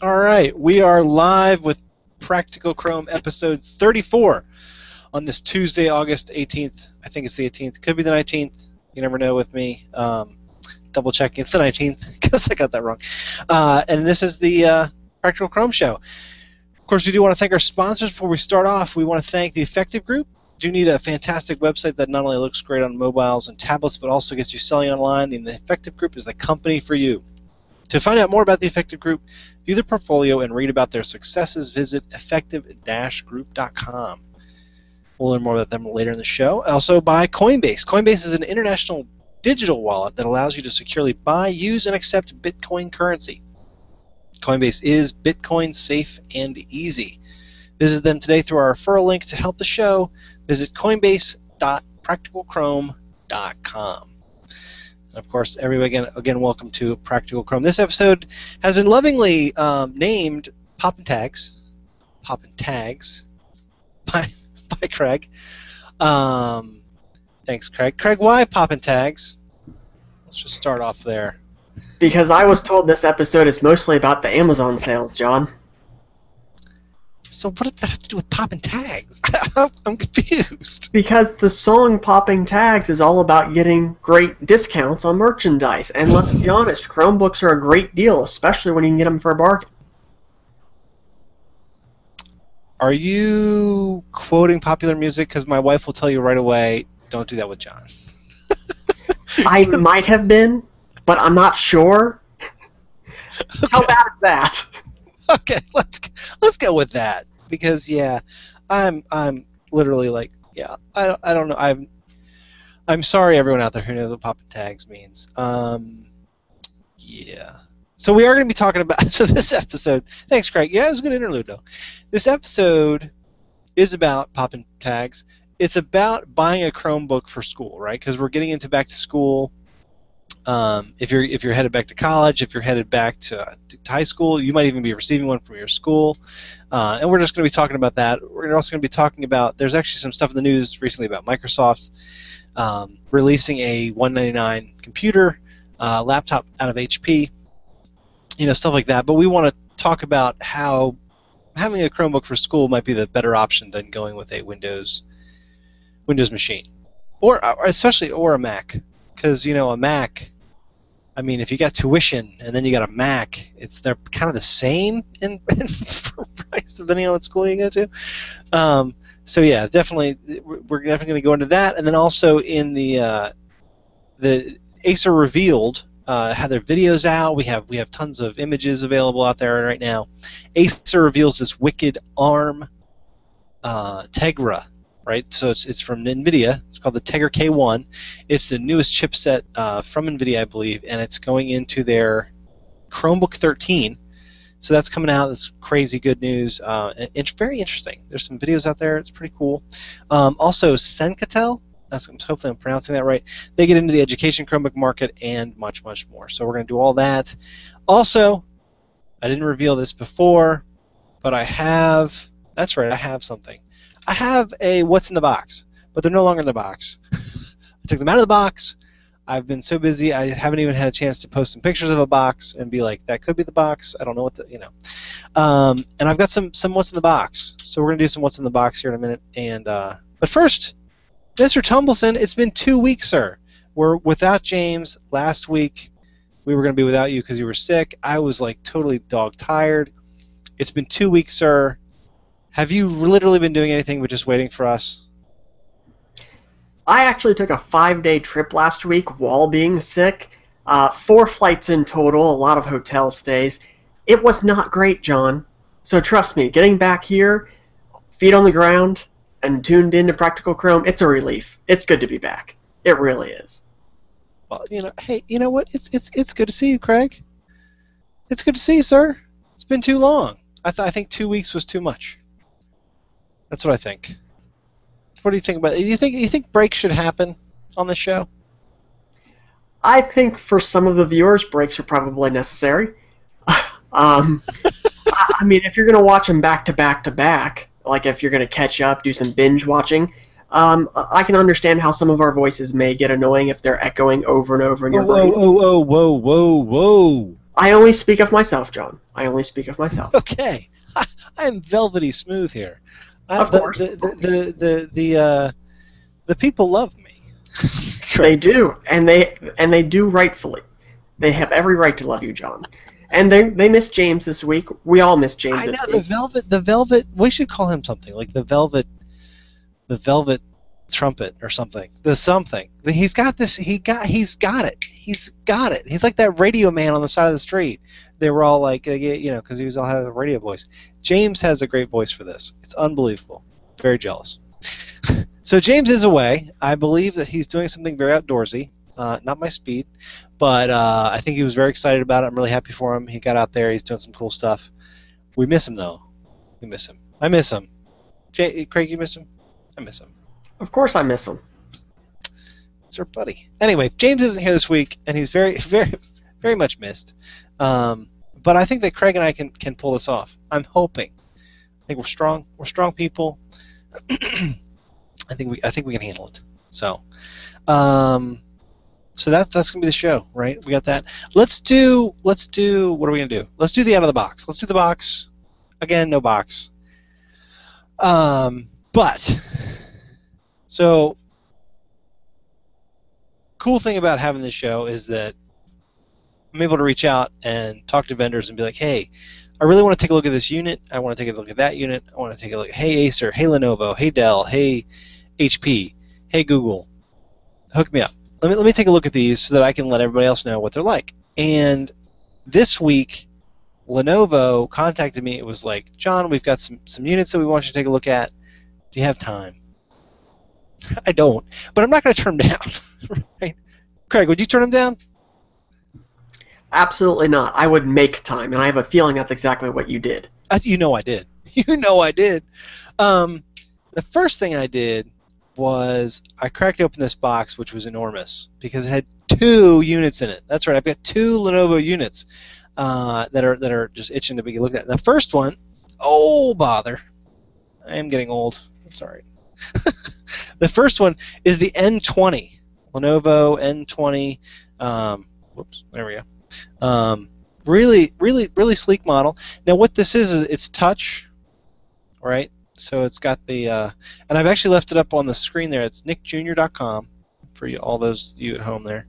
All right, we are live with Practical Chrome episode 34 on this Tuesday, August 18th. I think it's the 18th. Could be the 19th. You never know with me. Double checking. It's the 19th because I got that wrong. And this is the Practical Chrome show. Of course, we do want to thank our sponsors. Before we start off, we want to thank the Effective Group. You do need a fantastic website that not only looks great on mobiles and tablets, but also gets you selling online. And the Effective Group is the company for you. To find out more about the Effective Group, view their portfolio and read about their successes, visit effective-group.com. We'll learn more about them later in the show. Also by Coinbase. Coinbase is an international digital wallet that allows you to securely buy, use, and accept Bitcoin currency. Coinbase is Bitcoin safe and easy. Visit them today through our referral link to help the show. Visit coinbase.practicalchrome.com. And of course, everybody, again, welcome to Practical Chrome. This episode has been lovingly named Poppin' Tags by Craig. Thanks, Craig. Craig, why Poppin' Tags? Let's just start off there. Because I was told this episode is mostly about the Amazon sales, John. So what does that have to do with Poppin' Tags? I'm confused. Because the song Popping Tags is all about getting great discounts on merchandise. And let's be honest, Chromebooks are a great deal, especially when you can get them for a bargain. Are you quoting popular music? Because my wife will tell you right away, don't do that with John. I might have been, but I'm not sure. Okay. How bad is that? Okay, let's go with that because I'm literally like I don't know I'm sorry everyone out there who knows what Poppin' Tags means. So we are going to be talking about this episode. Thanks, Craig. Yeah, it was a good interlude though. This episode is about Poppin' Tags. It's about buying a Chromebook for school, right? Because we're getting into back to school. If you're headed back to college, if you're headed back to high school, you might even be receiving one from your school. And we're just going to be talking about that. We're also going to be talking about, there's actually some stuff in the news recently about Microsoft releasing a $199 computer, laptop out of HP, stuff like that. But we want to talk about how having a Chromebook for school might be the better option than going with a Windows machine, or especially a Mac. Because, a Mac, I mean, if you got tuition and then you got a Mac, they're kind of the same in price depending on what school you go to. So yeah, definitely, we're definitely going to go into that. And then also in the Acer revealed, had their videos out. We have tons of images available out there right now. Acer reveals this wicked ARM Tegra. Right, so it's from NVIDIA. It's called the Tegra K1. It's the newest chipset from NVIDIA, I believe, and it's going into their Chromebook 13. So that's coming out. That's crazy good news. And it's very interesting. There's some videos out there. It's pretty cool. Also, Senkatel. Hopefully I'm pronouncing that right. They get into the education Chromebook market and much, much more. So we're going to do all that. Also, I didn't reveal this before, but I have. That's right. I have something. I have a what's in the box, but they're no longer in the box. I took them out of the box. I've been so busy, I haven't even had a chance to post some pictures of a box and be like, that could be the box. I don't know what and I've got some what's in the box. So we're gonna do some what's in the box here in a minute. And but first, Mr. Tumbleson, it's been 2 weeks, sir. We're without James. Last week we were gonna be without you because you were sick. I was like totally dog tired. It's been 2 weeks, sir. Have you literally been doing anything but just waiting for us? I actually took a 5-day trip last week while being sick. 4 flights in total, a lot of hotel stays. It was not great, John. So trust me, getting back here, feet on the ground, and tuned into Practical Chrome, it's a relief. It's good to be back. It really is. Well, hey, you know what? It's good to see you, Craig. It's good to see you, sir. It's been too long. I think 2 weeks was too much. That's what I think. What do you think about it? You think breaks should happen on the show? I think for some of the viewers, breaks are probably necessary. I mean, if you're going to watch them back to back to back, like if you're going to catch up, do some binge watching, I can understand how some of our voices may get annoying if they're echoing over and over in your brain. Whoa. I only speak of myself, John. I only speak of myself. Okay, I am velvety smooth here. Of course. The people love me. They do, and they do rightfully. They have every right to love you, John. And they miss James this week. We all miss James. I know the velvet. We should call him something like the velvet trumpet or something. The something. He's got this. He's got it. He's got it. He's like that radio man on the side of the street. They were all like, because he was all had a radio voice. James has a great voice for this. It's unbelievable. Very jealous. So James is away. I believe that he's doing something very outdoorsy. Not my speed, but I think he was very excited about it. I'm really happy for him. He got out there. He's doing some cool stuff. We miss him, though. We miss him. I miss him. Craig, you miss him? I miss him. Of course I miss him. It's our buddy. Anyway, James isn't here this week, and he's very, very, very much missed. But I think that Craig and I can pull this off. I'm hoping. I think we're strong. We're strong people. I think we can handle it. So that's gonna be the show, right? We got that. Let's do. What are we gonna do? Let's do the out of the box. Let's do the box. Again, no box. But so cool thing about having this show is that I'm able to reach out and talk to vendors and be like, hey, I really want to take a look at this unit. I want to take a look at that unit. I want to take a look at, hey, Acer, hey, Lenovo, hey, Dell, hey, HP, hey, Google, hook me up. Let me take a look at these so that I can let everybody else know what they're like. And this week, Lenovo contacted me. It was like, John, we've got some units that we want you to take a look at. Do you have time? I don't, but I'm not going to turn them down. Right? Craig, would you turn them down? Absolutely not. I would make time, and I have a feeling that's exactly what you did. You know I did. You know I did. The first thing I did was I cracked open this box, which was enormous, because it had 2 units in it. That's right. I've got 2 Lenovo units that are just itching to be looked at. The first one, oh, bother. I am getting old. I'm sorry. The first one is the N20. Lenovo N20. Whoops. There we go. Really, really, really sleek model. Now, what this is it's touch, right? So it's got the, and I've actually left it up on the screen there. It's nickjr.com for you, all those you at home there.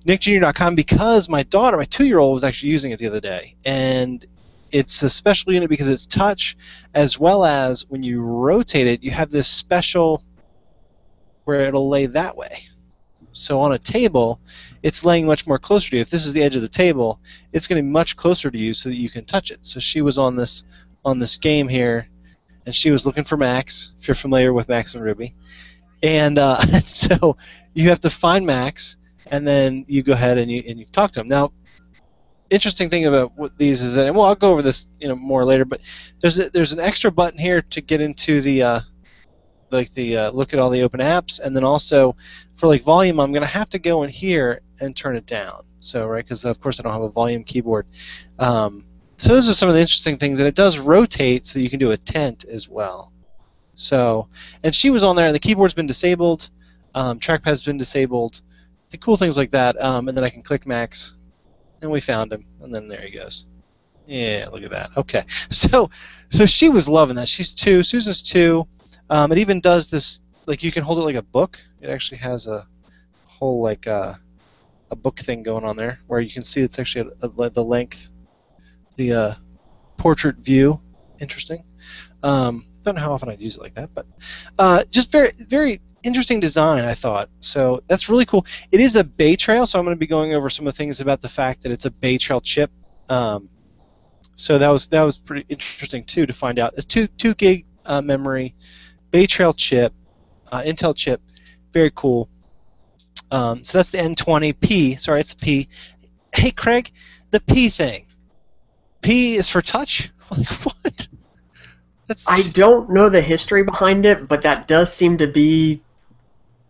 nickjr.com, because my daughter, my 2-year-old, was actually using it the other day, and it's a special unit because it's touch, as well as when you rotate it, you have this special where it'll lay that way. So on a table, it's laying much more closer to you. If this is the edge of the table, it's going to be much closer to you so that you can touch it. So she was on this game here, and she was looking for Max, if you're familiar with Max and Ruby. And so you have to find Max, and then you go ahead and you talk to him. Now, interesting thing about what these is that, and I'll go over this more later, but there's an extra button here to get into the look at all the open apps, and then also for volume, I'm going to have to go in here and turn it down. So because of course I don't have a volume keyboard. So those are some of the interesting things, and it does rotate so that you can do a tent as well. So, and she was on there, and the keyboard's been disabled, trackpad's been disabled, the cool things like that, and then I can click Max, and we found him, and then there he goes. Yeah, look at that. Okay, so she was loving that. She's 2. Susan's 2. It even does this, you can hold it like a book. It actually has a whole a book thing going on there where you can see it's actually the length, the portrait view. Interesting. Don't know how often I'd use it like that, but just very, very interesting design, I thought. So that's really cool. It is a Bay Trail, so I'm going to be going over some of the things about the fact that it's a Bay Trail chip. So that was pretty interesting too to find out. It's 2 gig memory. Bay Trail chip, Intel chip, very cool. So that's the N20P. Sorry, it's a P. Hey, Craig, the P thing. P is for touch? What? I don't know the history behind it, but that does seem to be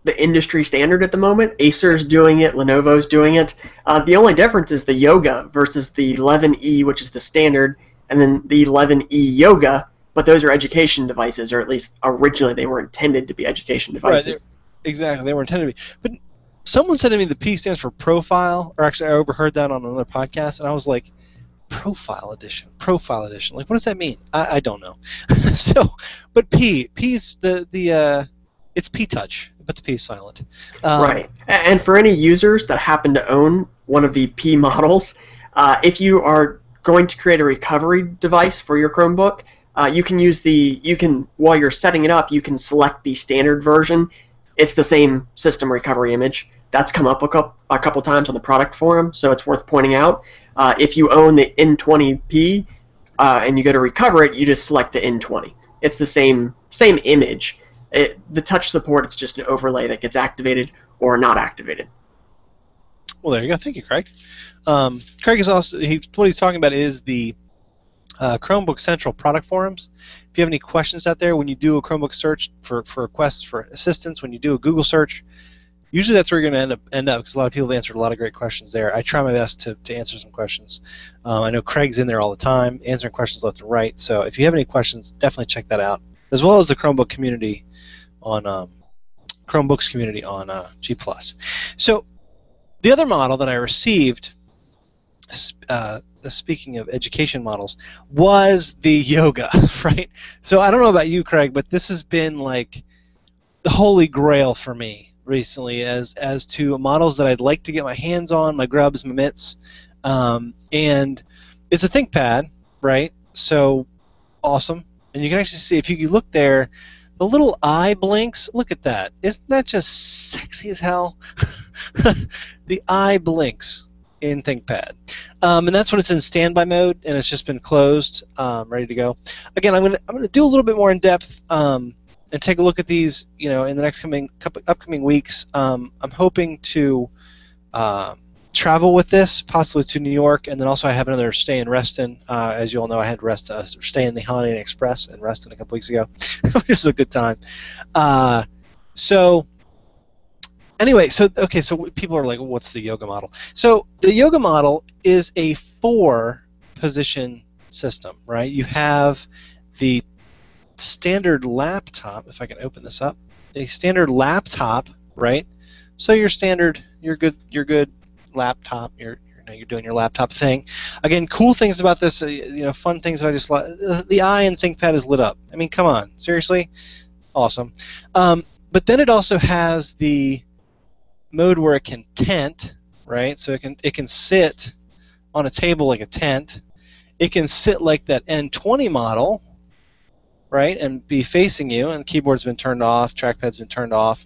the industry standard at the moment. Acer's doing it, Lenovo's doing it. The only difference is the Yoga versus the 11E, which is the standard, and then the 11E Yoga. But those are education devices, or at least originally they were intended to be education devices. Right, exactly, they were intended to be. But someone said to me the P stands for profile, or actually I overheard that on another podcast, and I was like, Profile edition. Profile edition. Like, what does that mean? I don't know. So, but P's it's P touch, but the P is silent. Right. And for any users that happen to own one of the P models, if you are going to create a recovery device for your Chromebook, you can while you're setting it up, you can select the standard version. It's the same system recovery image. That's come up a couple times on the product forum, so it's worth pointing out. If you own the N20P and you go to recover it, you just select the N20. It's the same image. The touch support, it's just an overlay that gets activated or not activated. Well, there you go. Thank you, Craig. Craig is also what he's talking about is the Chromebook Central product forums. If you have any questions out there, when you do a Chromebook search for requests for assistance, when you do a Google search, usually that's where you're going to end up because a lot of people have answered a lot of great questions there. I try my best to answer some questions. I know Craig's in there all the time, answering questions left and right. So if you have any questions, definitely check that out, as well as the Chromebook community on Chromebooks community on G+. So the other model that I received, speaking of education models, was the Yoga, right? So I don't know about you, Craig, but this has been like the holy grail for me recently as to models that I'd like to get my hands on, my grubs, my mitts, and it's a ThinkPad, right? So awesome, and you can actually see if you look there, the little eye blinks. Look at that! Isn't that just sexy as hell? The eye blinks in ThinkPad, and that's when it's in standby mode and it's just been closed, ready to go. Again, I'm gonna do a little bit more in depth. And take a look at these, in the next upcoming weeks. I'm hoping to travel with this, possibly to New York, and then also I have another stay in Reston. As you all know, I had stay in the Holiday Inn Express in Reston a couple weeks ago, which was a good time. So anyway, so people are like, well, what's the Yoga model? So the Yoga model is a 4-position system, right? You have the standard laptop, if I can open this up, a standard laptop, right? So your good laptop, you're doing your laptop thing. Again, cool things about this, fun things that I just like. The eye and ThinkPad is lit up. I mean, come on, seriously, awesome. But then it also has the mode where it can tent, right? So it can sit on a table like a tent. It can sit like that N20 model, right, and be facing you, and the keyboard's been turned off, trackpad's been turned off.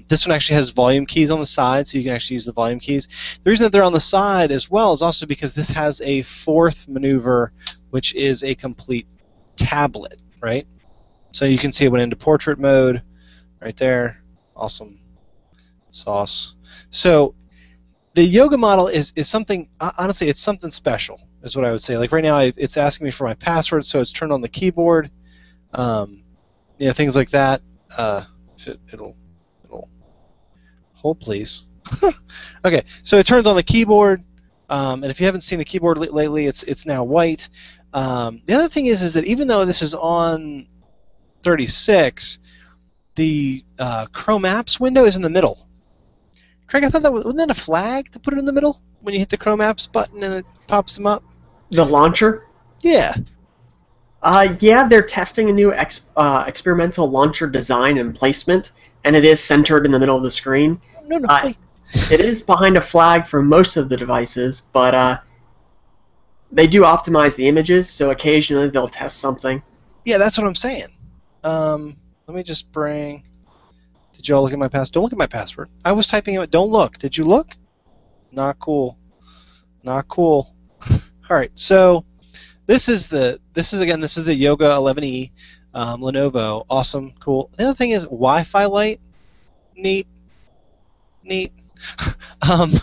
This one actually has volume keys on the side, so you can actually use the volume keys. The reason that they're on the side as well is also because this has a 4th maneuver, which is a complete tablet, right? So you can see it went into portrait mode right there. Awesome sauce. So the Yoga model is something, honestly, it's something special, is what I would say. Like right now, it's asking me for my password, so it's turned on the keyboard. Things like that. It'll hold, please. Okay, so it turns on the keyboard, and if you haven't seen the keyboard lately, it's now white. The other thing is that even though this is on 36, the Chrome Apps window is in the middle. Craig, I thought wasn't that a flag to put it in the middle when you hit the Chrome Apps button and it pops them up? The launcher? Yeah. Yeah, they're testing a new experimental launcher design and placement, and it is centered in the middle of the screen. No, wait. It is behind a flag for most of the devices, but they do optimize the images, so occasionally they'll test something. Yeah, that's what I'm saying. Let me just bring... Did you all look at my password? Don't look at my password. I was typing it. Don't look. Did you look? Not cool. Not cool. All right, so... This is the Yoga 11E Lenovo. Awesome, cool. The other thing is Wi-Fi light. Neat. And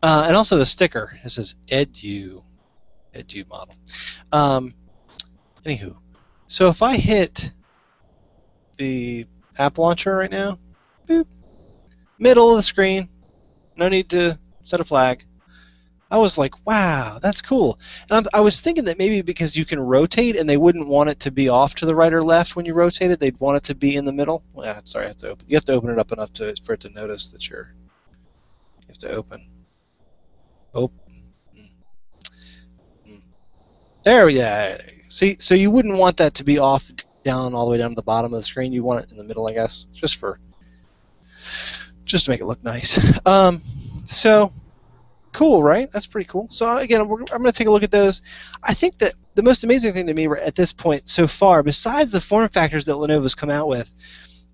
also the sticker. This is Edu model. Anywho, so if I hit the app launcher right now, boop, middle of the screen. No need to set a flag. I was like, wow, that's cool. And I was thinking that maybe because you can rotate and they wouldn't want it to be off to the right or left when you rotate it, they'd want it to be in the middle. Well, sorry, I have to open. You have to open it up enough for it to notice that you have to open. Yeah. See, so you wouldn't want that to be off down all the way down to the bottom of the screen. You want it in the middle, I guess, just to make it look nice. So cool, right? That's pretty cool. So again, I'm going to take a look at those. I think that the most amazing thing to me at this point so far, besides the form factors that Lenovo's come out with,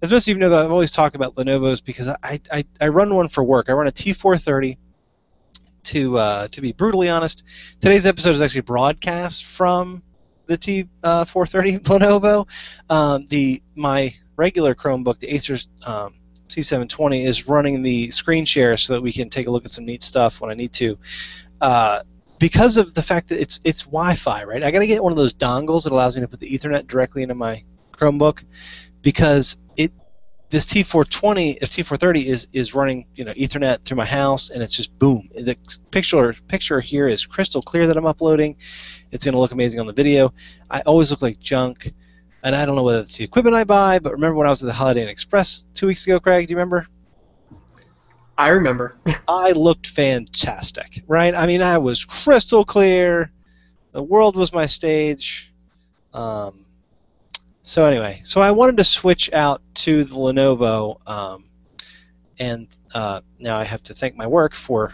as most of you know, I've always talked about Lenovo's because I run one for work. I run a T430. To be brutally honest, today's episode is actually broadcast from the T430 Lenovo. My regular Chromebook, the Acer C720, is running the screen share so that we can take a look at some neat stuff when I need to. Because of the fact that it's Wi-Fi, right? I got to get one of those dongles that allows me to put the Ethernet directly into my Chromebook, because this T430 is running Ethernet through my house, and it's just boom. The picture here is crystal clear that I'm uploading. It's going to look amazing on the video. I always look like junk, and I don't know whether it's the equipment I buy, but remember when I was at the Holiday Inn Express 2 weeks ago, Craig? Do you remember? I remember. I looked fantastic, right? I mean, I was crystal clear. The world was my stage. So anyway, I wanted to switch out to the Lenovo, and now I have to thank my work for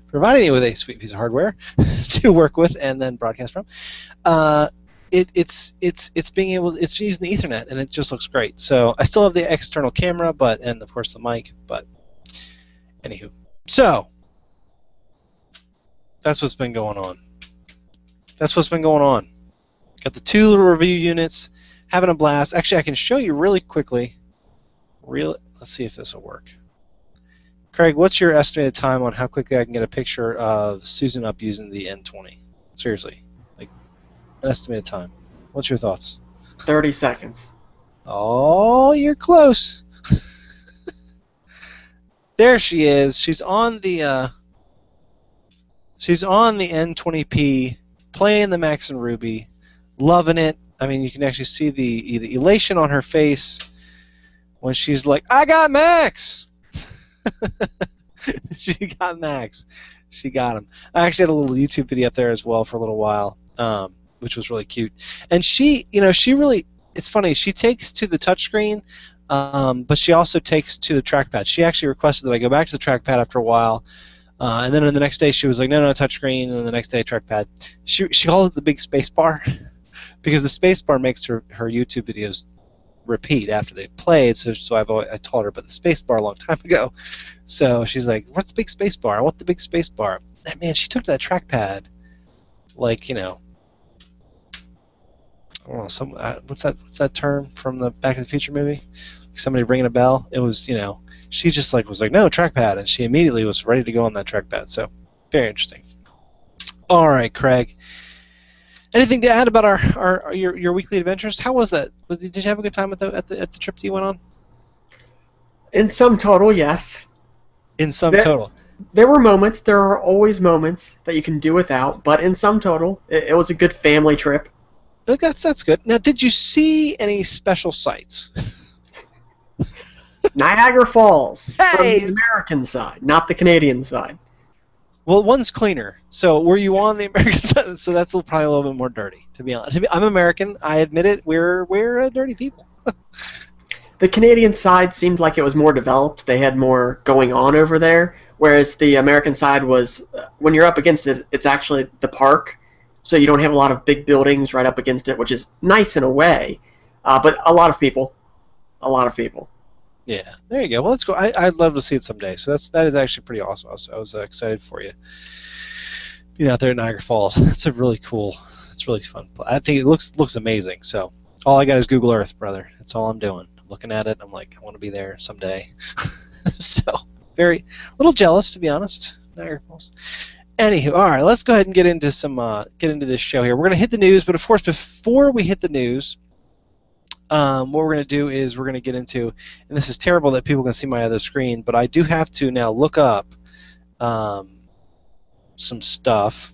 providing me with a sweet piece of hardware to work with and then broadcast from. It's using the Ethernet, and it just looks great. So I still have the external camera, and of course the mic, but anywho. So that's what's been going on. Got the 2 review units. Having a blast. Actually, I can show you really quickly. Let's see if this will work. Craig, what's your estimated time on how quickly I can get a picture of Susan up using the N20? Seriously, like an estimated time. What's your thoughts? 30 seconds. Oh, you're close. There she is. She's on the N20p, playing the Max and Ruby, loving it. I mean, you can actually see the elation on her face when she's like, "I got Max!" She got Max. She got him. I actually had a little YouTube video up there as well for a little while, which was really cute. And she really, it's funny, she takes to the touchscreen, but she also takes to the trackpad. She actually requested that I go back to the trackpad after a while, and then the next day she was like, no, touchscrene, and then the next day trackpad. She calls it the big space bar. Because the spacebar makes her YouTube videos repeat after they've played, so I told her about the spacebar a long time ago. So she's like, "What's the big spacebar? I want the big spacebar." And man, she took that trackpad, like I don't know, what's that term from the Back to the Future movie? Like somebody ringing a bell. It was she just was like, "No, trackpad," and she immediately was ready to go on that trackpad. So very interesting. All right, Craig. Anything to add about your weekly adventures? How was that? Did you have a good time at the trip that you went on? In sum total, yes. In sum total. There were moments. There are always moments that you can do without, but in sum total, it was a good family trip. That's good. Now, did you see any special sights? Niagara Falls. Hey! From the American side, not the Canadian side. Well, one's cleaner. So were you on the American side? So that's probably a little bit more dirty, to be honest. I'm American. I admit it. We're dirty people. The Canadian side seemed like it was more developed. They had more going on over there, whereas the American side was, when you're up against it, it's actually the park, so you don't have a lot of big buildings right up against it, which is nice in a way, but a lot of people. Yeah, there you go. Well, let's go. I'd love to see it someday. So that is actually pretty awesome. I was excited for you being out there at Niagara Falls. It's really cool. It's really fun. I think it looks amazing. So all I got is Google Earth, brother. That's all I'm doing. I'm looking at it. I'm like, I want to be there someday. So a little jealous, to be honest. Niagara Falls. Anywho, all right. Let's go ahead and get into this show here. We're gonna hit the news, but of course, before we hit the news. What we're going to do is we're going to get into, and this is terrible that people can see my other screen, but I do have to now look up some stuff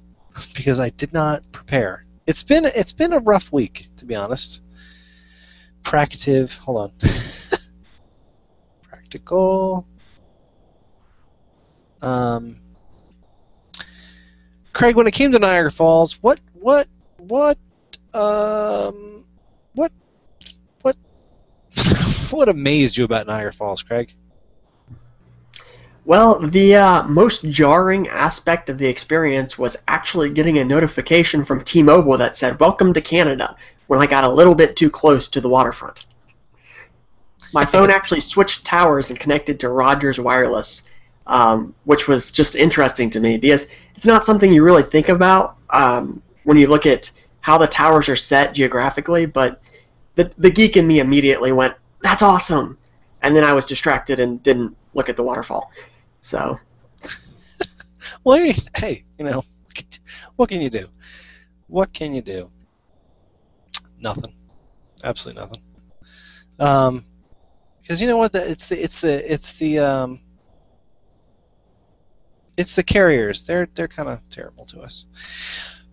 because I did not prepare. It's been a rough week, to be honest. Hold on. Practical. Craig, when it came to Niagara Falls, what what what what what amazed you about Niagara Falls, Craig? Well, the most jarring aspect of the experience was actually getting a notification from T-Mobile that said, "Welcome to Canada," when I got a little bit too close to the waterfront. My phone actually switched towers and connected to Rogers Wireless, which was just interesting to me because it's not something you really think about when you look at how the towers are set geographically, but the geek in me immediately went, "That's awesome!" And then I was distracted and didn't look at the waterfall. So, Well, hey, what can you do? What can you do? Nothing. Absolutely nothing. Because you know what? It's the carriers. They're kind of terrible to us.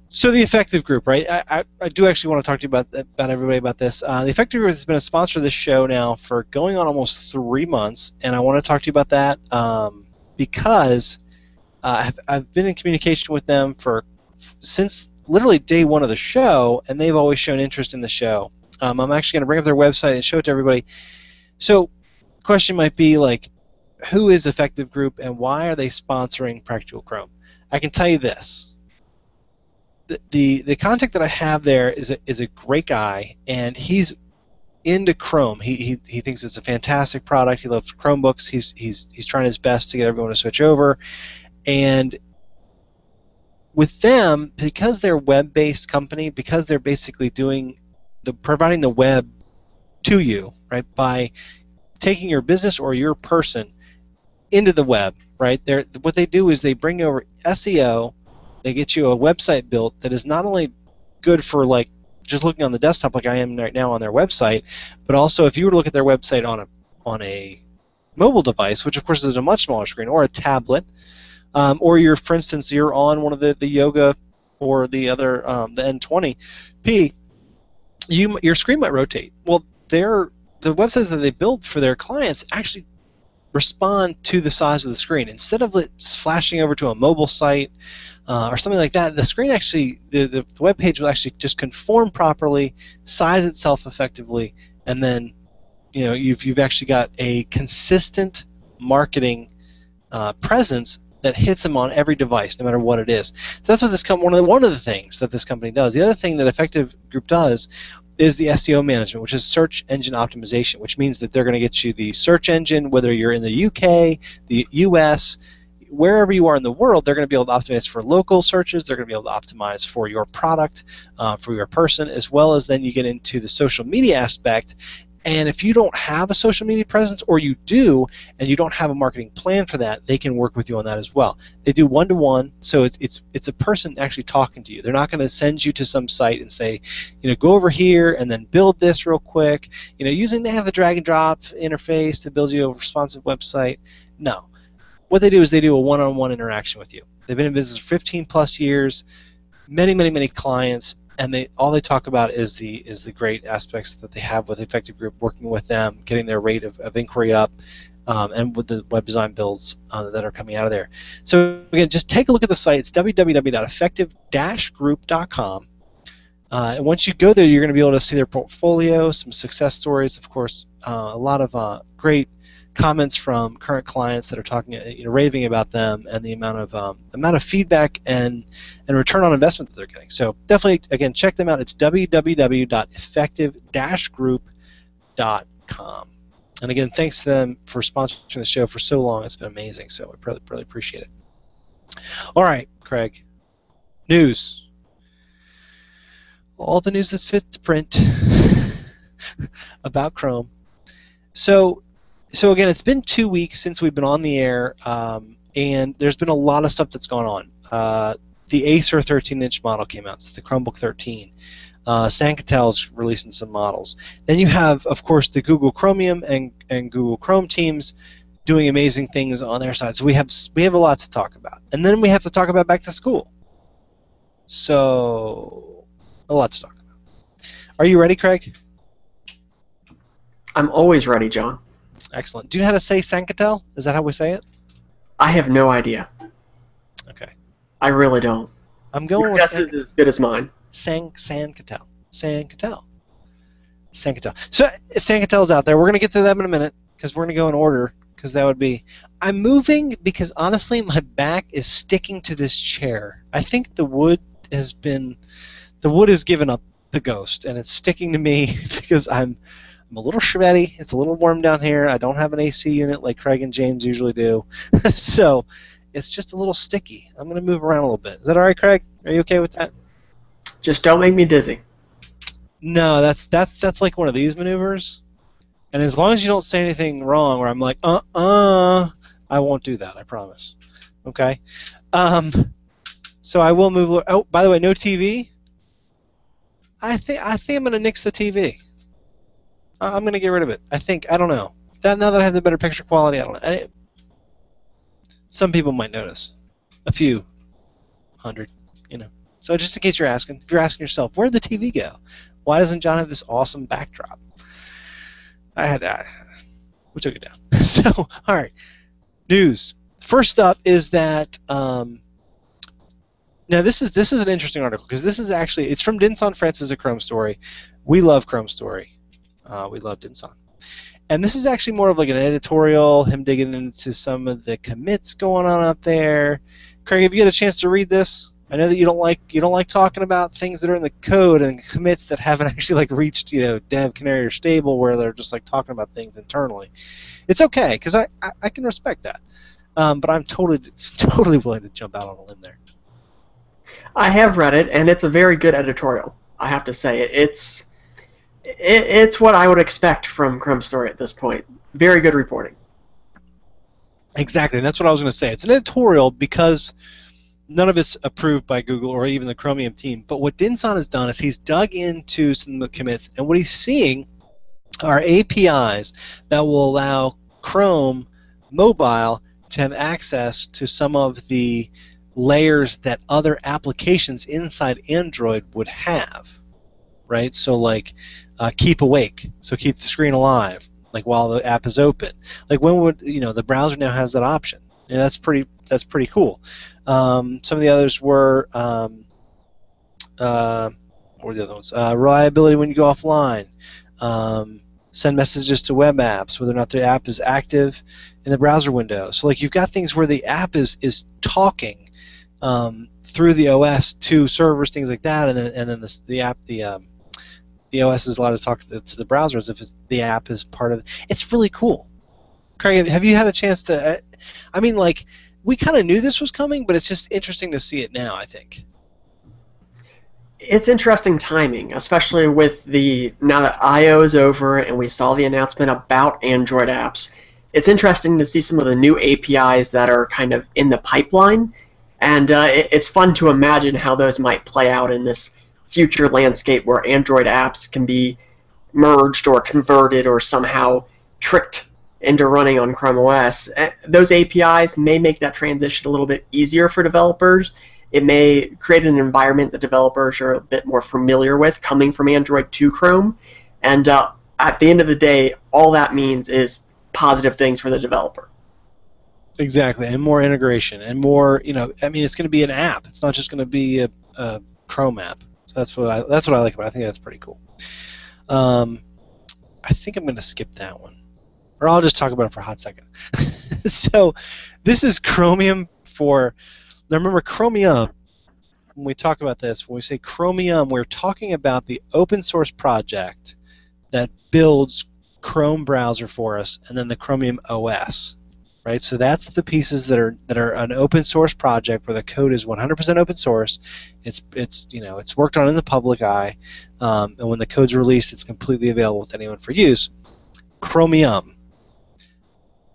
So the Effective Group, right? I do actually want to talk to you about everybody about this. The Effective Group has been a sponsor of this show now for going on almost 3 months, and I want to talk to you about that because I've been in communication with them since literally day one of the show, and they've always shown interest in the show. I'm actually going to bring up their website and show it to everybody. So, the question might be like, who is Effective Group and why are they sponsoring Practical Chrome? I can tell you this. The contact that I have there is a great guy, and he's into Chrome. He thinks it's a fantastic product. He loves Chromebooks. He's trying his best to get everyone to switch over. And with them, because they're a web-based company, because they're basically providing the web to you, right, by taking your business or your person into the web, right? What they do is they bring over SEO. They get you a website built that is not only good for like just looking on the desktop like I am right now on their website, but also if you were to look at their website on a mobile device, which of course is a much smaller screen, or a tablet, or for instance, you're on one of the Yoga or the other the N20P, your screen might rotate. Well, the websites that they build for their clients actually respond to the size of the screen. Instead of it flashing over to a mobile site or something like that, the screen actually, the web page will actually just conform properly, size itself effectively, and then you've actually got a consistent marketing presence that hits them on every device, no matter what it is. So that's what one of the things that this company does. The other thing that Effective Group does is the SEO management, which is search engine optimization, which means that they're going to get you the search engine, whether you're in the UK, the US, wherever you are in the world. They're going to be able to optimize for local searches. They're going to be able to optimize for your product, for your person, as well as then you get into the social media aspect. And if you don't have a social media presence, or you do, and you don't have a marketing plan for that, they can work with you on that as well. They do one-to-one, so it's a person actually talking to you. They're not going to send you to some site and say, go over here and then build this real quick. They have a drag-and-drop interface to build you a responsive website. No. What they do is they do a one-on-one interaction with you. They've been in business for 15-plus years, many, many, many clients, and all they talk about is the great aspects that they have with Effective Group, working with them, getting their rate of inquiry up, and with the web design builds that are coming out of there. So again, just take a look at the site. It's www.effective-group.com. And once you go there, you're going to be able to see their portfolio, some success stories, of course, a lot of great comments from current clients that are talking, raving about them, and the amount of feedback and return on investment that they're getting. So definitely, again, check them out. It's www.effective-group.com. And again, thanks to them for sponsoring the show for so long. It's been amazing. So we really appreciate it. All right, Craig. News. All the news that's fit to print about Chrome. So again, it's been 2 weeks since we've been on the air, and there's been a lot of stuff that's gone on. The Acer 13-inch model came out. It's the Chromebook 13. Senkatel's releasing some models. Then you have, of course, the Google Chromium and Google Chrome teams doing amazing things on their side. So we have a lot to talk about. And then we have to talk about back to school. So a lot to talk about. Are you ready, Craig? I'm always ready, John. Excellent. Do you know how to say Senkatel? Is that how we say it? I have no idea. Okay. I really don't. I'm going Your with guess is as good as mine. Senkatel. So Senkatel's out there. We're gonna get to them in a minute because we're gonna go in order because that would be. I'm moving because honestly my back is sticking to this chair. I think the wood has given up the ghost and it's sticking to me because I'm a little sweaty. It's a little warm down here. I don't have an AC unit like Craig and James usually do, so it's just a little sticky. I'm gonna move around a little bit. Is that all right, Craig? Are you okay with that? Just don't make me dizzy. No, that's like one of these maneuvers. And as long as you don't say anything wrong, where I'm like, I won't do that. I promise. Okay. So I will move. Oh, by the way, no TV. I think I'm gonna nix the TV. I'm gonna get rid of it. I don't know. Now that I have the better picture quality, I don't know. Some people might notice. A few hundred, So just in case you're asking, if you're asking yourself, where'd the TV go? Why doesn't John have this awesome backdrop? We took it down. So, all right. News. First up is that now this is an interesting article because this is actually it's from Dinsan Francis, a Chrome story. We love Chrome story. We love Dinsan. And this is actually more of like an editorial, him digging into some of the commits going on out there. Craig, have you had a chance to read this? I know that you don't like talking about things that are in the code and commits that haven't actually reached dev canary or stable where they're just talking about things internally. It's okay because I can respect that, but I'm totally willing to jump out on a limb there. I have read it and it's a very good editorial. I have to say it's what I would expect from Chrome Story at this point. Very good reporting. Exactly, and that's what I was going to say. It's an editorial because none of it's approved by Google or even the Chromium team. But what Dinsan has done is he's dug into some of the commits, and what he's seeing are APIs that will allow Chrome Mobile to have access to some of the layers that other applications inside Android would have, right? So keep awake, so keep the screen alive, while the app is open. When would the browser now has that option? And that's pretty cool. Some of the others were what were the other ones? Reliability when you go offline. Send messages to web apps, whether or not the app is active in the browser window. So you've got things where the app is talking through the OS to servers, things like that, and then the OS is allowed to talk to the browser as if the app is part of it. It's really cool. Craig, have you had a chance to? We kind of knew this was coming, but it's just interesting to see it now, I think. It's interesting timing, especially with now that I/O is over and we saw the announcement about Android apps. It's interesting to see some of the new APIs that are kind of in the pipeline, and it's fun to imagine how those might play out in this future landscape where Android apps can be merged or converted or somehow tricked into running on Chrome OS. Those APIs may make that transition a little bit easier for developers. It may create an environment that developers are a bit more familiar with coming from Android to Chrome. And at the end of the day, all that means is positive things for the developer. Exactly, and more integration, and more, it's going to be an app. It's not just going to be a Chrome app. So that's what I like about it. I think that's pretty cool. I think I'm going to skip that one. Or I'll just talk about it for a hot second. So this is Chromium for... Now remember, Chromium, when we talk about this, when we say Chromium, we're talking about the open source project that builds Chrome browser for us, and then the Chromium OS. Right? So that's the pieces that are an open source project where the code is 100% open source. It's worked on in the public eye, and when the code's released, it's completely available to anyone for use. Chromium.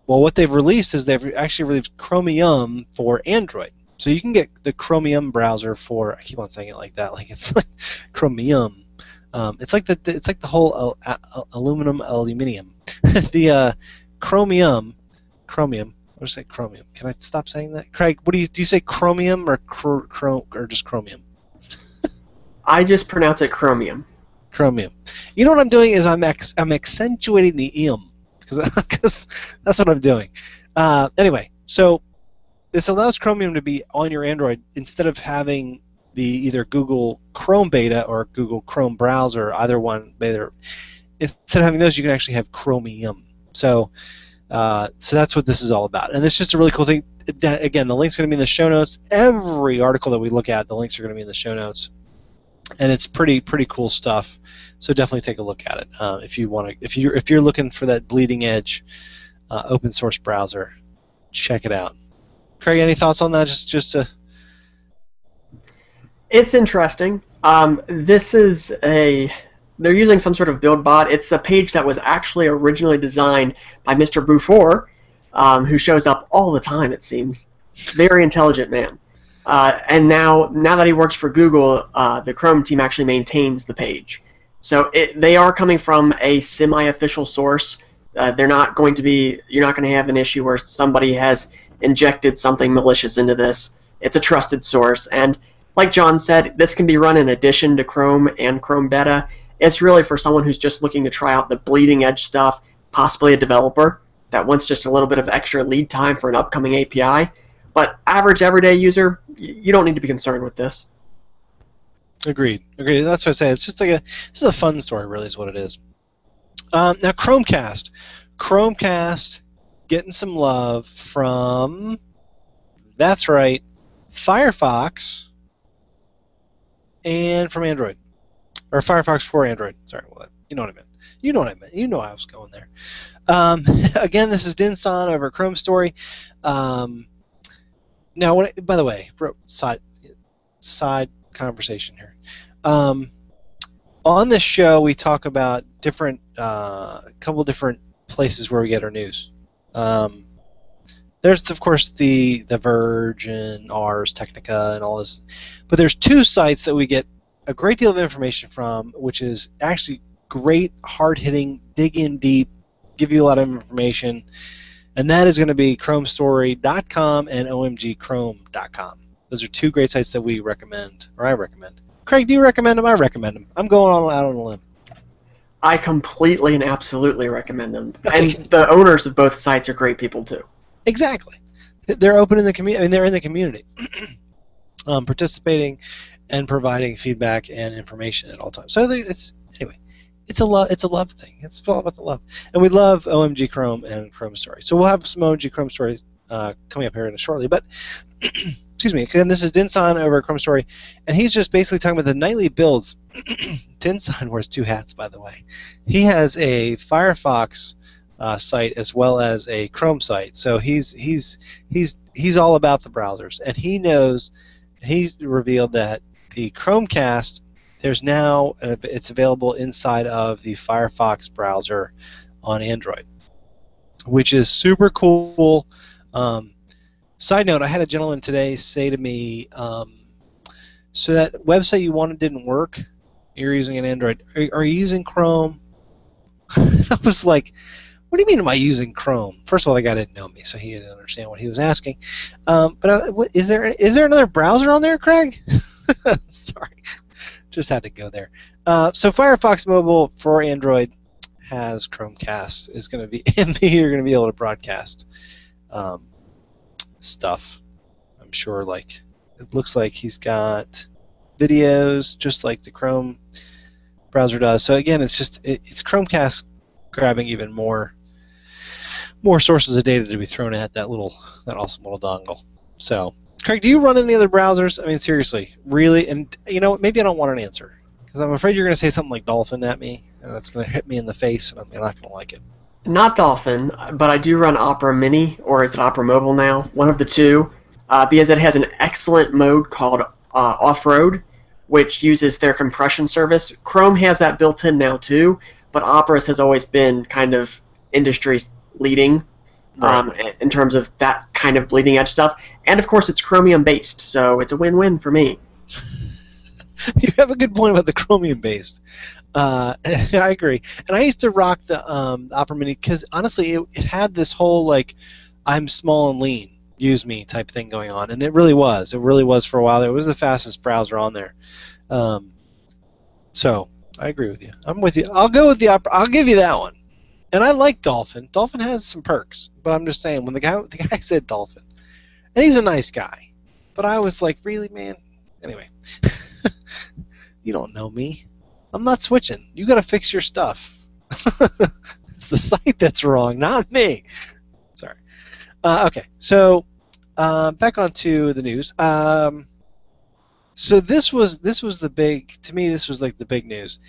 Well, what they've released is they've actually released Chromium for Android. So you can get the Chromium browser for, I keep on saying it like that, it's like Chromium. It's like the whole aluminium. The Chromium. Or say Chromium. Can I stop saying that? Craig, what do you say Chromium or or just Chromium? I just pronounce it Chromium. Chromium. You know what I'm doing is I'm accentuating the because that's what I'm doing. Anyway, so this allows Chromium to be on your Android instead of having the either Google Chrome beta or Google Chrome browser, either one. Instead of having those, you can actually have Chromium. So that's what this is all about. And it's just a really cool thing. Again, the link's going to be in the show notes. Every article that we look at, the links are going to be in the show notes. And it's pretty cool stuff. So definitely take a look at it if you're looking for that bleeding edge open source browser. Check it out. Craig, any thoughts on that? It's interesting. They're using some sort of build bot. It's a page that was actually originally designed by Mr. Buford, who shows up all the time, it seems. Very intelligent man. And now that he works for Google, the Chrome team actually maintains the page. So they are coming from a semi-official source. You're not going to have an issue where somebody has injected something malicious into this. It's a trusted source, and like John said, this can be run in addition to Chrome and Chrome Beta. It's really for someone who's just looking to try out the bleeding edge stuff, possibly a developer that wants just a little bit of extra lead time for an upcoming API. But average everyday user, you don't need to be concerned with this. Agreed. That's what I say. It's just this is a fun story, really, is what it is. Now, Chromecast getting some love from, that's right, Firefox and from Android, or Firefox for Android. Sorry, well, you know what I meant. You know what I meant. You know I was going there. Again, this is Dinsan over at Chrome Story. Now, by the way, side conversation here. On this show, we talk about couple different places where we get our news. There's, of course, the Verge and Ars Technica and all this, but there's two sites that we get a great deal of information from, which is actually great, hard-hitting, dig in deep, give you a lot of information, and that is going to be chromestory.com and omgchrome.com. Those are two great sites that we recommend, or I recommend. Craig, do you recommend them? I recommend them. I'm going out on a limb. I completely and absolutely recommend them. Okay. And the owners of both sites are great people, too. Exactly. They're open in the community. I mean, they're in the community, participating and providing feedback and information at all times. So it's a love thing. It's all about the love, and we love OMG Chrome and Chrome Story. So we'll have some OMG Chrome Story coming up here shortly. But excuse me. Again, this is Dinsan over at Chrome Story, and he's just basically talking about the nightly builds. Dinsan wears two hats, by the way. He has a Firefox site as well as a Chrome site, so he's all about the browsers, and he's revealed that the Chromecast, there's now it's available inside of the Firefox browser on Android, which is super cool. Side note, I had a gentleman today say to me, so that website you wanted didn't work, you're using an Android, are you using Chrome? I was like, what do you mean am I using Chrome? First of all, the guy didn't know me, so he didn't understand what he was asking. Is there another browser on there, Craig? Sorry, just had to go there. So Firefox Mobile for Android has Chromecast. Is going to be you're going to be able to broadcast stuff. I'm sure. Like it looks like he's got videos just like the Chrome browser does. So again, it's Chromecast grabbing even more sources of data to be thrown at that awesome little dongle. So, Craig, do you run any other browsers? I mean, seriously, really? And you know, maybe I don't want an answer because I'm afraid you're going to say something like Dolphin at me, and that's going to hit me in the face, and I'm not going to like it. Not Dolphin, but I do run Opera Mini, or is it Opera Mobile now? One of the two, because it has an excellent mode called Off-Road, which uses their compression service. Chrome has that built in now too, but Opera's has always been kind of industry leading in terms of that kind of bleeding edge stuff. And of course, it's Chromium based, so it's a win-win for me. You have a good point about the Chromium based. I agree. And I used to rock the Opera Mini because honestly, it had this whole like, I'm small and lean, use me type thing going on, and it really was. It really was for a while. It was the fastest browser on there. So I agree with you. I'm with you. I'll go with the Opera. I'll give you that one. And I like Dolphin. Dolphin has some perks, but I'm just saying when the guy said Dolphin, and he's a nice guy, but I was like, really, man, Anyway, you don't know me. I'm not switching. You got to fix your stuff. It's the site that's wrong, not me. Sorry. Okay, so back onto the news. So this was the big, to me, this was like the big news.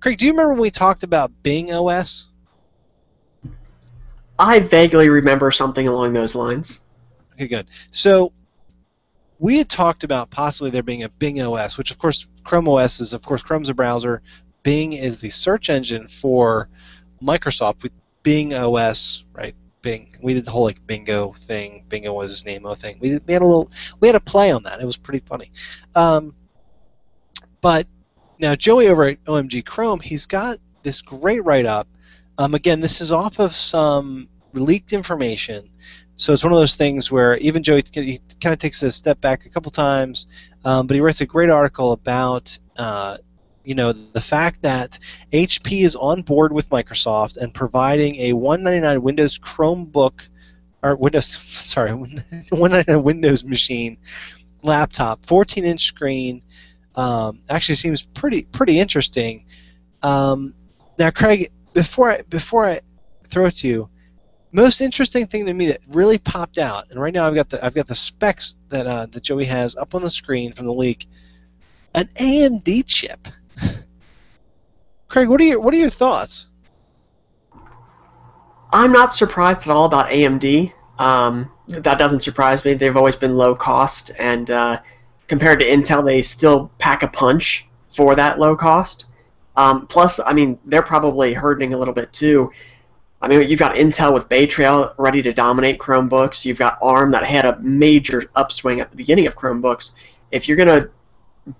Craig, do you remember when we talked about Bing OS? I vaguely remember something along those lines. Okay, good. So we had talked about possibly there being a Bing OS, which of course Chrome OS is, of course, Chrome's a browser. Bing is the search engine for Microsoft with Bing OS, right? Bing. We did the whole like Bingo thing. Bingo was Namo thing. We had a play on that. It was pretty funny. But now Joey over at OMG Chrome, he's got this great write-up. Again, this is off of some leaked information. So it's one of those things where even Joey, he kind of takes a step back a couple times, but he writes a great article about the fact that HP is on board with Microsoft and providing a $199 Windows Chromebook, or $199 Windows machine laptop, 14-inch screen. Actually seems pretty interesting. Now, Craig, before I throw it to you, most interesting thing to me that really popped out, and right now I've got the specs that Joey has up on the screen from the leak, an AMD chip. Craig, what are your thoughts? I'm not surprised at all about AMD. That doesn't surprise me. They've always been low cost, and compared to Intel, they still pack a punch for that low cost. Plus, I mean, they're probably hurting a little bit too. I mean, you've got Intel with Bay Trail ready to dominate Chromebooks. You've got ARM that had a major upswing at the beginning of Chromebooks. If you're going to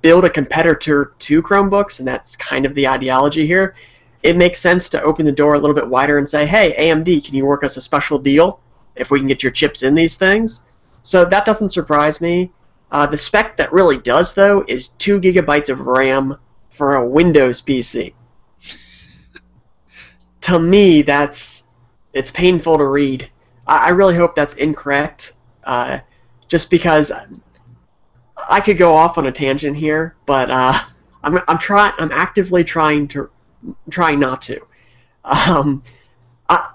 build a competitor to Chromebooks, and that's kind of the ideology here, it makes sense to open the door a little bit wider and say, hey, AMD, can you work us a special deal if we can get your chips in these things? So that doesn't surprise me. The spec that really does, though, is 2 gigabytes of RAM for a Windows PC. To me, it's painful to read. I really hope that's incorrect, just because I could go off on a tangent here, but I'm actively trying not to.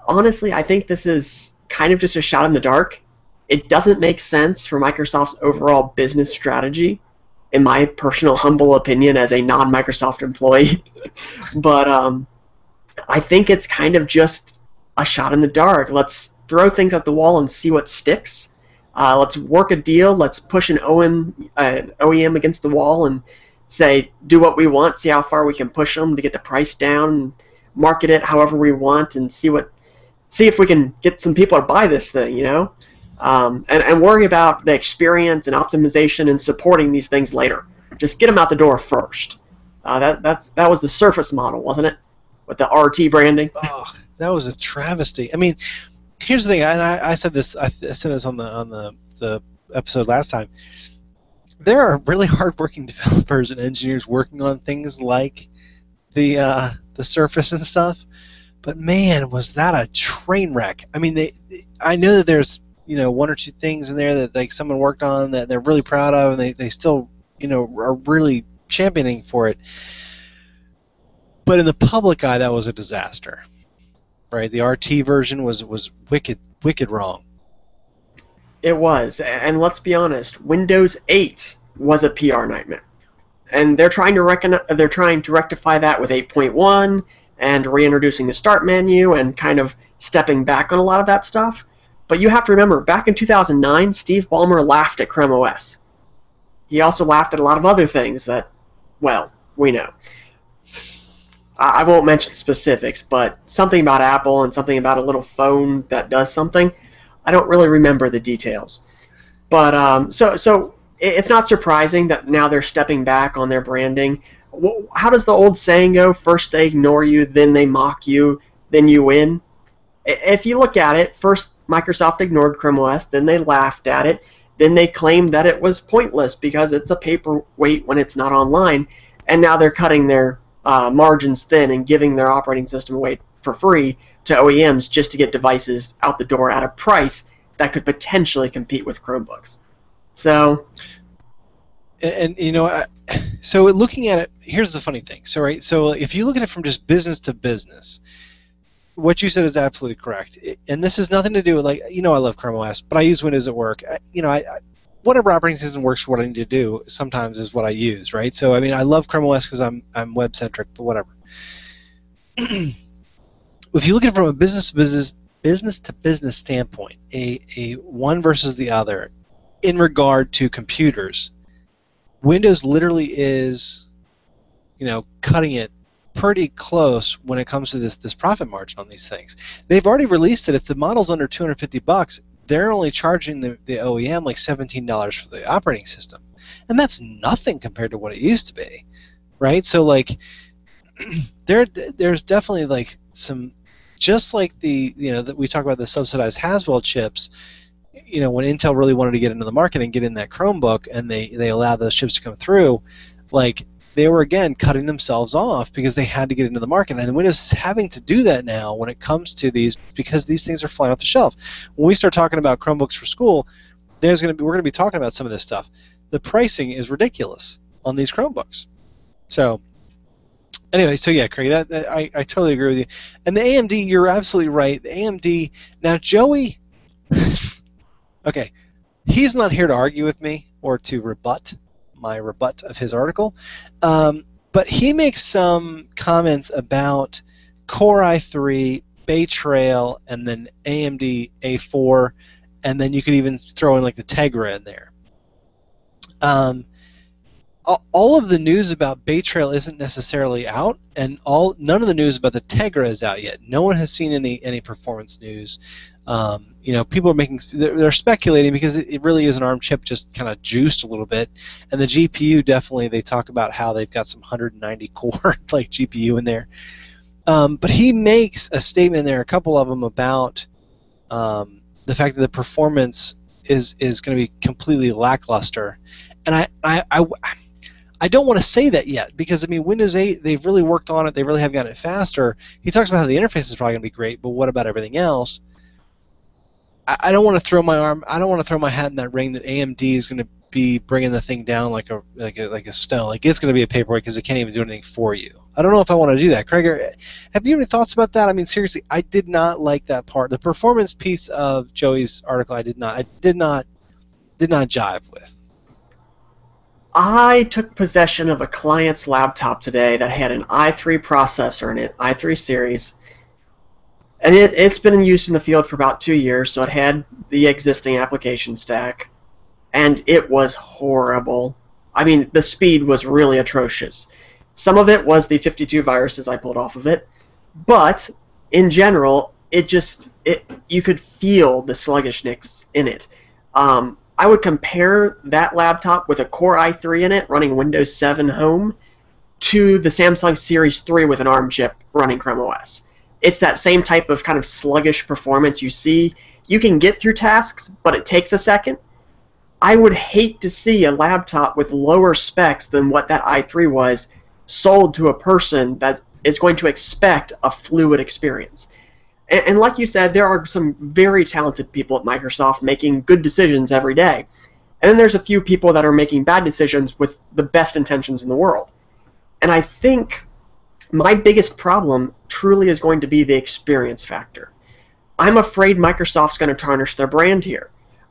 Honestly, I think this is kind of just a shot in the dark. It doesn't make sense for Microsoft's overall business strategy, in my personal humble opinion as a non-Microsoft employee. But I think it's kind of just a shot in the dark. Let's throw things at the wall and see what sticks. Let's work a deal. Let's push an OEM against the wall and say, do what we want, see how far we can push them to get the price down, market it however we want, and see if we can get some people to buy this thing, and worry about the experience and optimization and supporting these things later. Just get them out the door first. That was the Surface model, wasn't it? With the RT branding. Oh, that was a travesty. I mean, here's the thing, and I said this. I said this on the episode last time. There are really hardworking developers and engineers working on things like the Surface and stuff, but man, was that a train wreck. I mean, I know that there's one or two things in there that like someone worked on that they're really proud of, and they still are really championing for it. But in the public eye, that was a disaster, right? The RT version was wicked wrong. It was, and let's be honest, Windows 8 was a PR nightmare, and they're trying to rectify that with 8.1 and reintroducing the start menu and kind of stepping back on a lot of that stuff. But you have to remember, back in 2009, Steve Ballmer laughed at Chrome OS. He also laughed at a lot of other things that, well, we know. I won't mention specifics, but something about Apple and something about a little phone that does something. I don't really remember the details. But so it's not surprising that now they're stepping back on their branding. How does the old saying go? First they ignore you, then they mock you, then you win. If you look at it, first Microsoft ignored Chrome OS, then they laughed at it, then they claimed that it was pointless because it's a paperweight when it's not online, and now they're cutting their margins thin and giving their operating system away for free to OEMs just to get devices out the door at a price that could potentially compete with Chromebooks. So And you know, so looking at it, here's the funny thing. So right, so if you look at it from just business to business, what you said is absolutely correct. And this has nothing to do with, like, you know, I love Chrome OS, but I use Windows at work. You know, whatever operating system works for what I need to do sometimes is what I use, right? So I mean, I love Chrome OS because I'm web centric, but whatever. If you look at it from a business to business standpoint, a one versus the other, in regard to computers, Windows literally is, you know, cutting it pretty close when it comes to this profit margin on these things. They've already released it. If the model's under $250, they're only charging the OEM like $17 for the operating system, and that's nothing compared to what it used to be, right? So like, there's definitely like some, just like the, you know, that we talk about the subsidized Haswell chips. You know, when Intel really wanted to get into the market and get in that Chromebook, and they allowed those chips to come through, like, they were again cutting themselves off because they had to get into the market. And Windows is having to do that now when it comes to these, because these things are flying off the shelf. When we start talking about Chromebooks for school, we're going to be talking about some of this stuff. The pricing is ridiculous on these Chromebooks. So anyway, so yeah, Craig, I totally agree with you. And the AMD, you're absolutely right. The AMD, now Joey, okay, he's not here to argue with me or to rebut my rebut of his article, but he makes some comments about Core i3, Bay Trail, and then AMD A4, and then you could even throw in like the Tegra in there. All of the news about Bay Trail isn't necessarily out, and none of the news about the Tegra is out yet. No one has seen any performance news. You know, people are they're speculating because it really is an ARM chip, just kind of juiced a little bit. And the GPU, definitely, they talk about how they've got some 190 core like GPU in there. But he makes a statement there, a couple of them, about the fact that the performance is going to be completely lackluster. And I don't want to say that yet, because I mean, Windows 8, they've really worked on it. They really have gotten it faster. He talks about how the interface is probably going to be great, but what about everything else? I don't want to throw my hat in that ring that AMD is going to be bringing the thing down like a stone. Like, it's going to be a paperweight because it can't even do anything for you. I don't know if I want to do that. Craig, have you any thoughts about that? I mean, seriously, I did not like that part. The performance piece of Joey's article, I did not jive with. I took possession of a client's laptop today that had an i3 processor in it, i3 series, and it's been used in the field for about 2 years, so it had the existing application stack, and it was horrible. I mean, the speed was really atrocious. Some of it was the 52 viruses I pulled off of it, but in general, you could feel the sluggishness in it. I would compare that laptop with a Core i3 in it running Windows 7 Home to the Samsung Series 3 with an ARM chip running Chrome OS. It's that same type of kind of sluggish performance you see. You can get through tasks, but it takes a second. I would hate to see a laptop with lower specs than what that i3 was sold to a person that is going to expect a fluid experience. And like you said, there are some very talented people at Microsoft making good decisions every day. And then there's a few people that are making bad decisions with the best intentions in the world. And I think my biggest problem truly is going to be the experience factor. I'm afraid Microsoft's going to tarnish their brand here.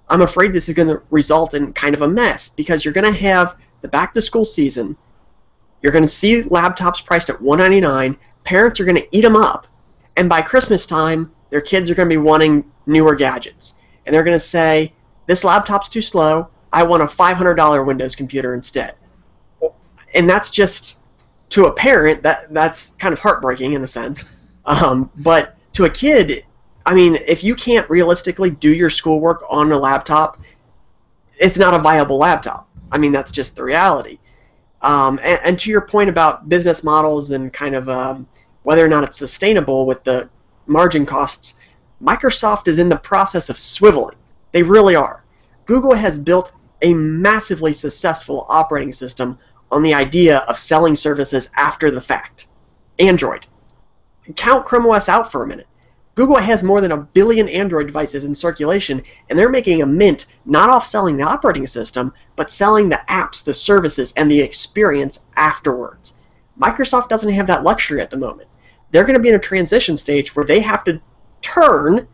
I'm afraid this is going to result in kind of a mess, because you're going to have the back-to-school season. You're going to see laptops priced at $199. Parents are going to eat them up. And by Christmas time, their kids are going to be wanting newer gadgets. And they're going to say, this laptop's too slow. I want a $500 Windows computer instead. And that's just, to a parent, that's kind of heartbreaking in a sense. But to a kid, I mean, if you can't realistically do your schoolwork on a laptop, it's not a viable laptop. I mean, that's just the reality. And to your point about business models and kind of whether or not it's sustainable with the margin costs, Microsoft is in the process of swiveling. They really are. Google has built a massively successful operating system on the idea of selling services after the fact. Android. Count Chrome OS out for a minute. Google has more than 1 billion Android devices in circulation, and they're making a mint not off selling the operating system, but selling the apps, the services, and the experience afterwards. Microsoft doesn't have that luxury at the moment. They're going to be in a transition stage where they have to turn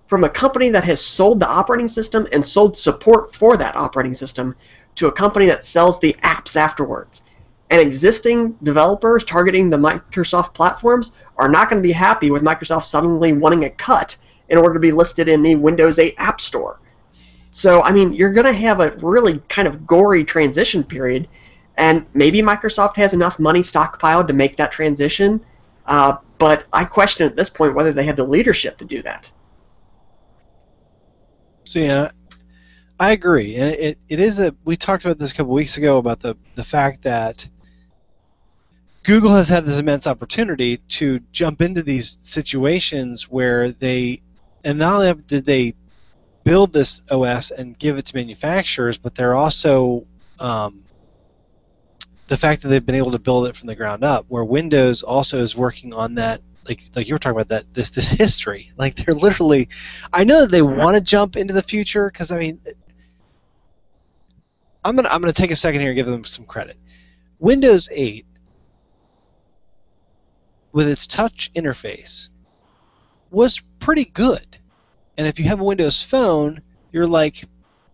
from a company that has sold the operating system and sold support for that operating system to a company that sells the apps afterwards. And existing developers targeting the Microsoft platforms are not going to be happy with Microsoft suddenly wanting a cut in order to be listed in the Windows 8 App Store. So, I mean, you're going to have a really kind of gory transition period, and maybe Microsoft has enough money stockpiled to make that transition, but I question at this point whether they have the leadership to do that. So yeah, I agree, and it is a. We talked about this a couple weeks ago about the fact that Google has had this immense opportunity to jump into these situations where they, and not only did they build this OS and give it to manufacturers, but they're also the fact that they've been able to build it from the ground up, where Windows also is working on that, like you were talking about, that this history. Like, they're literally, I know that they want to jump into the future, because I mean, I'm gonna take a second here and give them some credit. Windows 8, with its touch interface, was pretty good. And if you have a Windows Phone, you're like,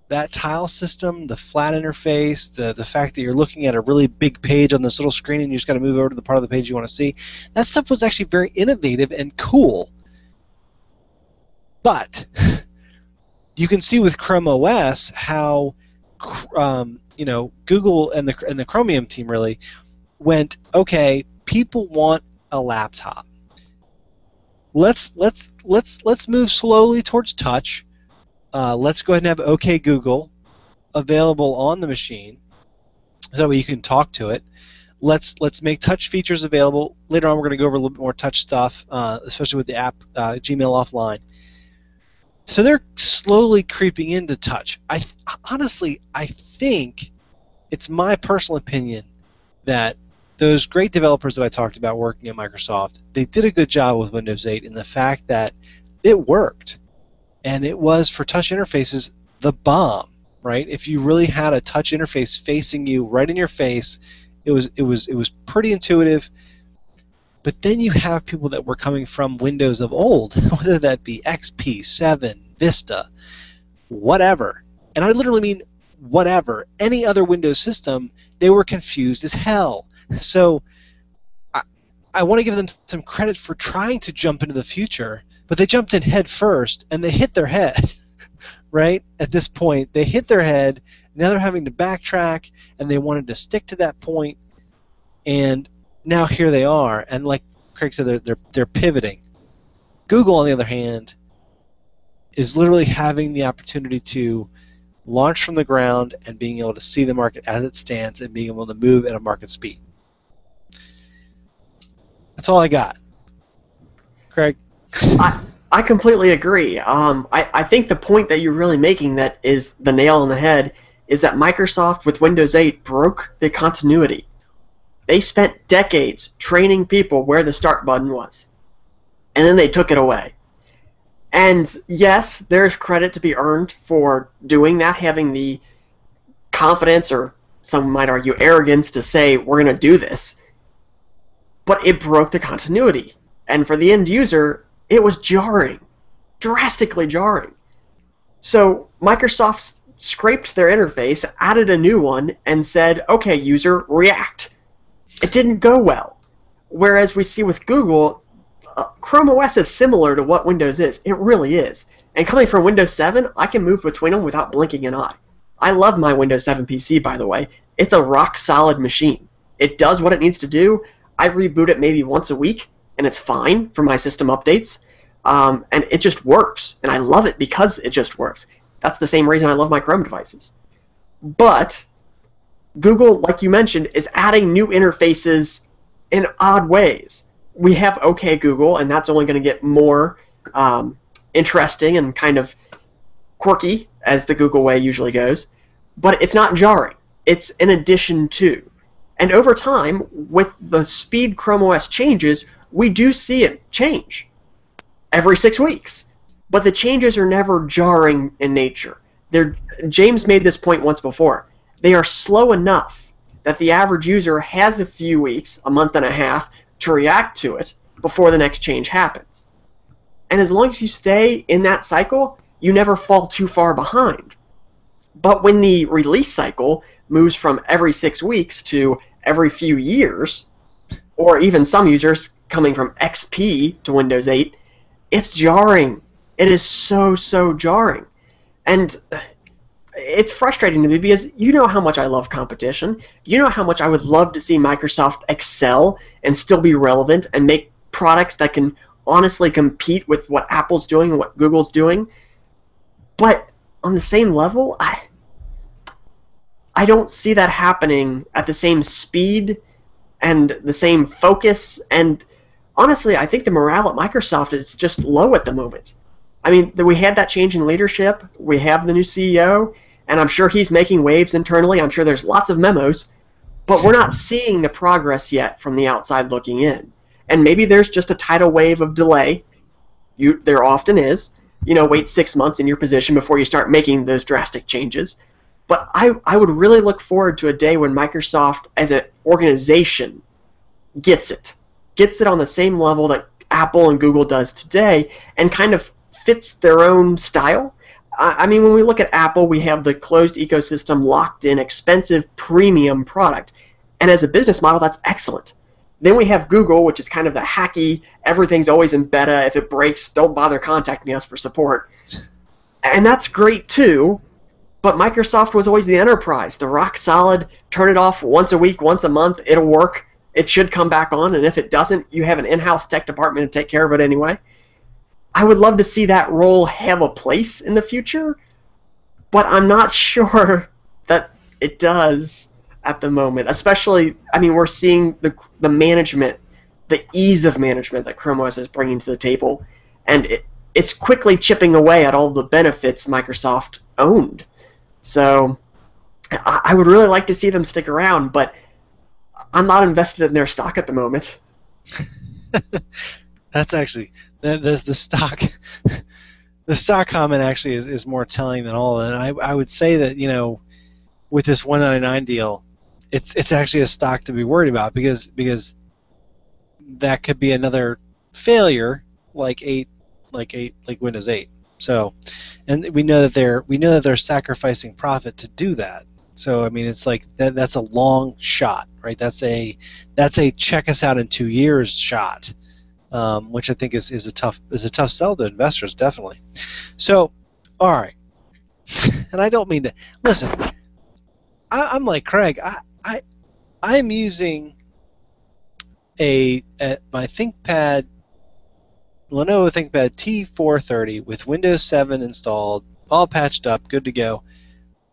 that tile system, the flat interface, the fact that you're looking at a really big page on this little screen and you just got to move over to the part of the page you want to see, that stuff was actually very innovative and cool. But you can see with Chrome OS how Google and the Chromium team really went, okay, people want a laptop. Let's move slowly towards touch. Let's go ahead and have OK Google available on the machine, so that way you can talk to it. Let's make touch features available. Later on, we're going to go over a little bit more touch stuff, especially with the app Gmail offline. So they're slowly creeping into touch. Honestly, I think it's my personal opinion that those great developers that I talked about working at Microsoft, they did a good job with Windows 8 in the fact that it worked. And it was, for touch interfaces, the bomb, right? If you really had a touch interface facing you right in your face, it was pretty intuitive. But then you have people that were coming from Windows of old, whether that be XP, 7, Vista, whatever. And I literally mean whatever. Any other Windows system, they were confused as hell. So I want to give them some credit for trying to jump into the future, but they jumped in head first, and they hit their head, right? At this point, they hit their head. Now they're having to backtrack, and they wanted to stick to that point, and now here they are. And like Craig said, they're pivoting. Google, on the other hand, is literally having the opportunity to launch from the ground and being able to see the market as it stands and being able to move at a market speed. That's all I got. Craig? I completely agree. I think the point that you're really making that is the nail on the head is that Microsoft with Windows 8 broke the continuity. They spent decades training people where the start button was, and then they took it away. And yes, there's credit to be earned for doing that, having the confidence, or some might argue arrogance, to say, we're going to do this. But it broke the continuity. And for the end user, it was jarring, drastically jarring. So Microsoft scraped their interface, added a new one, and said, okay, user, react. It didn't go well. Whereas we see with Google, Chrome OS is similar to what Windows is. It really is. And coming from Windows 7, I can move between them without blinking an eye. I love my Windows 7 PC, by the way. It's a rock-solid machine. It does what it needs to do. I reboot it maybe once a week, and it's fine for my system updates. And it just works. And I love it because it just works. That's the same reason I love my Chrome devices. But Google, like you mentioned, is adding new interfaces in odd ways. We have OK Google, and that's only going to get more interesting and kind of quirky, as the Google way usually goes. But it's not jarring. It's an addition to. And over time, with the speed Chrome OS changes, we do see it change. every 6 weeks. But the changes are never jarring in nature. James made this point once before. They are slow enough that the average user has a few weeks, a month and a half, to react to it before the next change happens. And as long as you stay in that cycle, you never fall too far behind. But when the release cycle moves from every 6 weeks to every few years, or even some users coming from XP to Windows 8, it's jarring. It is so, so jarring. And it's frustrating to me because you know how much I love competition. You know how much I would love to see Microsoft excel and still be relevant and make products that can honestly compete with what Apple's doing and what Google's doing. But on the same level, I don't see that happening at the same speed and the same focus. And honestly, I think the morale at Microsoft is just low at the moment. I mean, we had that change in leadership. We have the new CEO, and I'm sure he's making waves internally. I'm sure there's lots of memos, but we're not seeing the progress yet from the outside looking in. And maybe there's just a tidal wave of delay. There often is. Wait 6 months in your position before you start making those drastic changes. But I would really look forward to a day when Microsoft, as an organization, gets it on the same level that Apple and Google does today, and kind of fits their own style. I mean, when we look at Apple, we have the closed ecosystem, locked-in, expensive, premium product. And as a business model, that's excellent. Then we have Google, which is kind of the hacky, everything's always in beta. If it breaks, don't bother contacting us for support. And that's great too, but Microsoft was always the enterprise, the rock solid, turn it off once a week, once a month, it'll work. It should come back on, and if it doesn't, you have an in-house tech department to take care of it anyway. I would love to see that role have a place in the future, but I'm not sure that it does at the moment. Especially, I mean, we're seeing the management, the ease of management that Chrome OS is bringing to the table, and it's quickly chipping away at all the benefits Microsoft owned. So I would really like to see them stick around, but I'm not invested in their stock at the moment. That's actually the stock. The stock comment actually is more telling than all. And I would say that with this $199 deal, it's actually a stock to be worried about because that could be another failure like Windows 8. So, and we know that they're sacrificing profit to do that. So I mean, it's like that's a long shot, right? That's a check us out in 2 years shot, which I think is a tough sell to investors, definitely. So, all right, and I don't mean to listen. I'm like Craig. I am using my ThinkPad, Lenovo ThinkPad T430 with Windows 7 installed, all patched up, good to go.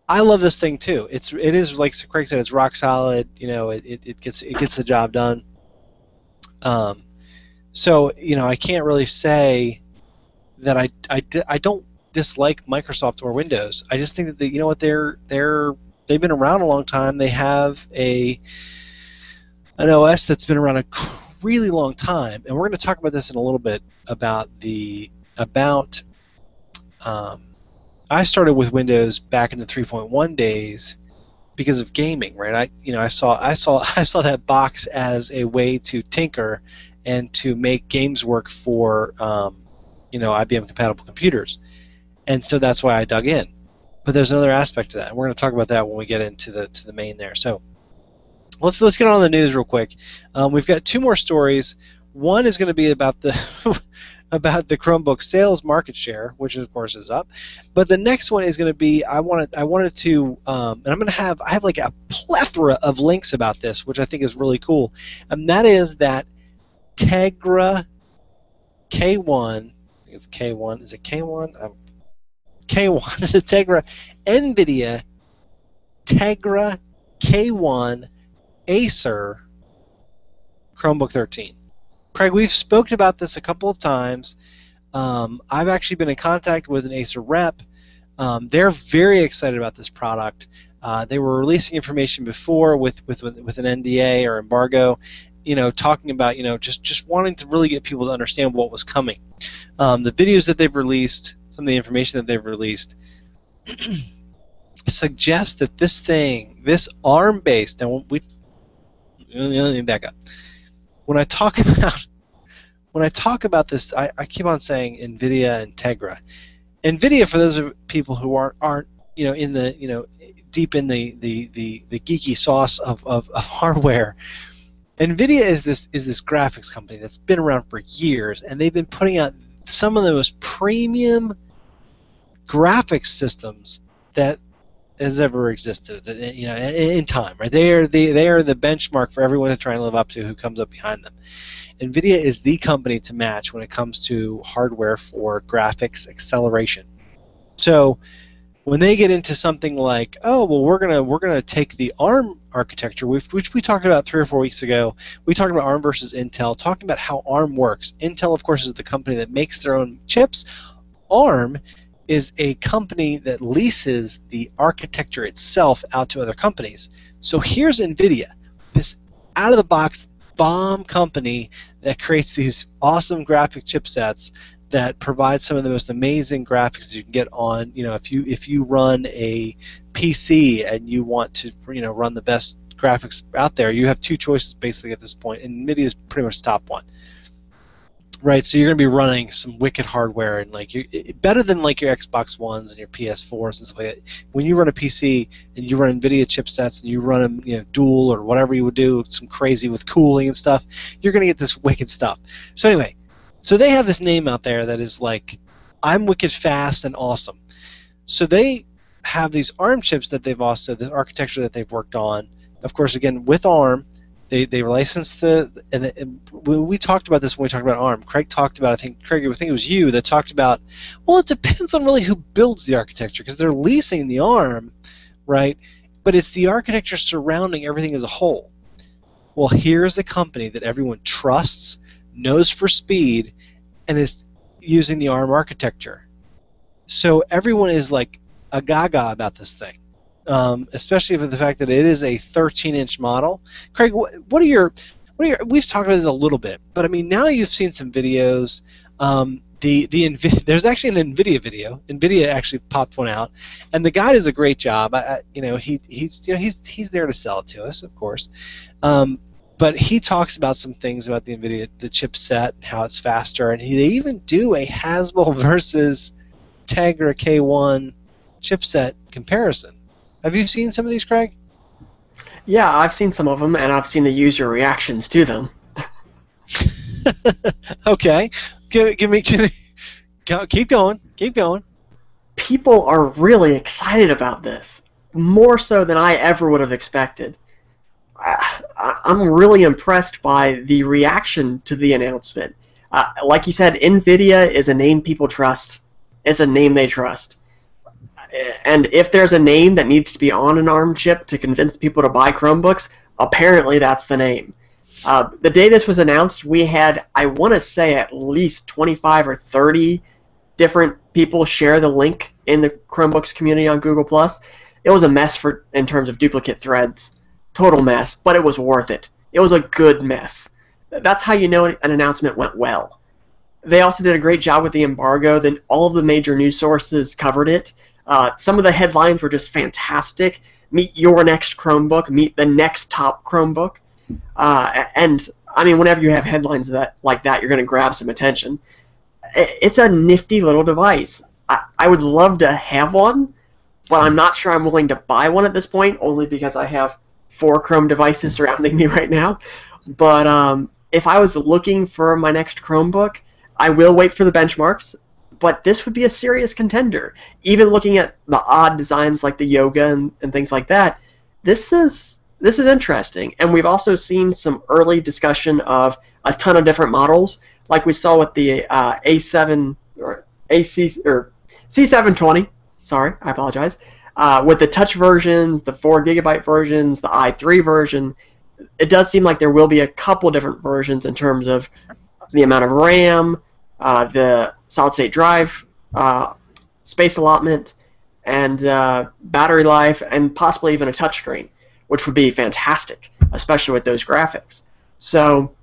I love this thing too. It is like Craig said, it's rock solid. It gets the job done. So I can't really say that I don't dislike Microsoft or Windows. I just think that they've been around a long time. They have an OS that's been around a really long time, and we're going to talk about this in a little bit about I started with Windows back in the 3.1 days because of gaming, right? I saw that box as a way to tinker and to make games work for IBM compatible computers, and so that's why I dug in. But there's another aspect to that, and we're going to talk about that when we get into the main there. So let's get on the news real quick. We've got two more stories. One is going to be about the Chromebook sales market share, which of course is up. But the next one is going to be I wanted to and I'm going to I have like a plethora of links about this, which I think is really cool. And that is that Tegra K1. I think it's K1. Is it K1? K1 is the Tegra NVIDIA Tegra K1 Acer Chromebook 13. Craig, we've spoken about this a couple of times. I've actually been in contact with an Acer rep. They're very excited about this product. They were releasing information before with an NDA or embargo. talking about just wanting to really get people to understand what was coming. The videos that they've released, some of the information that they've released, suggest that this ARM-based, and let me back up. When I talk about this, I keep on saying NVIDIA and Tegra. NVIDIA, for those people who aren't in the deep in the geeky sauce of hardware, NVIDIA is this graphics company that's been around for years, and they've been putting out some of the most premium graphics systems that has ever existed, in time, right? They are the benchmark for everyone to try and live up to who comes up behind them. NVIDIA is the company to match when it comes to hardware for graphics acceleration. So when they get into something like, oh, well, we're gonna take the ARM architecture, which we talked about 3 or 4 weeks ago. We talked about ARM versus Intel, talking about how ARM works. Intel, of course, is the company that makes their own chips. ARM is a company that leases the architecture itself out to other companies. So here's NVIDIA, this out-of-the-box bomb company that creates these awesome graphic chipsets that provide some of the most amazing graphics you can get on. If you run a PC and you want to run the best graphics out there, you have 2 choices basically at this point, and NVIDIA is pretty much top one. Right, so you're going to be running some wicked hardware, and better than your Xbox Ones and your PS4s and stuff like that. When you run a PC and you run NVIDIA chipsets and you run them dual or whatever you would do, some crazy with cooling and stuff, you're going to get this wicked stuff. So anyway, they have this name out there that is I'm wicked fast and awesome. So they have these ARM chips that they've also, the architecture that they've worked on, of course, again, with ARM. They licensed and we talked about this when we talked about ARM. Craig talked about, I think it was you that talked about, well, it depends on really who builds the architecture, because they're leasing the ARM, right? But it's the architecture surrounding everything as a whole. Well, here's a company that everyone trusts, knows for speed, and is using the ARM architecture. So everyone is a gaga about this thing. Especially with the fact that it is a 13-inch model. Craig, what are your? We've talked about this a little bit, but I mean, now you've seen some videos. There's actually an NVIDIA video. NVIDIA actually popped one out, and the guy does a great job. He's there to sell it to us, of course. But he talks about some things about the NVIDIA, the chipset, and how it's faster, and they even do a Haswell versus Tegra K1 chipset comparison. Have you seen some of these, Craig? Yeah, I've seen some of them, and I've seen the user reactions to them. Okay, keep going. People are really excited about this, more so than I ever would have expected. I'm really impressed by the reaction to the announcement. Like you said, NVIDIA is a name people trust. It's a name they trust. And if there's a name that needs to be on an ARM chip to convince people to buy Chromebooks, apparently that's the name. The day this was announced, we had, I want to say, at least 25 or 30 different people share the link in the Chromebooks community on Google+. It was a mess in terms of duplicate threads. Total mess, but it was worth it. It was a good mess. That's how you know an announcement went well. They also did a great job with the embargo. Then all of the major news sources covered it. Some of the headlines were just fantastic. Meet your next Chromebook. Meet the next top Chromebook. And I mean, whenever you have headlines like that, you're going to grab some attention. It's a nifty little device. I would love to have one, but I'm not sure I'm willing to buy one at this point, only because I have 4 Chrome devices surrounding me right now. But if I was looking for my next Chromebook, I will wait for the benchmarks. But this would be a serious contender. Even looking at the odd designs like the Yoga and things like that, this is interesting. And we've also seen some early discussion of a ton of different models, like we saw with the A7 or C720. Sorry, I apologize. With the touch versions, the 4 GB versions, the i3 version, it does seem like there will be a couple different versions in terms of the amount of RAM, the solid-state drive, space allotment, and battery life, and possibly even a touchscreen, which would be fantastic, especially with those graphics. So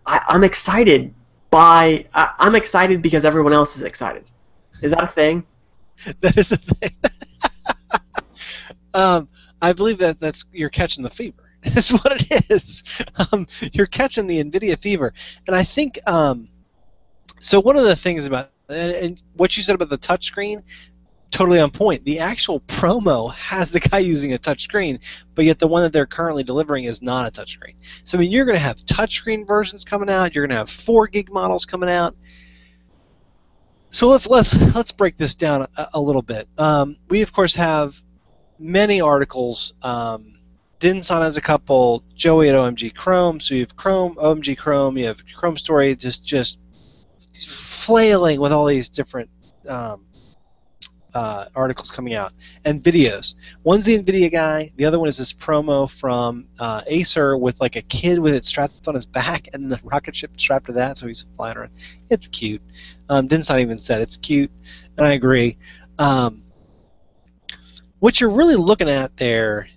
I'm excited I'm excited because everyone else is excited. Is that a thing? That is a thing. I believe that's you're catching the fever. Is what it is. You're catching the NVIDIA fever, and I think so. One of the things about and what you said about the touchscreen, totally on point. The actual promo has the guy using a touchscreen, but yet the one that they're currently delivering is not a touchscreen. So I mean, you're going to have touchscreen versions coming out. You're going to have 4 gig models coming out. So let's break this down a little bit. We of course have many articles. Dinson has a couple. Joey at OMG Chrome. So you have Chrome, OMG Chrome. You have Chrome Story just flailing with all these different articles coming out and videos. One's the NVIDIA guy. The other one is this promo from Acer with like a kid with it strapped on his back and the rocket ship strapped to that, so he's flying around. It's cute. Dinson even said it's cute, and I agree. What you're really looking at there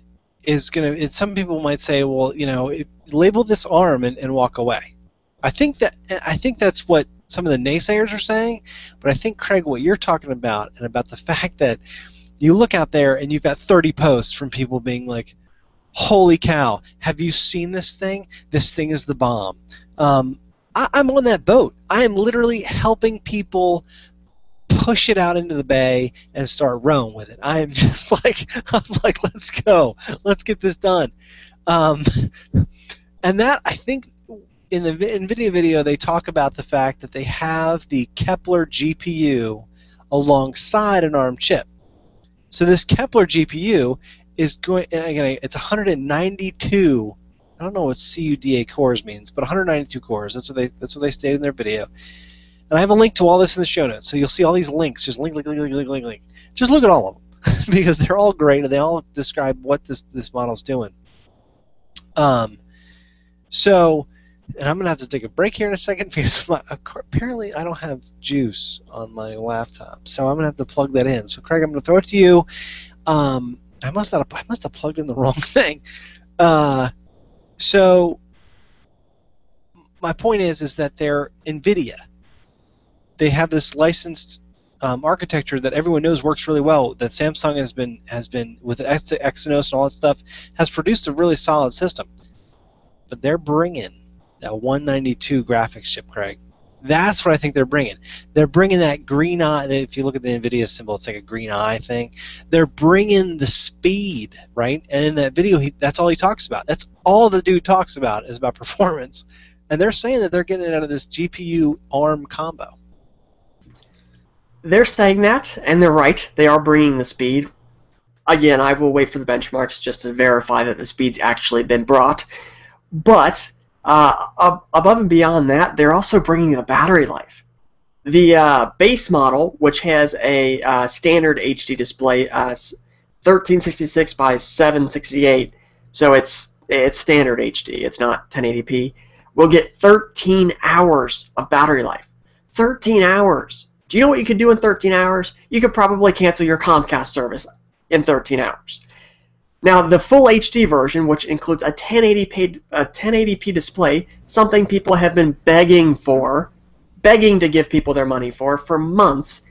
is some people might say, well, label this ARM and walk away. I think that's what some of the naysayers are saying, but I think, Craig, what you're talking about, and about the fact that you look out there and you've got 30 posts from people being like, holy cow, have you seen this thing? This thing is the bomb. I'm on that boat. I am literally helping people push it out into the bay and start rowing with it. I am just I'm like, let's go. Let's get this done. And that, I think, in the NVIDIA video, they talk about the fact that they have the Kepler GPU alongside an ARM chip. So this Kepler GPU is going, and again, it's 192. I don't know what CUDA cores means, but 192 cores. That's what they stated in their video. And I have a link to all this in the show notes, so you'll see all these links. Just link. Just look at all of them because they're all great and they all describe what this model's doing. So. And I'm going to have to take a break here in a second because apparently I don't have juice on my laptop. So I'm going to have to plug that in. So, Craig, I'm going to throw it to you. I must have plugged in the wrong thing. So my point is that they're NVIDIA. They have this licensed architecture that everyone knows works really well, that Samsung has been with Exynos and all that stuff, has produced a really solid system. But they're bringing that 192 graphics chip, Craig. That's what I think they're bringing. They're bringing that green eye. If you look at the NVIDIA symbol, it's like a green eye thing. They're bringing the speed, right? And in that video, that's all he talks about. That's all the dude talks about is about performance. And they're saying that they're getting it out of this GPU ARM combo. They're saying that, and they're right. They are bringing the speed. Again, I will wait for the benchmarks just to verify that the speed's actually been brought. But above and beyond that, they're also bringing the battery life. The base model, which has a standard HD display, 1366 by 768, so it's standard HD. It's not 1080p. Will get 13 hours of battery life. 13 hours. Do you know what you could do in 13 hours? You could probably cancel your Comcast service in 13 hours. Now, the full HD version, which includes a 1080p display, something people have been begging to give people their money for months,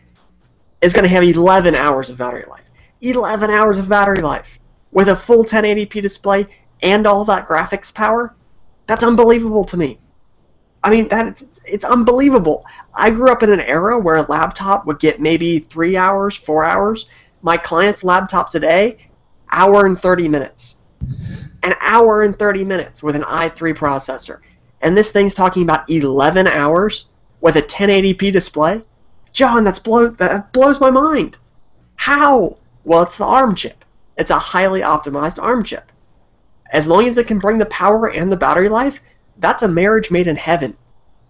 is going to have 11 hours of battery life. 11 hours of battery life with a full 1080p display and all that graphics power. That's unbelievable to me. I mean, it's unbelievable. I grew up in an era where a laptop would get maybe 3 hours, 4 hours. My client's laptop today, hour and 30 minutes. An hour and 30 minutes with an i3 processor. And this thing's talking about 11 hours with a 1080p display? John, that blows my mind. How? Well, it's the ARM chip. It's a highly optimized ARM chip. As long as it can bring the power and the battery life, that's a marriage made in heaven.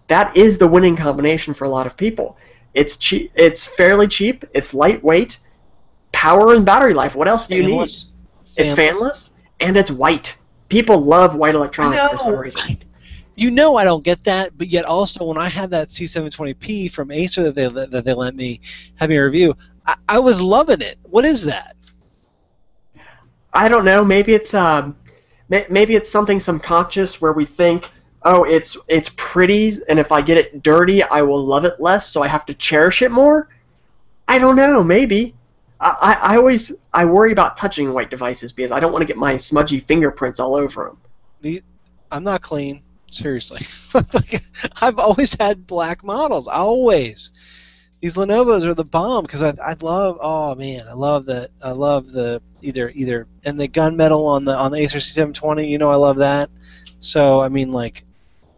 That is the winning combination for a lot of people. It's cheap. It's fairly cheap. It's lightweight. Power and battery life. What else do you need? It's fanless, and it's white. People love white electronics for some reason. You know I don't get that, but yet also when I had that C720p from Acer that they let me have me review, I was loving it. What is that? I don't know. Maybe it's something subconscious where we think oh, it's pretty, and if I get it dirty, I will love it less, so I have to cherish it more. I don't know, maybe. I worry about touching white devices because I don't want to get my smudgy fingerprints all over them. I'm not clean, seriously. I've always had black models, always. These Lenovo's are the bomb because I love. Oh man, I love the either and the gunmetal on the Acer C720. You know I love that. So I mean like,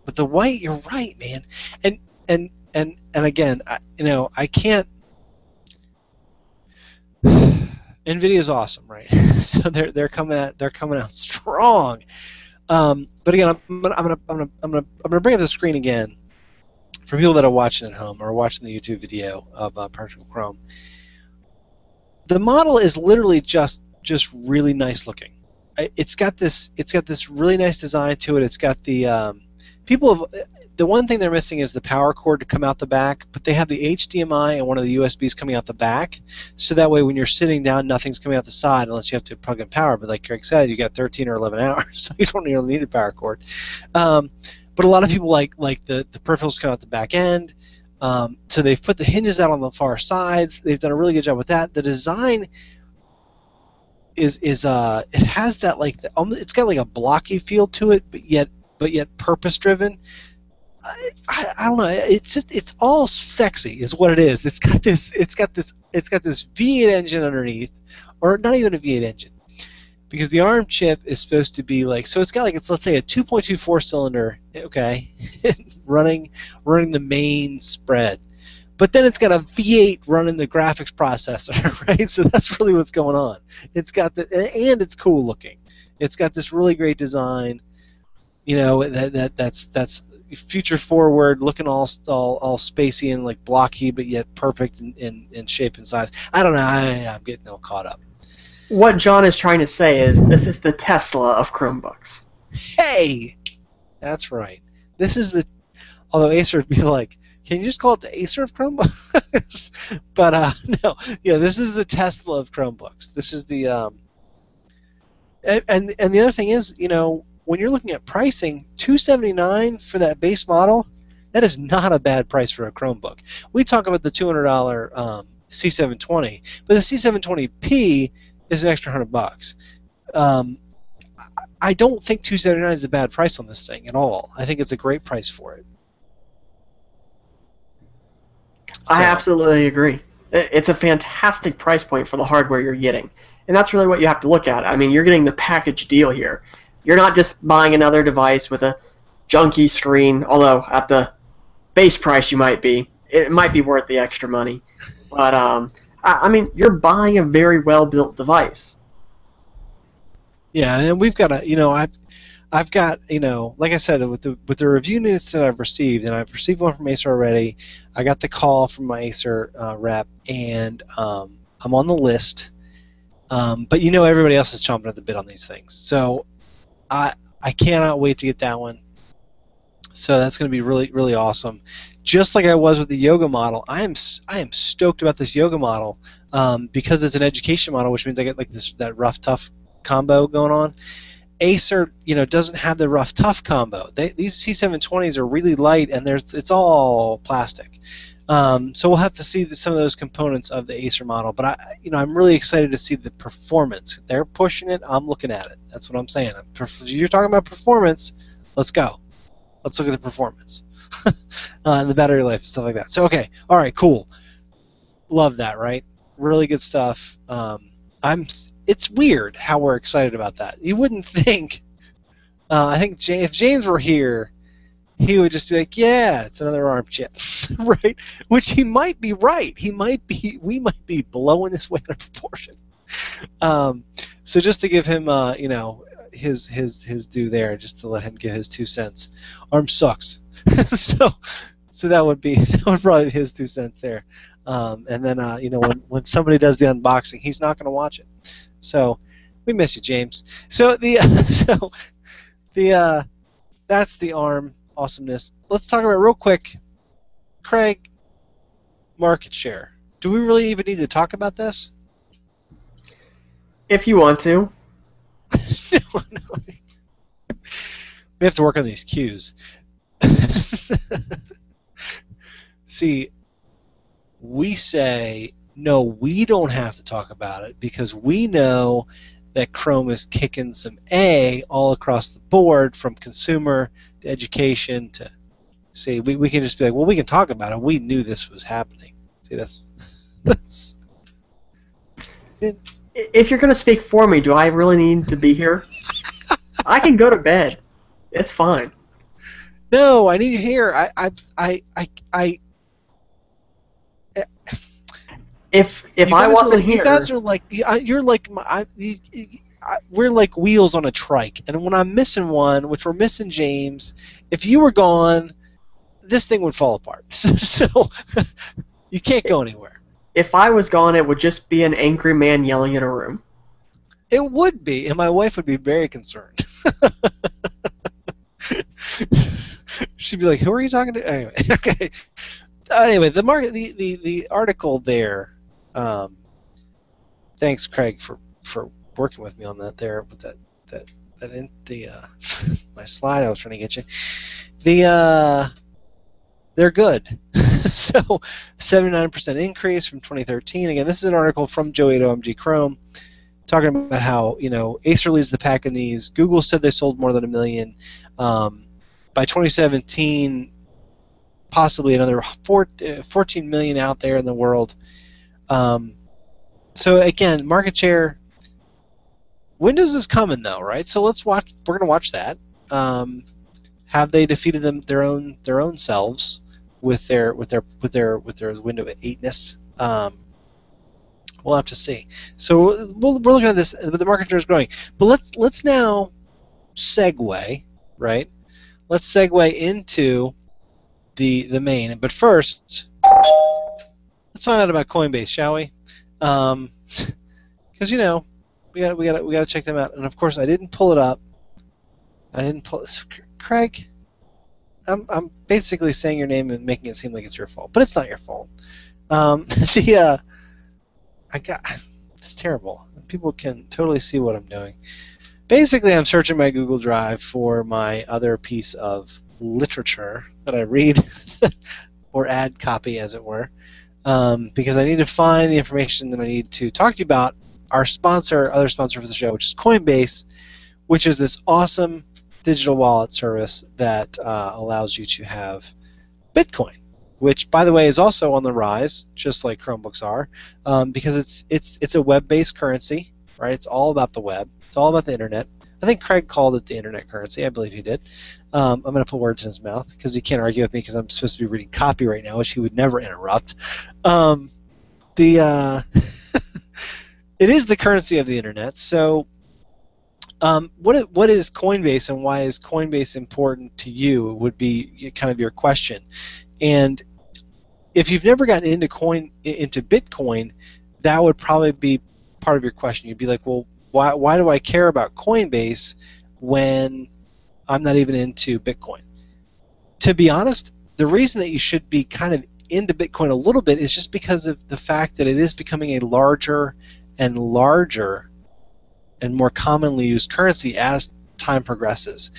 but the white, you're right, man. And again, I can't. Nvidia's awesome, right? So they're coming out strong. But again, I'm gonna bring up the screen again for people that are watching at home or watching the YouTube video of Practical Chrome. The model is literally just really nice looking. It's got this really nice design to it. It's got the the one thing they're missing is the power cord to come out the back, but they have the HDMI and one of the USBs coming out the back, so that way when you're sitting down, nothing's coming out the side unless you have to plug in power. But like Greg said, you got 13 or 11 hours, so you don't really need a power cord. But a lot of people like the peripherals come out the back end, so they've put the hinges out on the far sides. They've done a really good job with that. The design is it has that it's got like a blocky feel to it, but yet purpose driven. I don't know. It's all sexy, is what it is. It's got this V8 engine underneath, or not even a V8 engine, because the ARM chip is supposed to be so it's got let's say a 2.24 cylinder, okay, running the main spread, but then it's got a V8 running the graphics processor, right? So that's really what's going on. It's got and it's cool looking. It's got this really great design. That's future forward, looking all spacey and blocky, but yet perfect in shape and size. I don't know. I'm getting all caught up. What John is trying to say is this is the Tesla of Chromebooks. Hey, that's right. This is although Acer would be like, can you just call it the Acer of Chromebooks? But no, yeah, this is the Tesla of Chromebooks. This is the and the other thing is, when you're looking at pricing, $279 for that base model, that is not a bad price for a Chromebook. We talk about the $200 C720, but the C720P is an extra $100. I don't think $279 is a bad price on this thing at all. I think it's a great price for it. I absolutely agree. It's a fantastic price point for the hardware you're getting, and that's really what you have to look at. I mean, you're getting the package deal here. You're not just buying another device with a junky screen, although at the base price you might be. It might be worth the extra money. But, I mean, you're buying a very well-built device. Yeah, and we've got I've got, like I said, with the review notes that I've received, and I've received one from Acer already. I got the call from my Acer rep, and I'm on the list. But everybody else is chomping at the bit on these things. So I cannot wait to get that one. So that's going to be really, really awesome. Just like I was with the Yoga model, I am stoked about this Yoga model because it's an education model, which means I get that rough tough combo going on. Acer, doesn't have the rough tough combo. These C720s are really light, and it's all plastic. So we'll have to see some of those components of the Acer model. But I'm really excited to see the performance. They're pushing it. I'm looking at it. That's what I'm saying. You're talking about performance. Let's go. Let's look at the performance and the battery life and stuff like that. So okay, all right, cool. Love that, right? Really good stuff. It's weird how we're excited about that. You wouldn't think. I think if James were here, he would just be like, "Yeah, it's another ARM chip," right? Which he might be right. We might be blowing this way out of proportion. So just to give him, his due there, just to let him give his 2 cents. ARM sucks. so that would probably be his 2 cents there. And then when somebody does the unboxing, he's not going to watch it. So we miss you, James. So that's the ARM awesomeness. Let's talk about real quick, Craig, market share. Do we really even need to talk about this? If you want to. No. We have to work on these cues. See, we say, no, we don't have to talk about it because we know that Chrome is kicking some A all across the board from consumer to education to, see, we can just be like, well, we can talk about it. We knew this was happening. See, that's If you're going to speak for me, do I really need to be here? I can go to bed. It's fine. No, I need you here. If I wasn't here, you guys are like you're like we're like wheels on a trike, and when I'm missing one, which we're missing James, if you were gone, this thing would fall apart. So you can't go anywhere. If I was gone, it would just be an angry man yelling in a room. It would be, and my wife would be very concerned. She'd be like, "Who are you talking to?" Anyway, okay. Anyway, the article there. Thanks, Craig, for working with me on that there. But that in the my slide I was trying to get you. They're good. So 79% increase from 2013. Again, this is an article from Joe 8 OMG Chrome talking about how, Acer leads the pack in these. Google said they sold more than 1 million. By 2017, possibly another 14 million out there in the world. So again, market share. Windows is coming though, right? So let's watch. We're gonna watch that. Have they defeated their own selves with their Windows 8ness? We'll have to see. So we're looking at this, but the market share is growing. But let's now segue, right? Let's segue into the main. But first, let's find out about Coinbase, shall we? Because we got to check them out. And of course, I didn't pull it up. Craig, I'm basically saying your name and making it seem like it's your fault, but it's not your fault. It's terrible. People can totally see what I'm doing. Basically, I'm searching my Google Drive for my other piece of literature that I read, or ad copy, as it were, because I need to find the information that I need to talk to you about our other sponsor for the show, which is Coinbase, which is this awesome digital wallet service that allows you to have Bitcoin, which, by the way, is also on the rise, just like Chromebooks are, because it's a web-based currency, right? It's all about the web. It's all about the internet. I think Craig called it the internet currency. I believe he did. I'm going to put words in his mouth because he can't argue with me because I'm supposed to be reading copy right now, which he would never interrupt. It is the currency of the internet. So what is Coinbase and why is Coinbase important to you would be kind of your question. And if you've never gotten into Bitcoin, that would probably be part of your question. You'd be like, well, why do I care about Coinbase when I'm not even into Bitcoin? To be honest, the reason that you should be kind of into Bitcoin a little bit is just because of the fact that it is becoming a larger and larger and more commonly used currency as time progresses.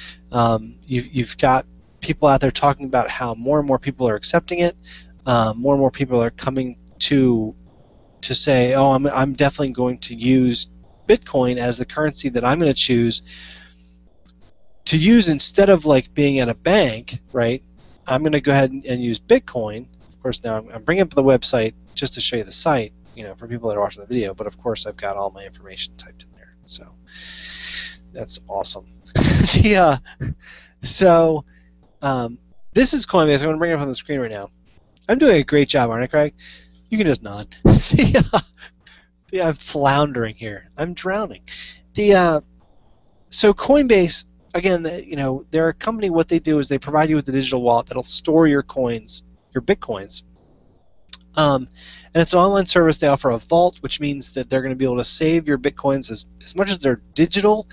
You've got people out there talking about how more and more people are accepting it. More and more people are coming to say, oh, I'm definitely going to use Bitcoin as the currency that I'm going to choose to use instead of like being at a bank, right? I'm going to go ahead and use Bitcoin. Of course, now I'm bringing up the website just to show you the site, for people that are watching the video. But of course, I've got all my information typed in there, so that's awesome. This is Coinbase. I'm going to bring it up on the screen right now. I'm doing a great job, aren't I, Craig? You can just nod. I'm floundering here. I'm drowning. So Coinbase, again, they're a company. What they do is they provide you with a digital wallet that'll store your coins, your Bitcoins. And it's an online service. They offer a vault, which means that they're going to be able to save your Bitcoins as much as they're digital.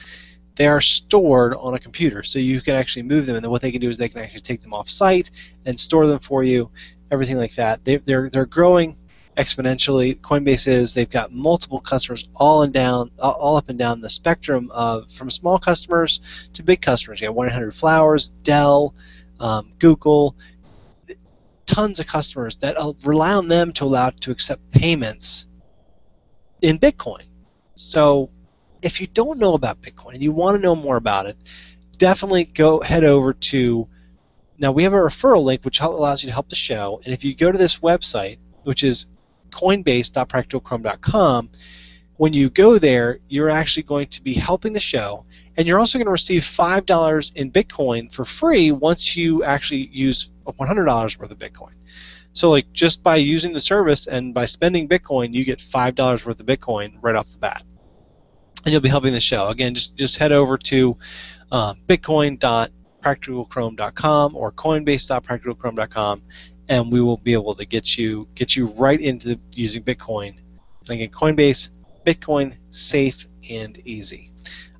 They are stored on a computer, so you can actually move them. And then what they can do is they can actually take them off site and store them for you, everything like that. They're growing exponentially. Coinbase is, they've got multiple customers all up and down the spectrum of from small customers to big customers. You got 1-800-Flowers, Dell, Google, tons of customers that rely on them to allow to accept payments in Bitcoin. So if you don't know about Bitcoin and you want to know more about it, definitely head over to, now we have a referral link which allows you to help the show, and if you go to this website, which is coinbase.practicalchrome.com, when you go there, you're actually going to be helping the show, and you're also going to receive $5 in Bitcoin for free once you actually use $100 worth of Bitcoin. So like just by using the service and by spending Bitcoin, you get $5 worth of Bitcoin right off the bat. And you'll be helping the show. Again, just head over to bitcoin.practicalchrome.com or coinbase.practicalchrome.com, and we will be able to get you right into using Bitcoin. And again, Coinbase, Bitcoin, safe and easy.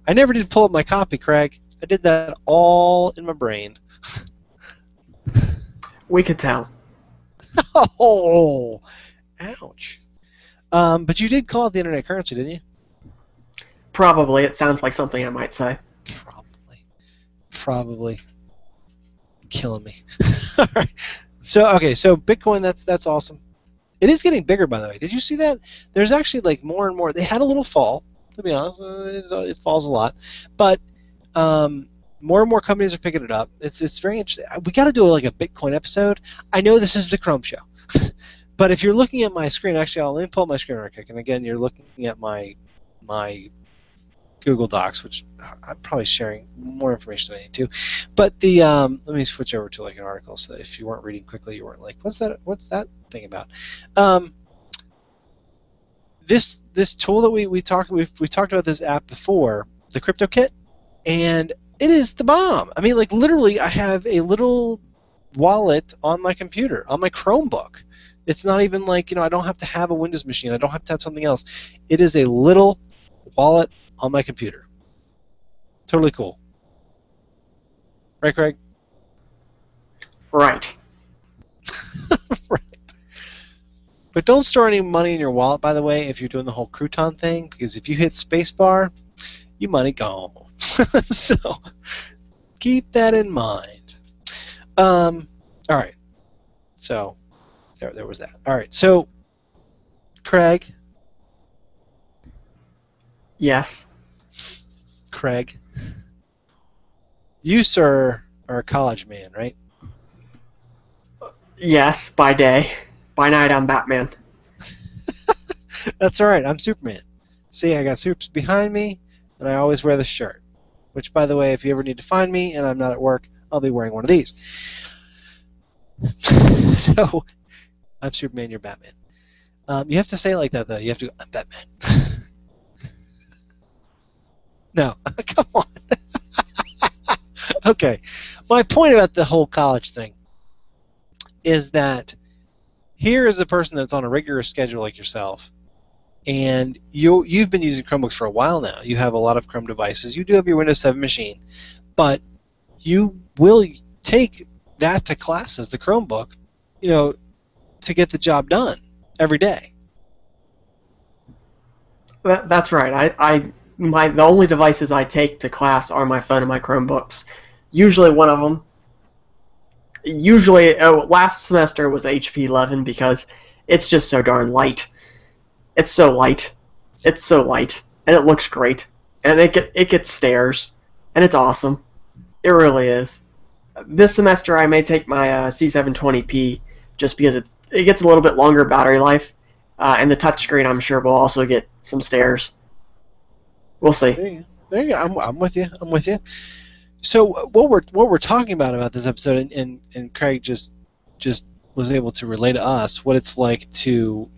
I never did pull up my copy, Craig. I did that all in my brain. We could tell. Oh, ouch. But you did call it the internet currency, didn't you? Probably. It sounds like something I might say. Probably. Killing me. All right. So Bitcoin, that's awesome. It is getting bigger, by the way. Did you see that? There's actually like more and more. They had a little fall, to be honest. It falls a lot, but more and more companies are picking it up. It's very interesting. We got to do like a Bitcoin episode. I know this is the Chrome show, but if you're looking at my screen, actually, let me pull up my screen real quick. And again, you're looking at my Google Docs, which I'm probably sharing more information than I need to. But let me switch over to like an article so that if you weren't reading quickly, you weren't like, what's that thing about? This tool that we've talked about this app before, the Crypto Kit, and it is the bomb. I mean, like literally, I have a little wallet on my computer, on my Chromebook. It's not even like, I don't have to have a Windows machine. I don't have to have something else. It is a little wallet on my computer. Totally cool. Right, Craig? Right. Right. But don't store any money in your wallet, by the way, if you're doing the whole crouton thing, because if you hit spacebar, your money gone. So keep that in mind. All right. So there was that. All right. So, Craig. Yes. Craig, you, sir, are a college man, right? Yes, by day. By night, I'm Batman. That's all right. I'm Superman. See, I got Supes behind me, and I always wear the shirt. Which, by the way, if you ever need to find me and I'm not at work, I'll be wearing one of these. So, I'm Superman, you're Batman. You have to say it like that, though. You have to go, I'm Batman. No, come on. Okay. My point about the whole college thing is that here is a person that's on a regular schedule like yourself, and you've been using Chromebooks for a while now. You have a lot of Chrome devices. You do have your Windows 7 machine, but you will take that to classes, the Chromebook, to get the job done every day. That's right. The only devices I take to class are my phone and my Chromebooks. Usually one of them. Last semester was the HP 11 because it's just so darn light. It's so light. It's so light, and it looks great, and it gets stares, and it's awesome. It really is. This semester I may take my C720p just because it gets a little bit longer battery life, and the touchscreen I'm sure will also get some stares. We'll see. There you go. I'm with you. So what we're talking about this episode, and Craig just was able to relay to us what it's like to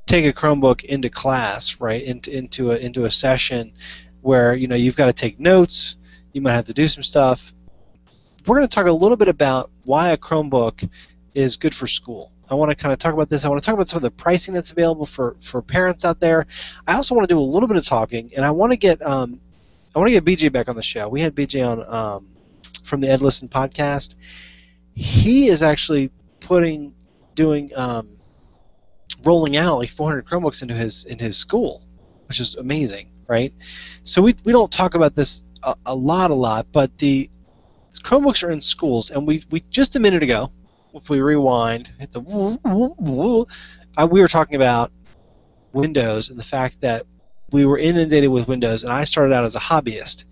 take a Chromebook into class, right? Into a session where you've got to take notes. You might have to do some stuff. We're going to talk a little bit about why a Chromebook is good for school. I want to kind of talk about this. I want to talk about some of the pricing that's available for parents out there. I also want to do a little bit of talking, and I want to get BJ back on the show. We had BJ on from the Ed Listen podcast. He is actually putting doing rolling out like 400 Chromebooks into his school, which is amazing, right? So we don't talk about this a lot, but the Chromebooks are in schools, and we just a minute ago, if we rewind, hit the we were talking about Windows and the fact that we were inundated with Windows, and I started out as a hobbyist.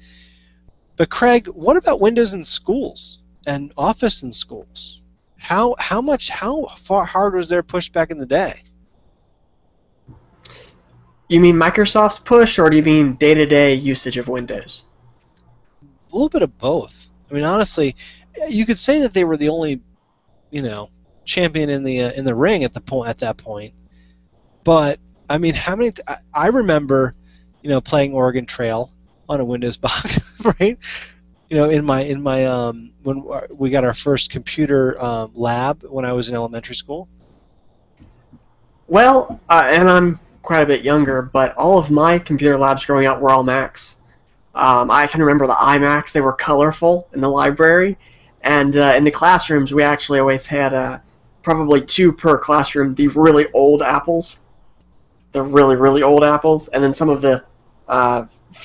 But Craig, what about Windows in schools and Office in schools? How far hard was their push back in the day? You mean Microsoft's push, or do you mean day-to-day usage of Windows? A little bit of both. I mean, honestly, you could say that they were the only, champion in the ring at that point. But I mean, I remember, playing Oregon Trail on a Windows box, right? In my when we got our first computer lab when I was in elementary school. Well, and I'm quite a bit younger, but all of my computer labs growing up were all Macs. I can remember the iMacs. They were colorful in the library, and in the classrooms we actually always had probably 2 per classroom, the really old Apples, the really, really old Apples, and then some of the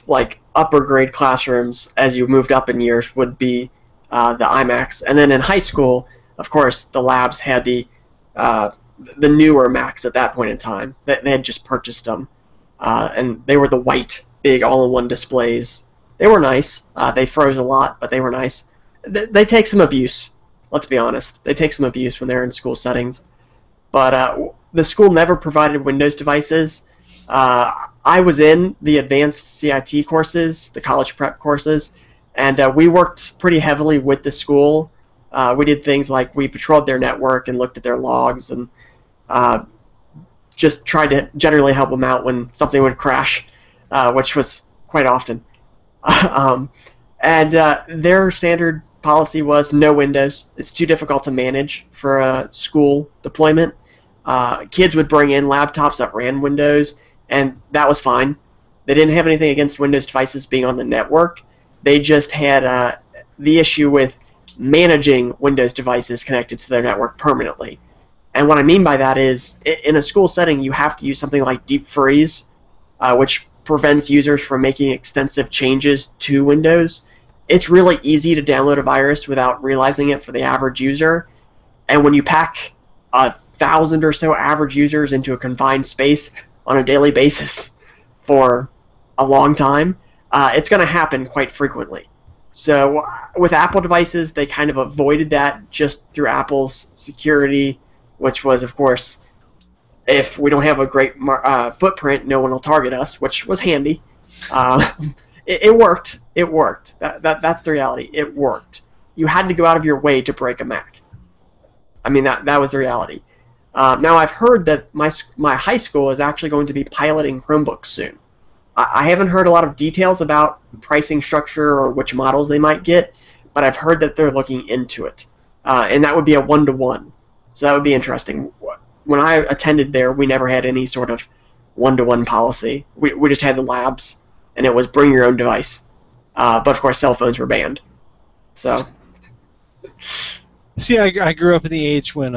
like upper grade classrooms as you moved up in years would be the iMacs. And then in high school, of course, the labs had the newer Macs at that point in time. They had just purchased them, and they were the white, big all-in-one displays. They were nice. They froze a lot, but they were nice. They take some abuse. Let's be honest. They take some abuse when they're in school settings. But the school never provided Windows devices. I was in the advanced CIT courses, the college prep courses, and we worked pretty heavily with the school. We did things like we patrolled their network and looked at their logs and just tried to generally help them out when something would crash, which was quite often. And their standard policy was no Windows. It's too difficult to manage for a school deployment. Kids would bring in laptops that ran Windows, and that was fine. They didn't have anything against Windows devices being on the network. They just had the issue with managing Windows devices connected to their network permanently. And what I mean by that is, in a school setting, you have to use something like deep freeze, which prevents users from making extensive changes to Windows. It's really easy to download a virus without realizing it for the average user. And when you pack 1,000 or so average users into a confined space on a daily basis for a long time, it's going to happen quite frequently. So with Apple devices, they kind of avoided that just through Apple's security, which was, of course, if we don't have a great footprint, no one will target us, which was handy. It worked. It worked. That's the reality. It worked. You had to go out of your way to break a Mac. I mean, that was the reality. Now, I've heard that my high school is actually going to be piloting Chromebooks soon. I haven't heard a lot of details about pricing structure or which models they might get, but I've heard that they're looking into it. And that would be a 1-to-1. So that would be interesting. When I attended there, we never had any sort of 1-to-1 policy. We just had the labs, and it was bring your own device. But of course, cell phones were banned. So, see, I grew up in the age when,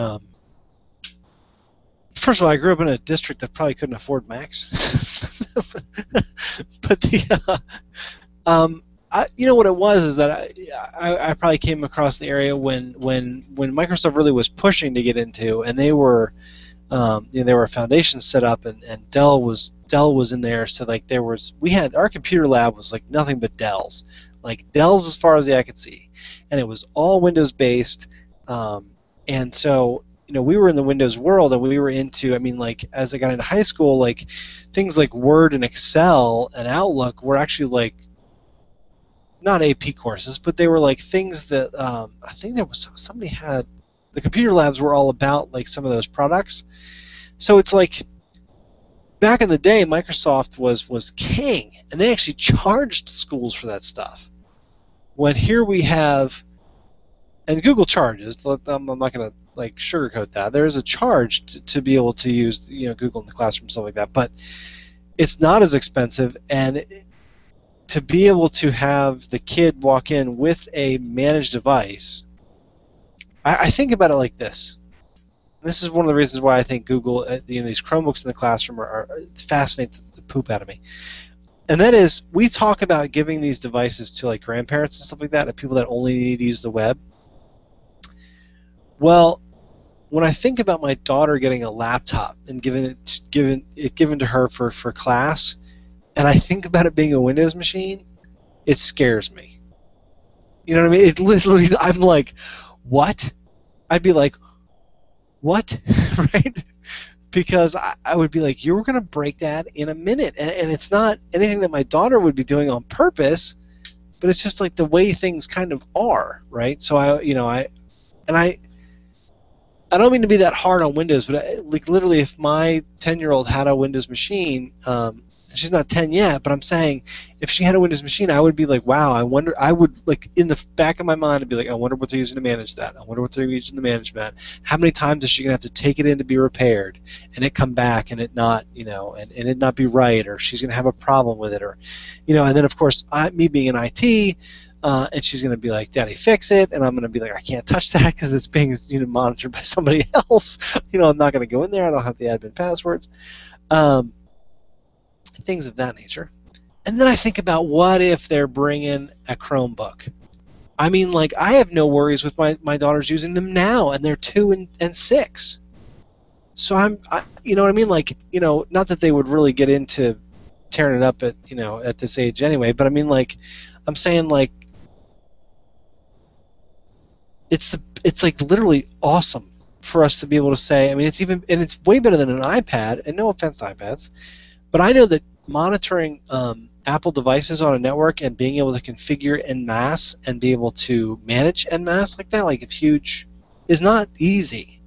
first of all, I grew up in a district that probably couldn't afford Macs. But you know what it was is that I probably came across the area when Microsoft really was pushing to get into, and they were. There were foundations set up, and Dell was in there. So like our computer lab was like nothing but Dells, like Dells as far as the eye could see, and it was all Windows based. And so we were in the Windows world, and we were into. I mean, like as I got into high school, like things like Word and Excel and Outlook were actually like not AP courses, but they were like things that I think there was somebody had. The computer labs were all about like some of those products. So it's like back in the day, Microsoft was king, and they actually charged schools for that stuff. When here we have, and Google charges. I'm not going to like sugarcoat that. There is a charge to be able to use Google in the classroom, stuff like that. But it's not as expensive, and to be able to have the kid walk in with a managed device. I think about it like this. This is one of the reasons why I think Google, these Chromebooks in the classroom are fascinate the poop out of me. And that is, we talk about giving these devices to like grandparents and stuff like that, and people that only need to use the web. Well, when I think about my daughter getting a laptop and given to her for class, and I think about it being a Windows machine, it scares me. You know what I mean? It literally, I'm like, what? I'd be like, what? Right? Because I would be like, you're going to break that in a minute. And it's not anything that my daughter would be doing on purpose, but it's just like the way things kind of are, right? So I don't mean to be that hard on Windows, but like literally if my 10-year-old had a Windows machine, she's not 10 yet, but I'm saying if she had a Windows machine, I would be like, wow, I would, like, in the back of my mind, I'd be like, I wonder what they're using to manage that. I wonder what they're using to manage that. How many times is she going to have to take it in to be repaired and it come back and it not, and it not be right, or she's going to have a problem with it, or, and then of course, me being in IT, and she's going to be like, Daddy, fix it, and I'm going to be like, I can't touch that because it's being monitored by somebody else. I'm not going to go in there. I don't have the admin passwords. Things of that nature. And then I think about what if they're bringing a Chromebook. I mean, like, I have no worries with my daughters using them now, and they're 2 and 6. So you know what I mean? Like, not that they would really get into tearing it up at this age anyway, but I mean, like, I'm saying, like, it's like literally awesome for us to be able to say, I mean, it's way better than an iPad, and no offense to iPads, but I know that monitoring Apple devices on a network and being able to configure en masse and be able to manage en masse like that, like huge, is not easy.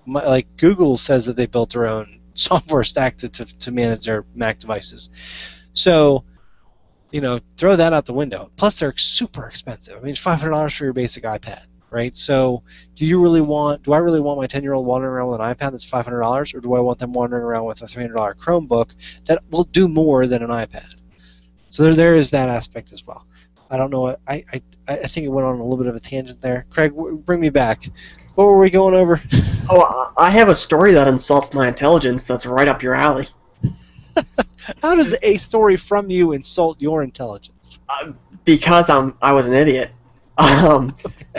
Like Google says that they built their own software stack to manage their Mac devices. So, throw that out the window. Plus, they're super expensive. I mean, it's $500 for your basic iPad, right? So, do I really want my 10-year-old wandering around with an iPad that's $500, or do I want them wandering around with a $300 Chromebook that will do more than an iPad? So there is that aspect as well. I don't know. I think it went on a little bit of a tangent there. Craig, bring me back. What were we going over? Oh, I have a story that insults my intelligence that's right up your alley. How does a story from you insult your intelligence? Because I was an idiot.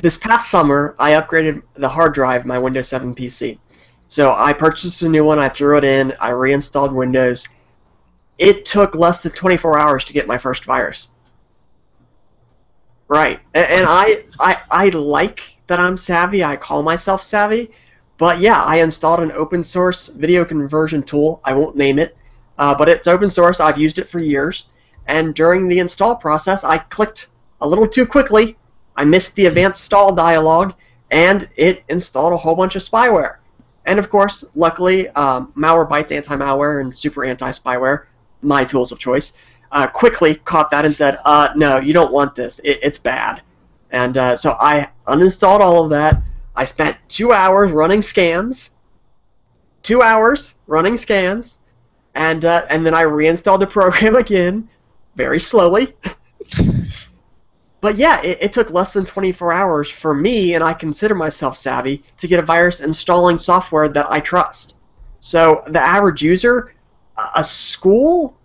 This past summer, I upgraded the hard drive of my Windows 7 PC. So I purchased a new one, I threw it in, I reinstalled Windows. It took less than 24 hours to get my first virus. Right. And I like that I'm savvy, I call myself savvy, but yeah, I installed an open source video conversion tool. I won't name it, but it's open source, I've used it for years, and during the install process, I clicked a little too quickly. I missed the advanced install dialog, and it installed a whole bunch of spyware. And of course, luckily, Malwarebytes anti-malware and super anti-spyware, my tools of choice, quickly caught that and said, no, you don't want this. It's bad. And so I uninstalled all of that. I spent 2 hours running scans. 2 hours running scans. And then I reinstalled the program again, very slowly. But yeah, it took less than 24 hours for me, and I consider myself savvy, to get a virus installing software that I trust. So the average user, a school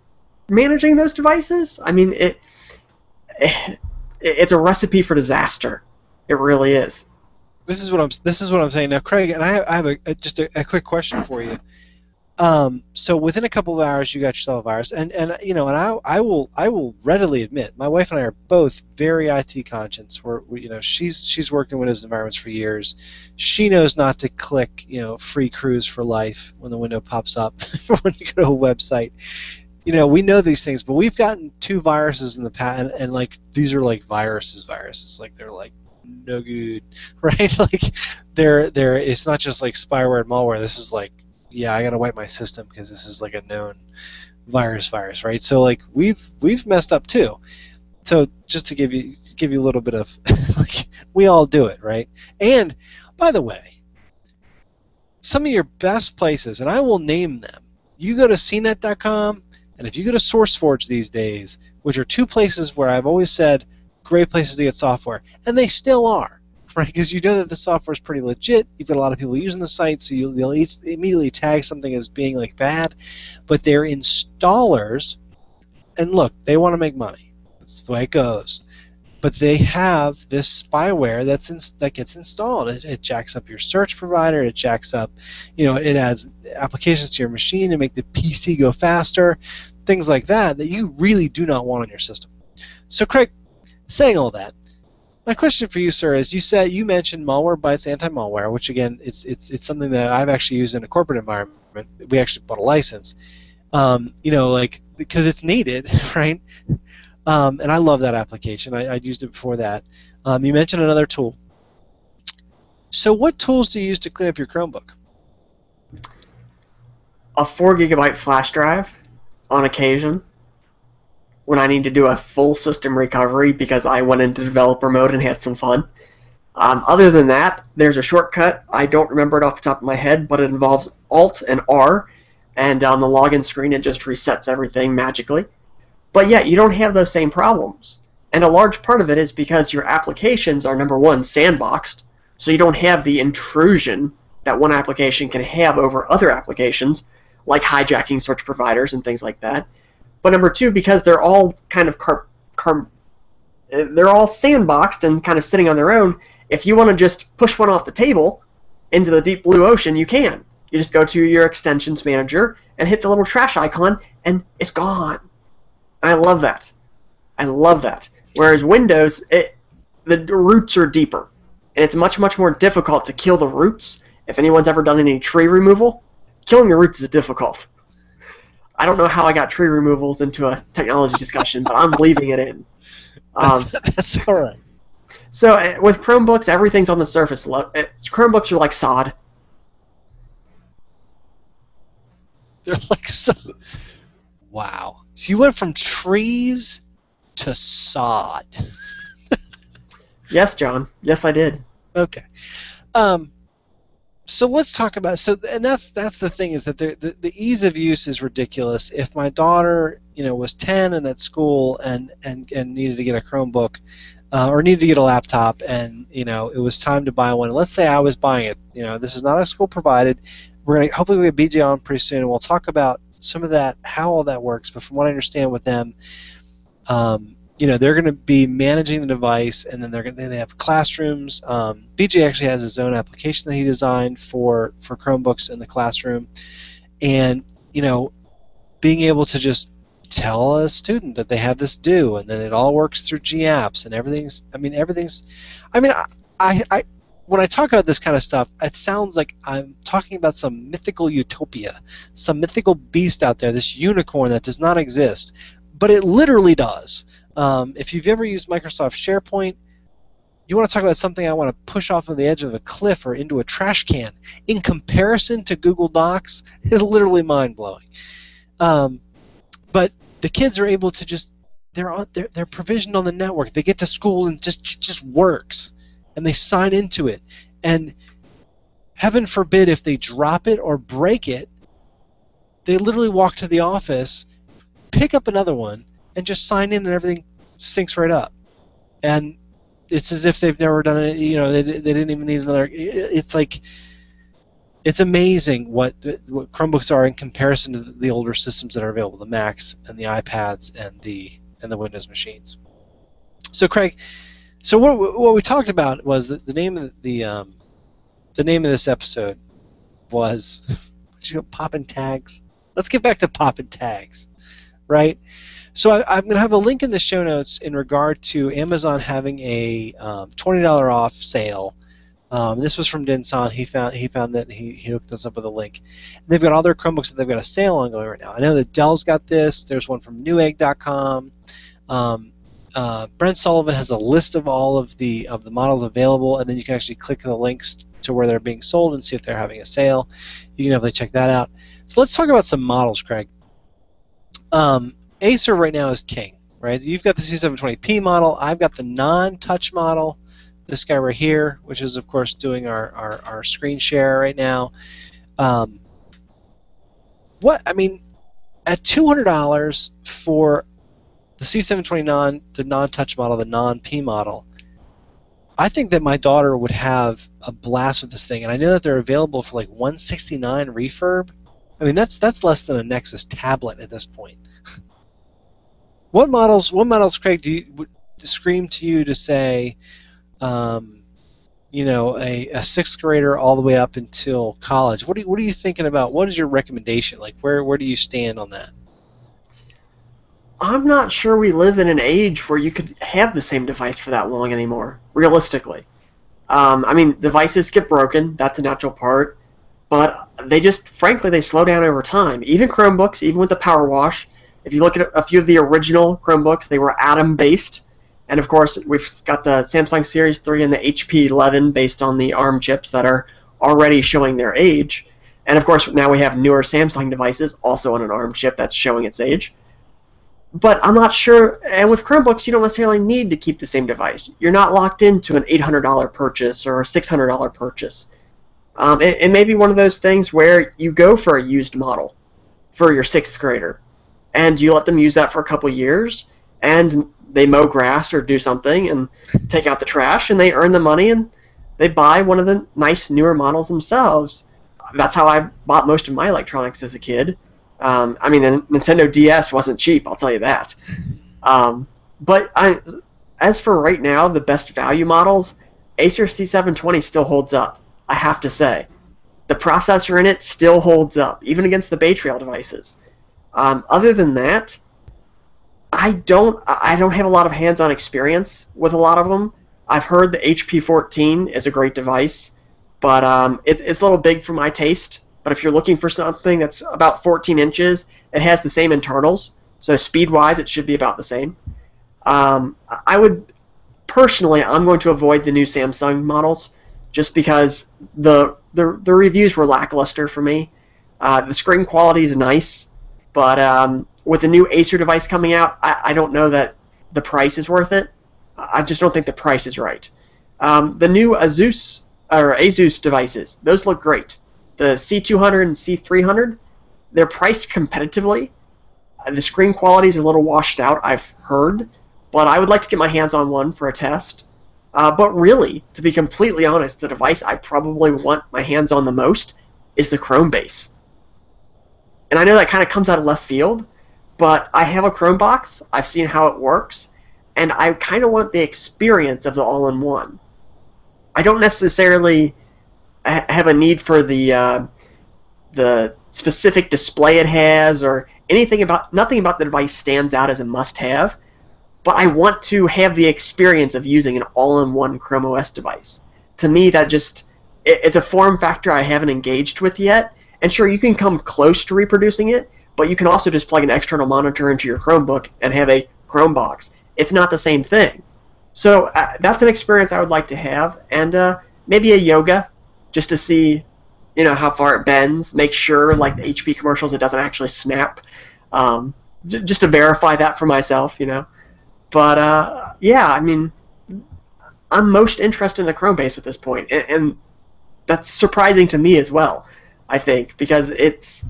managing those devices, I mean, it's a recipe for disaster. It really is. This is what I'm saying now, Craig. And I have just a quick question for you. So within a couple of hours, you got yourself a virus, and I will readily admit, my wife and I are both very IT conscious. She's worked in Windows environments for years. She knows not to click free cruise for life when the window pops up when you go to a website. We know these things, but we've gotten 2 viruses in the past, and like these are like viruses. Like they're like no good, right? Like they're it's not just like spyware and malware. This is like, yeah, I gotta wipe my system because this is like a known virus, right? So like we've messed up too. So just to give you a little bit of like, we all do it, right? And by the way, some of your best places, and I will name them. You go to cnet.com, and if you go to SourceForge these days, which are 2 places where I've always said great places to get software, and they still are. right? Because you know that the software is pretty legit. You've got a lot of people using the site, so they'll immediately tag something as being like bad. But their installers, and look, they want to make money. That's the way it goes. But they have this spyware that gets installed. It jacks up your search provider. It jacks up, it adds applications to your machine to make the PC go faster, things like that you really do not want on your system. So, Craig, saying all that, my question for you, sir, is you mentioned Malwarebytes anti-malware, which again, it's something that I've actually used in a corporate environment. We actually bought a license, because it's needed, right? And I love that application. I'd used it before that. You mentioned another tool. So what tools do you use to clean up your Chromebook? A 4 GB flash drive on occasion when I need to do a full system recovery because I went into developer mode and had some fun. Other than that, there's a shortcut. I don't remember it off the top of my head, but it involves Alt and R, and on the login screen it just resets everything magically. But yeah, you don't have those same problems. And a large part of it is because your applications are, number one, sandboxed, so you don't have the intrusion that one application can have over other applications, like hijacking search providers and things like that. But number two, because they're all kind of they're all sandboxed and kind of sitting on their own, if you want to just push one off the table into the deep blue ocean, you can. You just go to your extensions manager and hit the little trash icon, and it's gone. And I love that. I love that. Whereas Windows, the roots are deeper, and it's much, much more difficult to kill the roots. If anyone's ever done any tree removal, killing the roots is difficult. I don't know how I got tree removals into a technology discussion, but I'm leaving it in. That's all right. So with Chromebooks, everything's on the surface. Chromebooks are like sod. They're like so. Wow. So you went from trees to sod. Yes, John. Yes, I did. Okay. So let's talk about and that's the thing, is that the ease of use is ridiculous. If my daughter was 10 and at school and needed to get a Chromebook or needed to get a laptop, and it was time to buy one. Let's say I was buying it. This is not a school provided. We're gonna hopefully we get BJ on pretty soon, and we'll talk about some of that, how all that works. But from what I understand with them, they're going to be managing the device, and then they have classrooms. BJ actually has his own application that he designed for Chromebooks in the classroom, and being able to just tell a student that they have this due, and then it all works through GApps, and everything's. When I talk about this kind of stuff, it sounds like I'm talking about some mythical utopia, some mythical beast out there, this unicorn that does not exist, but it literally does. If you've ever used Microsoft SharePoint, you want to talk about something I want to push off of the edge of a cliff or into a trash can. In comparison to Google Docs, it's literally mind-blowing. But the kids are able to just they're provisioned on the network. They get to school and just works, and they sign into it. And heaven forbid if they drop it or break it, they literally walk to the office, pick up another one, and just sign in, and everything syncs right up. And it's as if they've never done it. They didn't even need another. It's like, it's amazing what Chromebooks are in comparison to the older systems that are available, the Macs and the iPads and the Windows machines. So Craig, what we talked about was the name of the name of this episode was Poppin' Tags. Let's get back to Poppin' Tags, right? So I'm going to have a link in the show notes in regard to Amazon having a $20 off sale. This was from Dinsan. He found that he hooked us up with a link. And they've got all their Chromebooks that they've got a sale ongoing right now. I know that Dell's got this. There's one from Newegg.com. Brent Sullivan has a list of all of the models available, and then you can actually click the links to where they're being sold and see if they're having a sale. You can definitely check that out. So let's talk about some models, Craig. Acer right now is king, right? You've got the C720P model. I've got the non-touch model, this guy right here, which is, of course, doing our screen share right now. At $200 for the C720 the non-touch model, the non-P model, I think that my daughter would have a blast with this thing, and I know that they're available for like $169 refurb. I mean, that's less than a Nexus tablet at this point. What models, Craig, would scream to you to say, a sixth grader all the way up until college? What are you thinking about? What is your recommendation? Like, where do you stand on that? I'm not sure we live in an age where you could have the same device for that long anymore, realistically. I mean, devices get broken, that's a natural part, but frankly, they slow down over time. Even Chromebooks, even with the power wash, if you look at a few of the original Chromebooks, they were Atom-based, and of course, we've got the Samsung Series 3 and the HP 11 based on the ARM chips that are already showing their age, and of course, now we have newer Samsung devices, also on an ARM chip that's showing its age. But I'm not sure, and with Chromebooks, you don't necessarily need to keep the same device. You're not locked into an $800 purchase or a $600 purchase. It may be one of those things where you go for a used model for your sixth grader, and you let them use that for a couple years, and they mow grass or do something and take out the trash, and they earn the money, and they buy one of the nice newer models themselves. That's how I bought most of my electronics as a kid. I mean, the Nintendo DS wasn't cheap, I'll tell you that. As for right now, the best value models, Acer C720 still holds up, I have to say. The processor in it still holds up, even against the Bay Trail devices. Other than that, I don't have a lot of hands-on experience with a lot of them. I've heard the HP 14 is a great device, but it's a little big for my taste. But if you're looking for something that's about 14 inches, it has the same internals, so speed-wise it should be about the same. I would, personally, I'm going to avoid the new Samsung models, just because the reviews were lackluster for me. The screen quality is nice, but with the new Acer device coming out, I don't know that the price is worth it. I just don't think the price is right. The new Asus devices, those look great. The C200 and C300, they're priced competitively. The screen quality is a little washed out, I've heard, but I would like to get my hands on one for a test. But really, to be completely honest, the device I probably want my hands on the most is the Chrome base. And I know that kind of comes out of left field, but I have a Chromebox, I've seen how it works, and I kind of want the experience of the all-in-one. I don't necessarily have a need for the specific display it has or nothing about the device stands out as a must-have, but I want to have the experience of using an all-in-one Chrome OS device. To me, it's a form factor I haven't engaged with yet, and sure, you can come close to reproducing it, but you can also just plug an external monitor into your Chromebook and have a Chromebox. It's not the same thing. So that's an experience I would like to have, and maybe a yoga, just to see, how far it bends. Make sure, like the HP commercials, it doesn't actually snap. Just to verify that for myself, But yeah, I mean, I'm most interested in the Chrome base at this point, and that's surprising to me as well, I think, because it's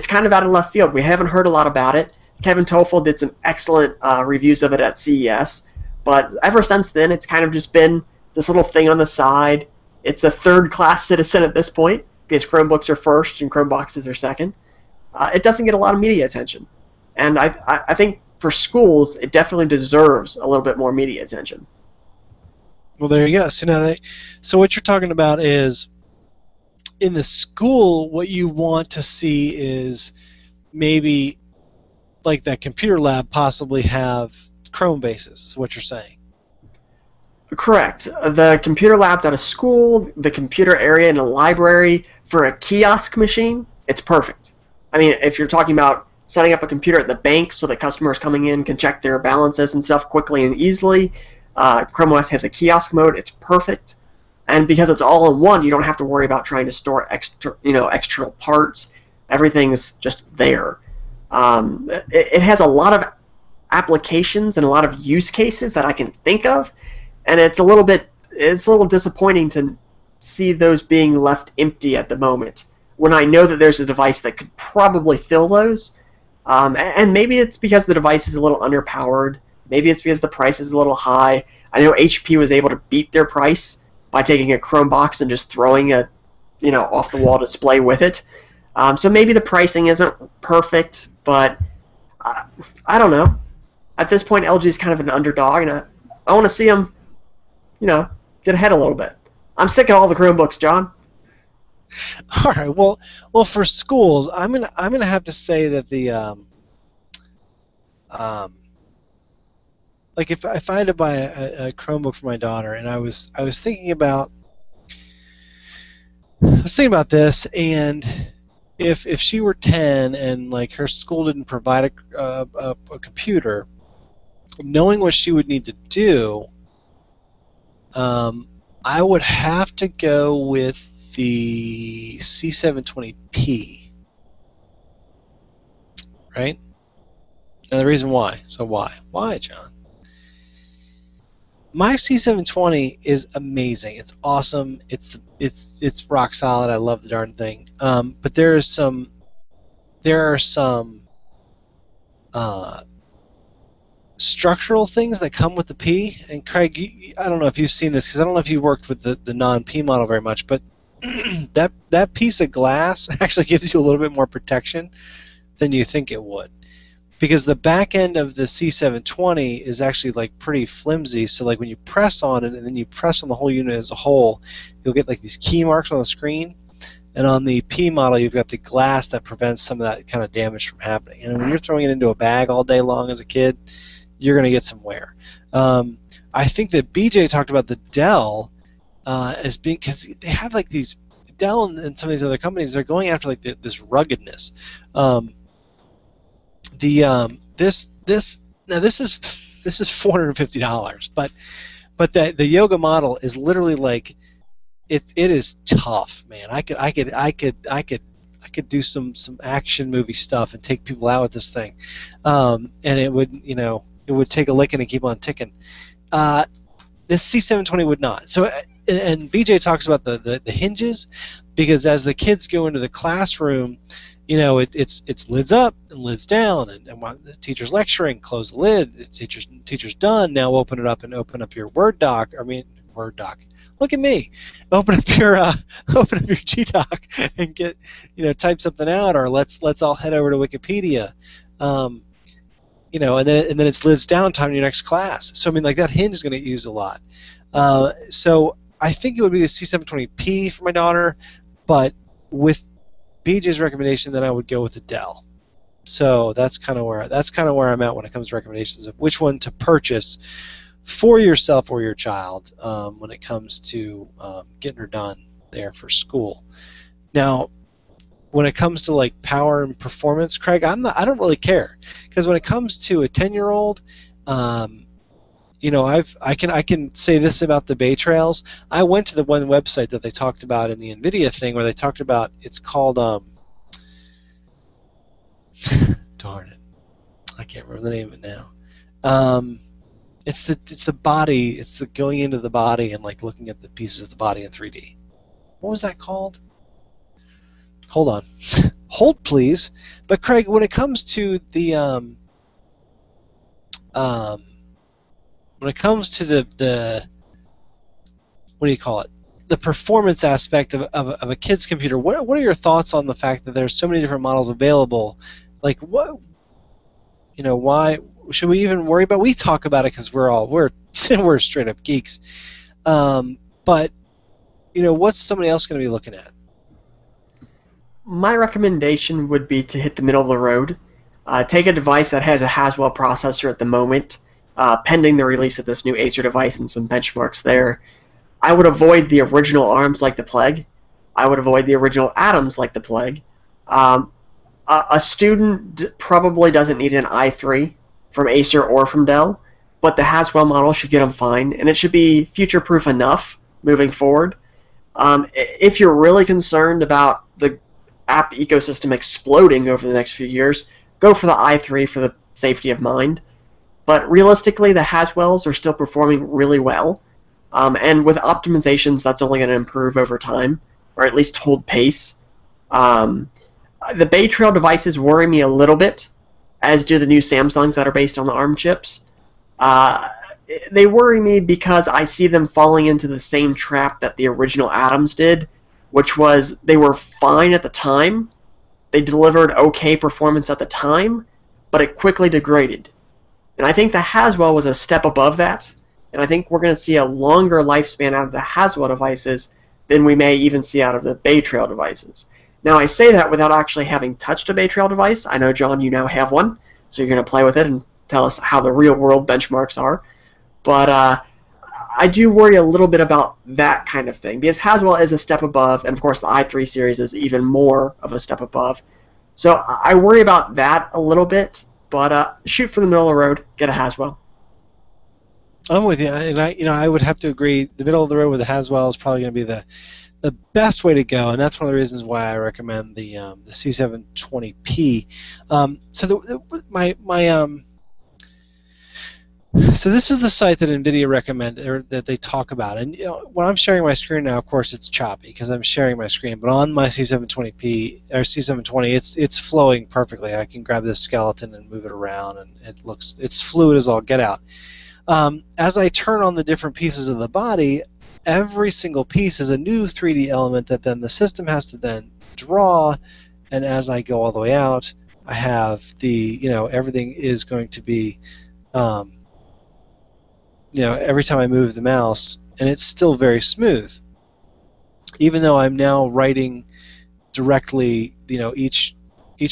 kind of out of left field. We haven't heard a lot about it. Kevin Toffel did some excellent reviews of it at CES, but ever since then, it's kind of just been this little thing on the side. It's a third-class citizen at this point, because Chromebooks are first and Chromeboxes are second. It doesn't get a lot of media attention, and I think for schools, it definitely deserves a little bit more media attention. Well, there you go. So what you're talking about is, in the school, what you want to see is maybe like that computer lab possibly have Chrome bases, is what you're saying. Correct. The computer labs at a school, the computer area in a library, for a kiosk machine, it's perfect. I mean, if you're talking about setting up a computer at the bank so that customers coming in can check their balances and stuff quickly and easily, Chrome OS has a kiosk mode. It's perfect. And because it's all in one, you don't have to worry about trying to store external parts. Everything's just there. It has a lot of applications and a lot of use cases that I can think of, and it's a little disappointing to see those being left empty at the moment, when I know that there's a device that could probably fill those. And maybe it's because the device is a little underpowered, Maybe it's because the price is a little high. I know HP was able to beat their price by taking a Chromebox and just throwing a, off-the-wall display with it. So maybe the pricing isn't perfect, but I don't know. At this point, LG is kind of an underdog, and I want to see them, get ahead a little bit. I'm sick of all the Chromebooks, John. All right. Well, for schools, I'm gonna have to say that the like if I had to buy a Chromebook for my daughter, and I was thinking about this, and if she were 10 and like her school didn't provide a computer, knowing what she would need to do, I would have to go with the C720p, right? And the reason why. So why, John? My C720 is amazing. It's awesome. It's rock solid. I love the darn thing. But there are some structural things that come with the P. And Craig, I don't know if you've seen this, because I don't know if you worked with the non-P model very much, but that piece of glass actually gives you a little bit more protection than you think it would, because the back end of the C720 is actually like pretty flimsy. So like when you press on it and then you press on the whole unit as a whole, you'll get like these key marks on the screen. And on the P model, you've got the glass that prevents some of that kind of damage from happening. And when you're throwing it into a bag all day long as a kid, you're going to get some wear. I think that BJ talked about the Dell as being, because they have like these, Dell and some of these other companies, they're going after like this ruggedness. This is $450, but the Yoga model is literally like it is tough, man. I could do some action movie stuff and take people out with this thing, and it would take a licking and keep on ticking. This C720 would not. So, and BJ talks about the hinges, because as the kids go into the classroom, it's lids up and lids down, and while the teacher's lecturing, close the lid. The teacher's done. Now open it up and open up your Word doc. Look at me. Open up your Gdoc and get type something out, or let's all head over to Wikipedia. And then it's lids down time in your next class. So I mean, like, that hinge is going to get used a lot. So I think it would be the C720p for my daughter, but with BJ's recommendation, then I would go with the Dell. So that's kind of where I'm at when it comes to recommendations of which one to purchase for yourself or your child when it comes to getting her done there for school. Now, when it comes to like power and performance, Craig, I don't really care, because when it comes to a 10-year-old, I can say this about the Bay Trails. I went to the one website that they talked about in the NVIDIA thing, where they talked about, it's called darn it, I can't remember the name of it now. It's the body. It's the going into the body and like looking at the pieces of the body in 3D. What was that called? Hold on. Hold, please. But Craig, when it comes to the what do you call it? The performance aspect of a kid's computer. What are your thoughts on the fact that there's so many different models available? Like, why should we even worry about? We talk about it because we're straight up geeks. But what's somebody else going to be looking at? My recommendation would be to hit the middle of the road. Take a device that has a Haswell processor at the moment, pending the release of this new Acer device and some benchmarks there. I would avoid the original ARMs like the Plague. I would avoid the original Atoms like the Plague. A student probably doesn't need an i3 from Acer or from Dell, but the Haswell model should get them fine, and it should be future-proof enough moving forward. If you're really concerned about the app ecosystem exploding over the next few years, go for the i3 for the safety of mind. But realistically, the Haswells are still performing really well, and with optimizations, that's only going to improve over time, or at least hold pace. The Bay Trail devices worry me a little bit, as do the new Samsungs that are based on the ARM chips. Uh, they worry me because I see them falling into the same trap that the original Atoms did, which was they were fine at the time, they delivered okay performance at the time, but it quickly degraded. And I think the Haswell was a step above that, and I think we're going to see a longer lifespan out of the Haswell devices than we may even see out of the Bay Trail devices. Now, I say that without actually having touched a Bay Trail device. I know, John, you now have one, so you're going to play with it and tell us how the real-world benchmarks are. But I do worry a little bit about that kind of thing, because Haswell is a step above, and of course the i3 series is even more of a step above. So I worry about that a little bit, but shoot for the middle of the road, get a Haswell. I'm with you, and I would have to agree. The middle of the road with the Haswell is probably going to be the best way to go, and that's one of the reasons why I recommend the C720p. So this is the site that NVIDIA recommended, or that they talk about. And when I'm sharing my screen now, of course, it's choppy because I'm sharing my screen. But on my C720p or C720, it's flowing perfectly. I can grab this skeleton and move it around, and it's fluid as all get out. As I turn on the different pieces of the body, every single piece is a new 3D element that then the system has to then draw. And as I go all the way out, I have everything is going to be every time I move the mouse, and it's still very smooth. Even though I'm now writing directly, each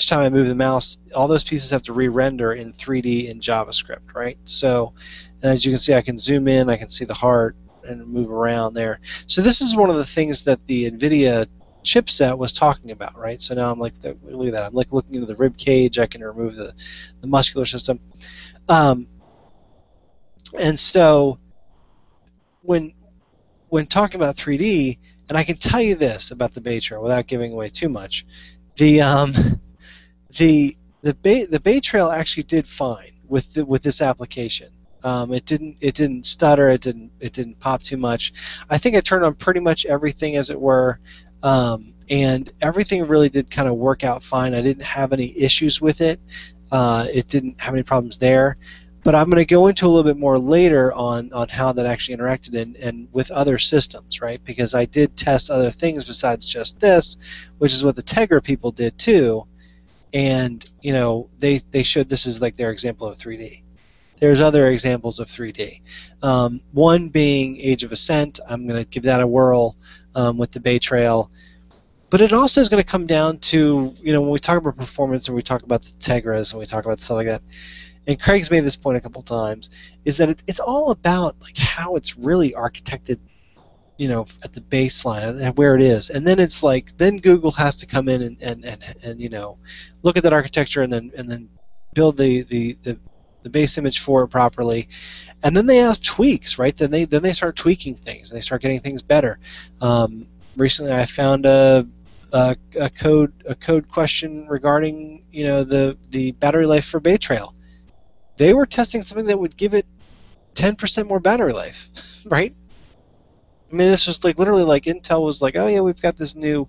time I move the mouse, all those pieces have to re-render in 3D in JavaScript, right? So, and as you can see, I can zoom in, I can see the heart, and move around there. So this is one of the things that the NVIDIA chipset was talking about, right? So now I'm like, look at that. I'm like looking into the rib cage. I can remove the muscular system. And so when talking about 3D, and I can tell you this about the Bay Trail without giving away too much, the Bay Trail actually did fine with this application. It didn't stutter. It didn't pop too much. I think I turned on pretty much everything, as it were, and everything really did kind of work out fine. I didn't have any issues with it. It didn't have any problems there. But I'm going to go into a little bit more later on how that actually interacted and with other systems, right? Because I did test other things besides just this, which is what the Tegra people did too. And they showed this is like their example of 3D. There's other examples of 3D. One being Age of Ascent. I'm going to give that a whirl with the Bay Trail. But it also is going to come down to, when we talk about performance and we talk about the Tegras and we talk about stuff like that, and Craig's made this point a couple times, is that it's all about like how it's really architected, at the baseline and where it is. And then it's like, then Google has to come in and look at that architecture and then build the base image for it properly. And then they have tweaks, right? Then they start tweaking things and they start getting things better. Recently I found a code question regarding the battery life for Bay Trail. They were testing something that would give it 10% more battery life, right? I mean, this was like literally like Intel was like, oh yeah, we've got this new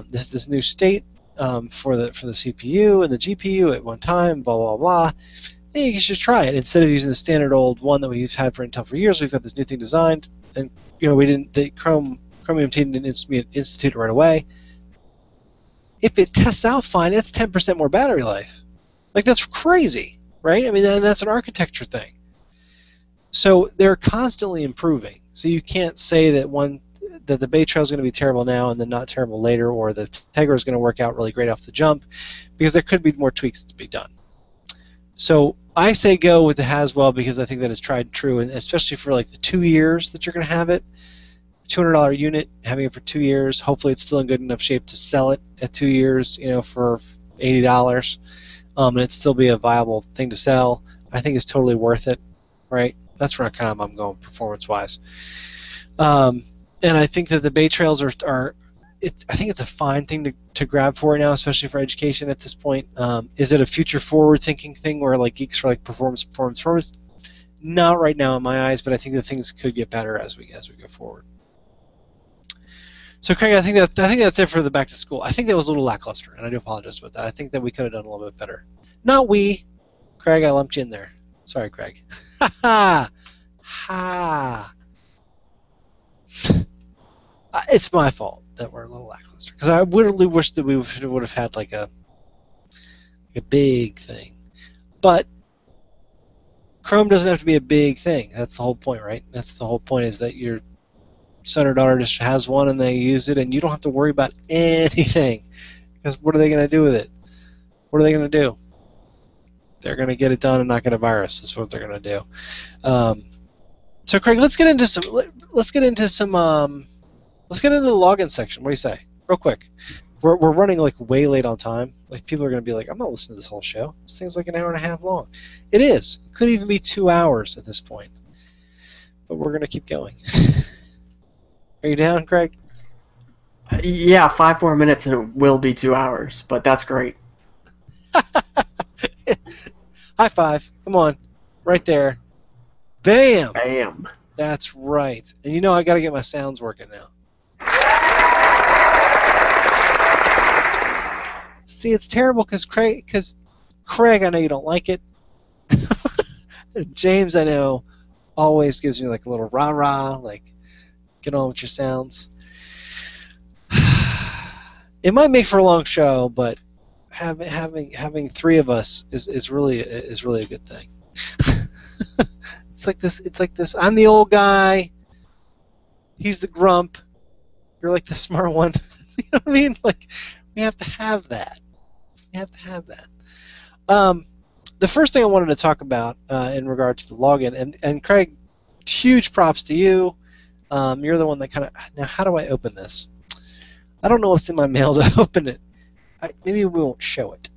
this new state for the CPU and the GPU at one time, blah blah blah. And you can just try it instead of using the standard old one that we've had for Intel for years. We've got this new thing designed, and the Chromium team didn't institute it right away. If it tests out fine, it's 10% more battery life. Like, that's crazy. Right? I mean, and that's an architecture thing. So they're constantly improving. So you can't say that the Bay Trail is going to be terrible now and then not terrible later, or the Tegra is going to work out really great off the jump, because there could be more tweaks to be done. So I say go with the Haswell because I think that it's tried and true, and especially for like the 2 years that you're going to have it, $200 unit, having it for 2 years. Hopefully it's still in good enough shape to sell it at 2 years, for $80. And it'd still be a viable thing to sell. I think it's totally worth it, right? That's where I'm going performance-wise. And I think that the Bay Trails I think it's a fine thing to grab for it now, especially for education at this point. Is it a future forward-thinking thing where like geeks for like performance? Not right now in my eyes, but I think that things could get better as we go forward. So Craig, I think that's it for the back to school. I think that was a little lackluster, and I do apologize about that. I think that we could have done a little bit better. Not we, Craig. I lumped you in there. Sorry, Craig. Ha ha! Ha! It's my fault that we're a little lackluster. Because I literally wish that we would have had like a big thing. But Chrome doesn't have to be a big thing. That's the whole point, right? That's the whole point, is that your son or daughter just has one and they use it, and you don't have to worry about anything. Because what are they going to do with it? What are they going to do? They're going to get it done and not get a virus. That's what they're going to do. So, Craig, let's get into the login section. What do you say? Real quick. We're running like way late on time. Like, people are going to be like, I'm not listening to this whole show. This thing's like an hour and a half long. It is. It could even be 2 hours at this point. But we're going to keep going. Are you down, Craig? Yeah, 5 more minutes and it will be 2 hours, but that's great. High five. Come on. Right there. Bam! Bam. That's right. And you know I got to get my sounds working now. See, it's terrible because Craig, I know you don't like it. James, I know, always gives me like a little rah-rah, like, get on with your sounds. It might make for a long show, but having 3 of us is really a good thing. It's like this. I'm the old guy. He's the grump. You're like the smart one. You know what I mean? Like, we have to have that. The first thing I wanted to talk about in regard to the login, and Craig, huge props to you. You're the one that kind of. Now, how do I open this? I don't know what's in my mail to open it. Maybe we won't show it.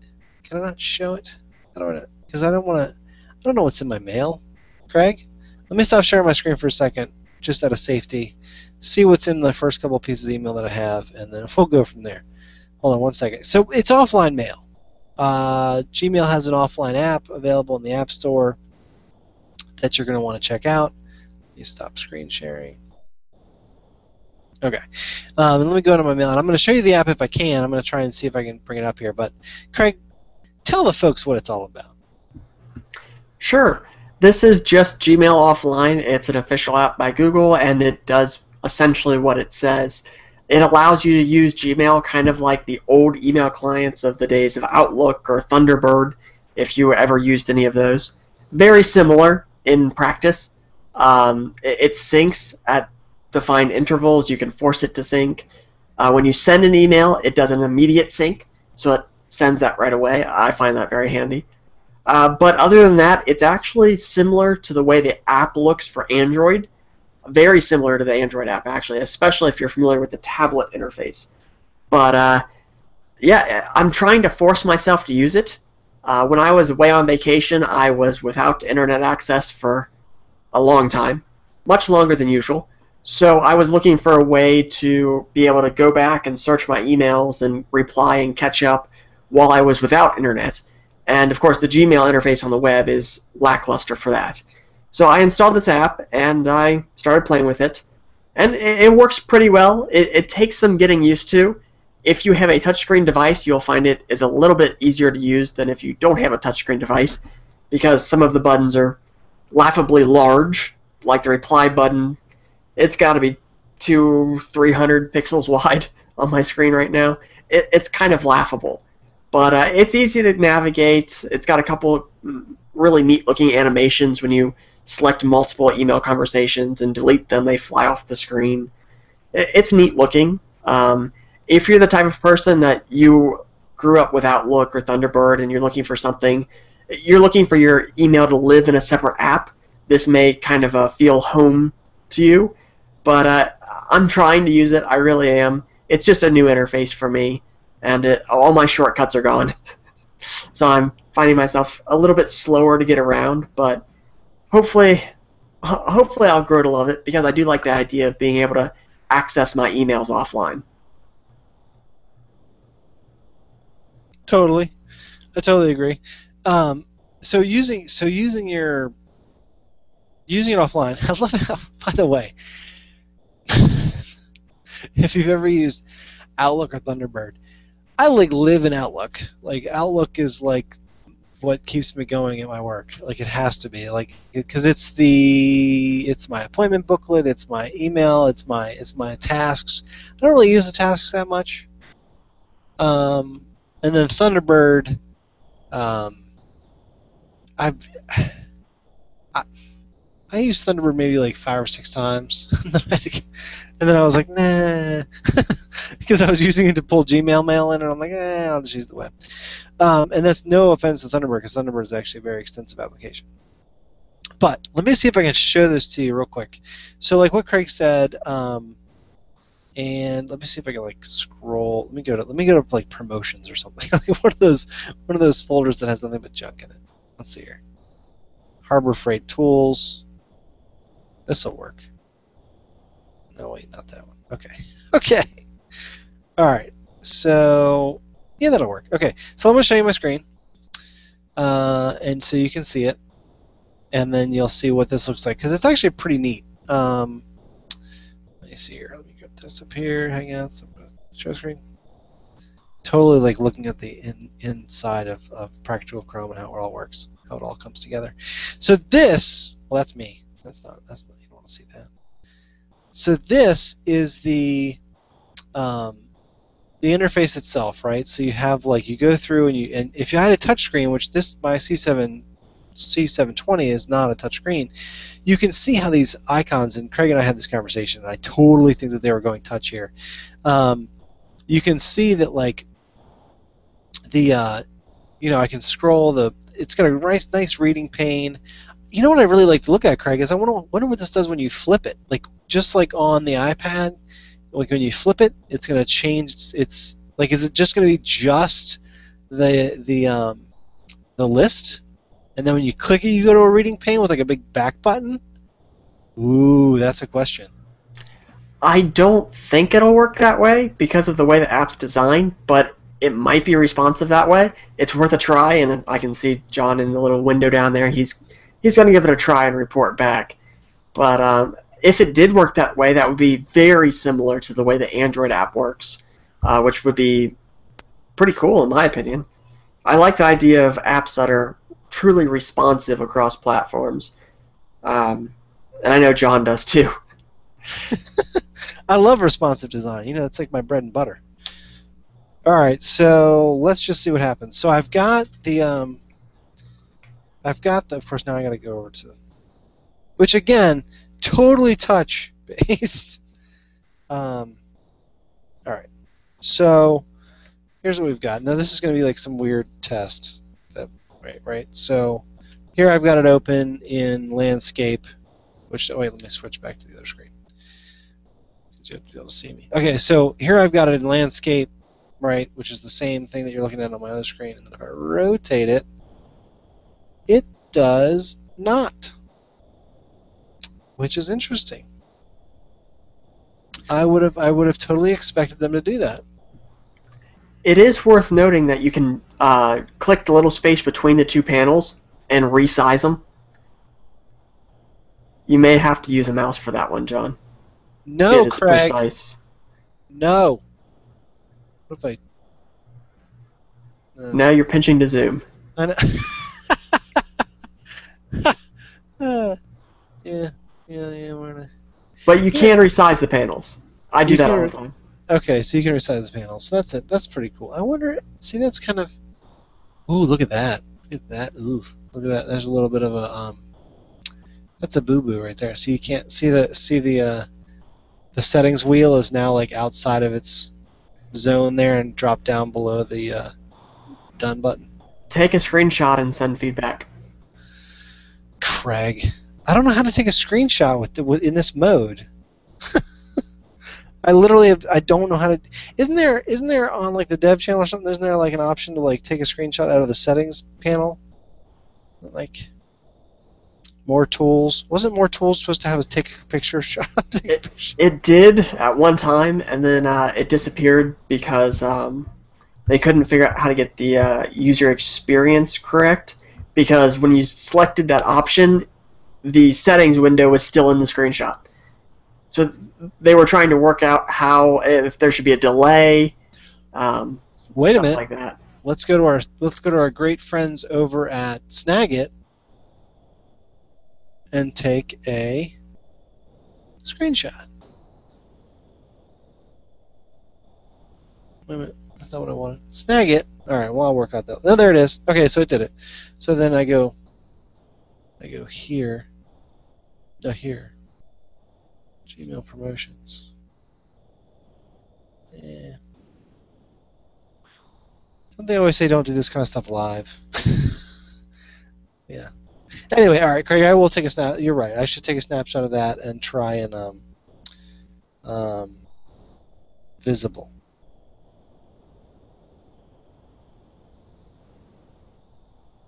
Can I not show it? I don't know, because I don't want to. I don't know what's in my mail. Craig, let me stop sharing my screen for a second, just out of safety. See what's in the first couple pieces of email that I have, and then we'll go from there. Hold on one second. So it's offline mail. Gmail has an offline app available in the App Store that you're going to want to check out. Let me stop screen sharing. Okay. And let me go to my mail. And I'm going to show you the app if I can. I'm going to try and see if I can bring it up here. But, Craig, tell the folks what it's all about. Sure. This is just Gmail Offline. It's an official app by Google, and it does essentially what it says. It allows you to use Gmail kind of like the old email clients of the days of Outlook or Thunderbird, if you ever used any of those. Very similar in practice. It syncs at defined intervals. You can force it to sync. When you send an email, it does an immediate sync, so it sends that right away. I find that very handy. But other than that, it's actually similar to the way the app looks for Android. Very similar to the Android app, actually, especially if you're familiar with the tablet interface. But, yeah, I'm trying to force myself to use it. When I was away on vacation, I was without internet access for a long time, much longer than usual. So I was looking for a way to be able to go back and search my emails and reply and catch up while I was without internet. And, of course, the Gmail interface on the web is lackluster for that. So I installed this app, and I started playing with it. And it works pretty well. It takes some getting used to. If you have a touchscreen device, you'll find it is a little bit easier to use than if you don't have a touchscreen device, because some of the buttons are laughably large, like the reply button. It's got to be 200-300 pixels wide on my screen right now. It's kind of laughable. But it's easy to navigate. It's got a couple really neat-looking animations. When you select multiple email conversations and delete them, they fly off the screen. It's neat-looking. If you're the type of person that you grew up with Outlook or Thunderbird and you're looking for something, you're looking for your email to live in a separate app, this may kind of feel home to you. But I'm trying to use it. I really am. It's just a new interface for me. And all my shortcuts are gone. So I'm finding myself a little bit slower to get around, but hopefully I'll grow to love it, because I do like the idea of being able to access my emails offline. Totally. I totally agree. So using it offline, I love it. By the way, if you've ever used Outlook or Thunderbird, I live in Outlook. Like, Outlook is like what keeps me going at my work. Like, it has to be, like, because it's my appointment booklet, it's my email, it's my tasks. I don't really use the tasks that much. And then Thunderbird, I've I used Thunderbird maybe like 5 or 6 times, and then I was like, nah, because I was using it to pull Gmail mail in, and I'm like, I'll just use the web. And that's no offense to Thunderbird, because Thunderbird is actually a very extensive application. But let me see if I can show this to you real quick. So, like what Craig said, and let me see if I can like scroll. Let me go to like promotions or something. Like one of those folders that has nothing but junk in it. Let's see here. Harbor Freight Tools. This will work. No, wait, not that one. Okay. Okay. All right. So, yeah, that'll work. Okay. So I'm going to show you my screen. And so you can see it. And then you'll see what this looks like. Because it's actually pretty neat. Let me see here. Let me get this up here. Hangouts. Show screen. Totally like looking at the inside of Practical Chrome and how it all works. How it all comes together. So this, well, that's me. That's not, you don't want to see that. So this is the interface itself, right? So you have like, you go through and if you had a touch screen, which my C720 is not a touch screen, you can see how these icons, and Craig and I had this conversation, and I totally think that they were going touch here. You can see that like the I can scroll it's got a nice reading pane. You know what I really like to look at, Craig, is I wonder what this does when you flip it. Like, just like on the iPad, like when you flip it, it's going to change. It's like, is it just going to be just the list, and then when you click it, you go to a reading pane with like a big back button? Ooh, that's a question. I don't think it'll work that way because of the way the app's designed, but it might be responsive that way. It's worth a try, and I can see John in the little window down there. He's going to give it a try and report back. But if it did work that way, that would be very similar to the way the Android app works, which would be pretty cool in my opinion. I like the idea of apps that are truly responsive across platforms. And I know John does too. I love responsive design. It's like my bread and butter. All right, so let's just see what happens. So I've got the, of course, now I got to go over to, which again, totally touch based. All right, so here's what we've got. Now this is going to be like some weird test. Right. So here I've got it open in landscape. Wait, let me switch back to the other screen. You have to be able to see me. Okay, so here I've got it in landscape, right, which is the same thing that you're looking at on my other screen. And then if I rotate it, it does not, which is interesting. I would have totally expected them to do that. It is worth noting that you can click the little space between the two panels and resize them. You may have to use a mouse for that one, John. No, it's Craig. Precise. No. What if I... Now you're pinching to zoom. I know. Yeah. But you can resize the panels. I do that all the time. Okay, so you can resize the panels. So that's it. That's pretty cool. I wonder... See, that's kind of... Ooh, look at that. Look at that. Ooh, look at that. There's a little bit of a... That's a boo-boo right there. So you can't see the settings wheel is now like outside of its zone there and drop down below the done button. Take a screenshot and send feedback. Craig, I don't know how to take a screenshot in this mode. I don't know how to. Isn't there on like the dev channel or something? Isn't there like an option to like take a screenshot out of the settings panel? Like more tools. Wasn't more tools supposed to have a take a picture shot? It did at one time, and then it disappeared because they couldn't figure out how to get the user experience correct. Because when you selected that option, the settings window was still in the screenshot. So they were trying to work out if there should be a delay. Wait a minute. Like that. let's go to our great friends over at Snagit and take a screenshot. Wait a minute, that's not what I wanted. Snagit. All right, well I'll work out that. Oh, there it is. Okay, so it did it. So then I go here. No, here. Gmail promotions. Yeah. Don't they always say don't do this kind of stuff live? Yeah. Anyway, all right, Craig, I will take a snap. You're right. I should take a snapshot of that and try and visible.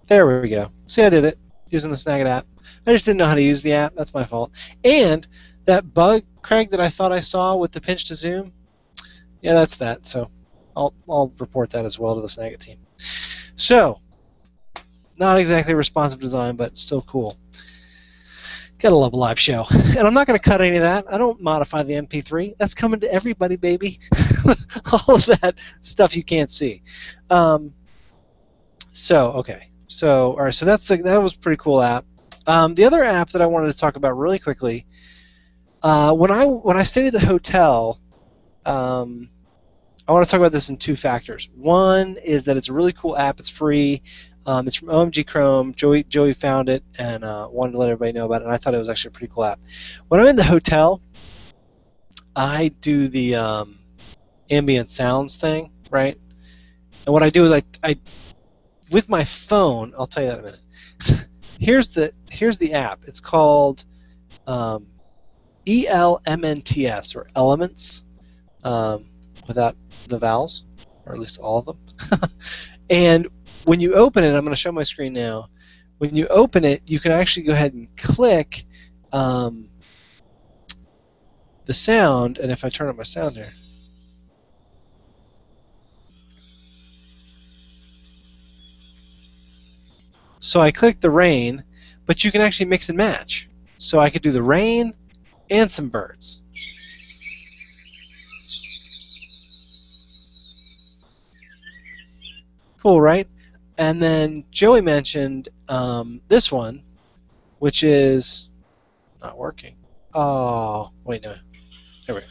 There we go. See, I did it using the Snagit app. I just didn't know how to use the app. That's my fault. And that bug, Craig, that I thought I saw with the pinch to zoom, yeah, that's that. So I'll report that as well to the Snagit team. So, not exactly responsive design, but still cool. Gotta love a live show. And I'm not going to cut any of that. I don't modify the MP3. That's coming to everybody, baby. All of that stuff you can't see. Okay. So, all right. So that was a pretty cool app. The other app that I wanted to talk about really quickly, when I stayed at the hotel, I want to talk about this in two factors. One is that it's a really cool app. It's free. It's from OMG Chrome. Joey found it and wanted to let everybody know about it, and I thought it was actually a pretty cool app. When I'm in the hotel, I do the ambient sounds thing, right? And what I do is I with my phone, I'll tell you that in a minute. Here's the app. It's called ELMNTS, or Elements, without the vowels, or at least all of them. And when you open it, I'm going to show my screen now. When you open it, you can actually go ahead and click the sound, and if I turn up my sound here, so I click the rain, but you can actually mix and match. So I could do the rain and some birds. Cool, right? And then Joey mentioned this one, which is not working. Oh, wait, no. There we go.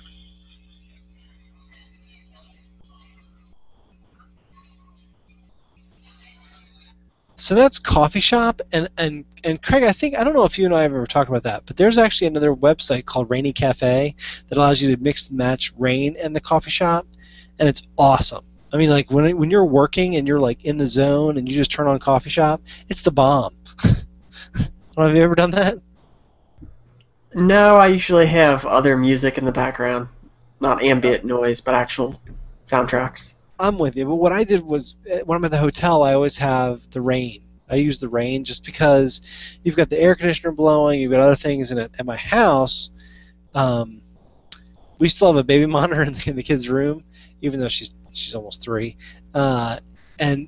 So that's Coffee Shop, and Craig, I don't know if you and I have ever talked about that, but there's actually another website called Rainy Cafe that allows you to mix and match rain and the coffee shop, and it's awesome. I mean, like when you're working and you're like in the zone and you just turn on Coffee Shop, it's the bomb. Have you ever done that? No, I usually have other music in the background, not ambient noise, but actual soundtracks. I'm with you, but what I did was when I'm at the hotel, I always have the rain. I use the rain just because you've got the air conditioner blowing, you've got other things in it. At my house, we still have a baby monitor in the kid's room, even though she's almost 3. And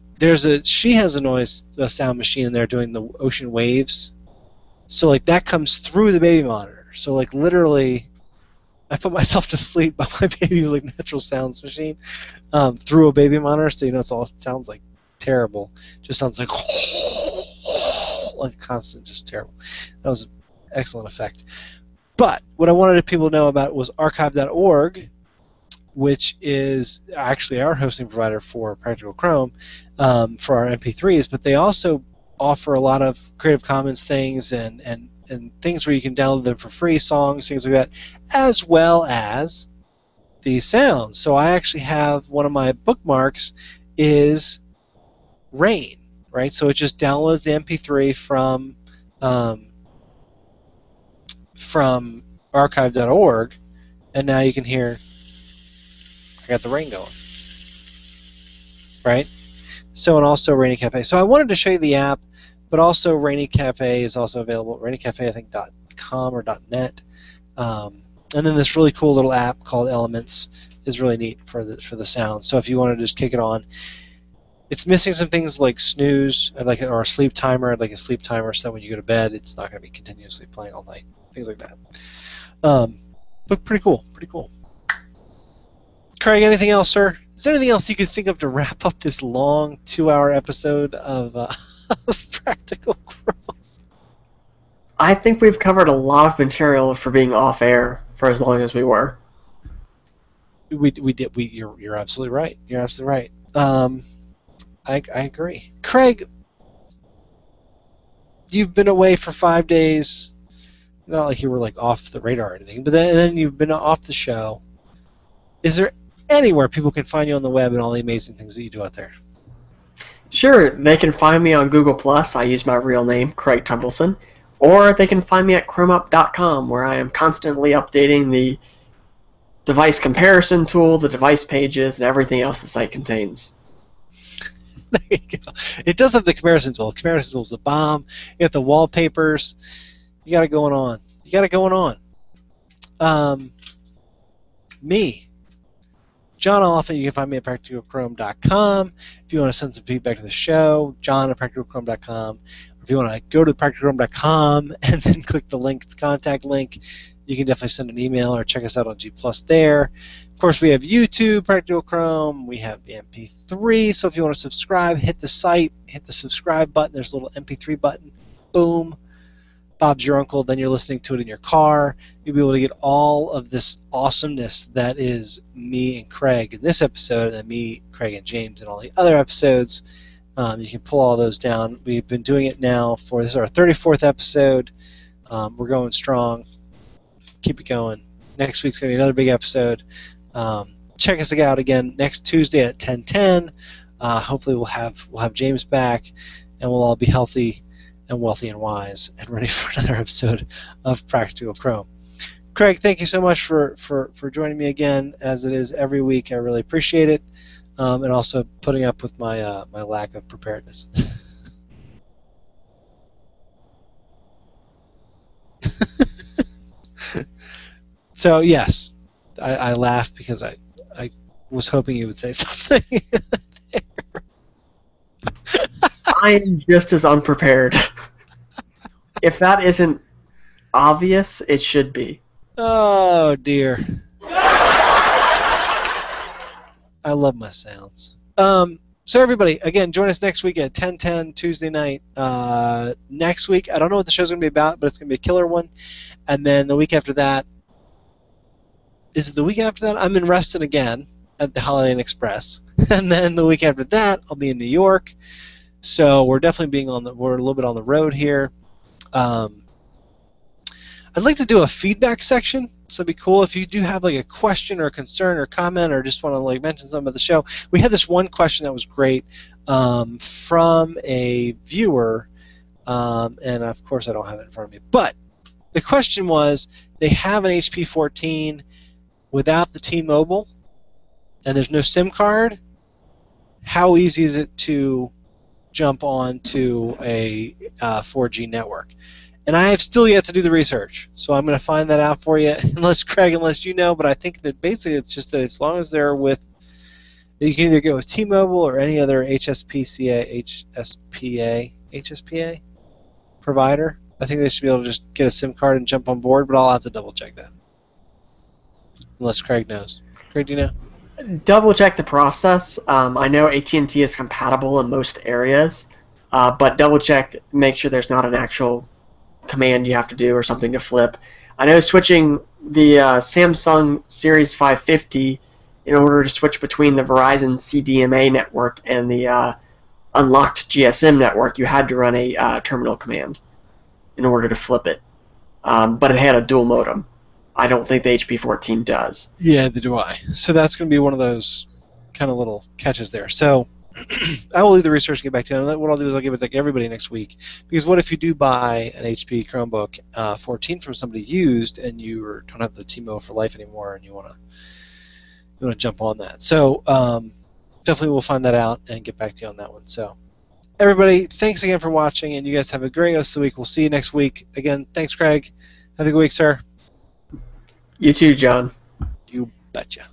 she has a sound machine in there doing the ocean waves. So like that comes through the baby monitor. So like literally, I put myself to sleep by my baby's like natural sounds machine through a baby monitor, so it sounds like terrible. Just sounds like constant, just terrible. That was an excellent effect. But what I wanted people to know about was archive.org, which is actually our hosting provider for Practical Chrome for our MP3s, but they also offer a lot of Creative Commons things and things where you can download them for free, songs, things like that, as well as these sounds. So I actually have one of my bookmarks is rain, right? So it just downloads the MP3 from archive.org, and now you can hear I got the rain going, right? So, and also Rainy Cafe. So I wanted to show you the app, but also Rainy Cafe is also available at rainycafe, I think, .com or .net. And then this really cool little app called Elements is really neat for the sound. So if you want to just kick it on, it's missing some things like snooze or a sleep timer, like a sleep timer, so that when you go to bed, it's not going to be continuously playing all night, things like that. But pretty cool, pretty cool. Craig, anything else, sir? is there anything else you could think of to wrap up this long 2-hour episode of, of Practical Chrome? I think we've covered a lot of material for being off air for as long as we were. We did. You're absolutely right. You're absolutely right. I agree. Craig, you've been away for 5 days. Not like you were like off the radar or anything, but then you've been off the show. Is there anywhere people can find you on the web and all the amazing things that you do out there? Sure, they can find me on Google+. I use my real name, Craig Tumbleson. Or they can find me at chromeup.com, where I am constantly updating the device comparison tool, the device pages, and everything else the site contains. There you go. It does have the comparison tool. The comparison tool is the bomb. You got the wallpapers. You got it going on. You got it going on. Me, John Oliphant. You can find me at practicalchrome.com. If you want to send some feedback to the show, John at practicalchrome.com. Or if you want to go to practicalchrome.com and then click the contact link, you can definitely send an email or check us out on G+ there. Of course, we have YouTube, Practical Chrome. We have the MP3. So if you want to subscribe, hit the site, hit the subscribe button. There's a little MP3 button. Boom. Bob's your uncle. Then you're listening to it in your car. You'll be able to get all of this awesomeness that is me and Craig in this episode, and then me, Craig, and James in all the other episodes. You can pull all those down. We've been doing it now this is our 34th episode. We're going strong. Keep it going. Next week's going to be another big episode. Check us out again next Tuesday at 10:10. Hopefully we'll have James back, and we'll all be healthy and wealthy and wise and ready for another episode of Practical Chrome. Craig, thank you so much for joining me again, as it is every week. I really appreciate it, and also putting up with my my lack of preparedness. So yes, I laugh because I was hoping you would say something. I'm just as unprepared. If that isn't obvious, it should be. Oh dear. I love my sounds. So everybody, again, join us next week at 10:10 Tuesday night. Next week, I don't know what the show's going to be about, but it's going to be a killer one. And then the week after that, is it the week after that? I'm in Reston again at the Holiday Inn Express. And then the week after that, I'll be in New York. So we're definitely we're a little bit on the road here. I'd like to do a feedback section. So it'd be cool if you do have like a question or a concern or comment or just want to like mention something about the show. We had this one question that was great from a viewer, and of course I don't have it in front of me. But the question was, they have an HP 14 without the T-Mobile, and there's no SIM card. How easy is it to jump onto a 4G network? And I have still yet to do the research, so I'm going to find that out for you, unless you know. But I think that basically it's just that as long as they're with, you can either go with T-Mobile or any other HSPA provider. I think they should be able to just get a SIM card and jump on board, but I'll have to double check that. Unless Craig knows. Craig, do you know? Double check the process. I know AT&T is compatible in most areas, but double check, make sure there's not an actual command you have to do or something to flip. I know switching the Samsung Series 550 in order to switch between the Verizon CDMA network and the unlocked GSM network, you had to run a terminal command in order to flip it. But it had a dual modem. I don't think the HP 14 does. Yeah, neither do I. So that's going to be one of those kind of little catches there. So I will leave the research and get back to you. And what I'll do is I'll give it to everybody next week. Because what if you do buy an HP Chromebook 14 from somebody used and you don't have the T-Mobile for life anymore and you want to jump on that? So definitely we'll find that out and get back to you on that one. So everybody, thanks again for watching, and you guys have a great rest of the week. We'll see you next week. Again, thanks, Craig. Have a good week, sir. You too, John. You betcha.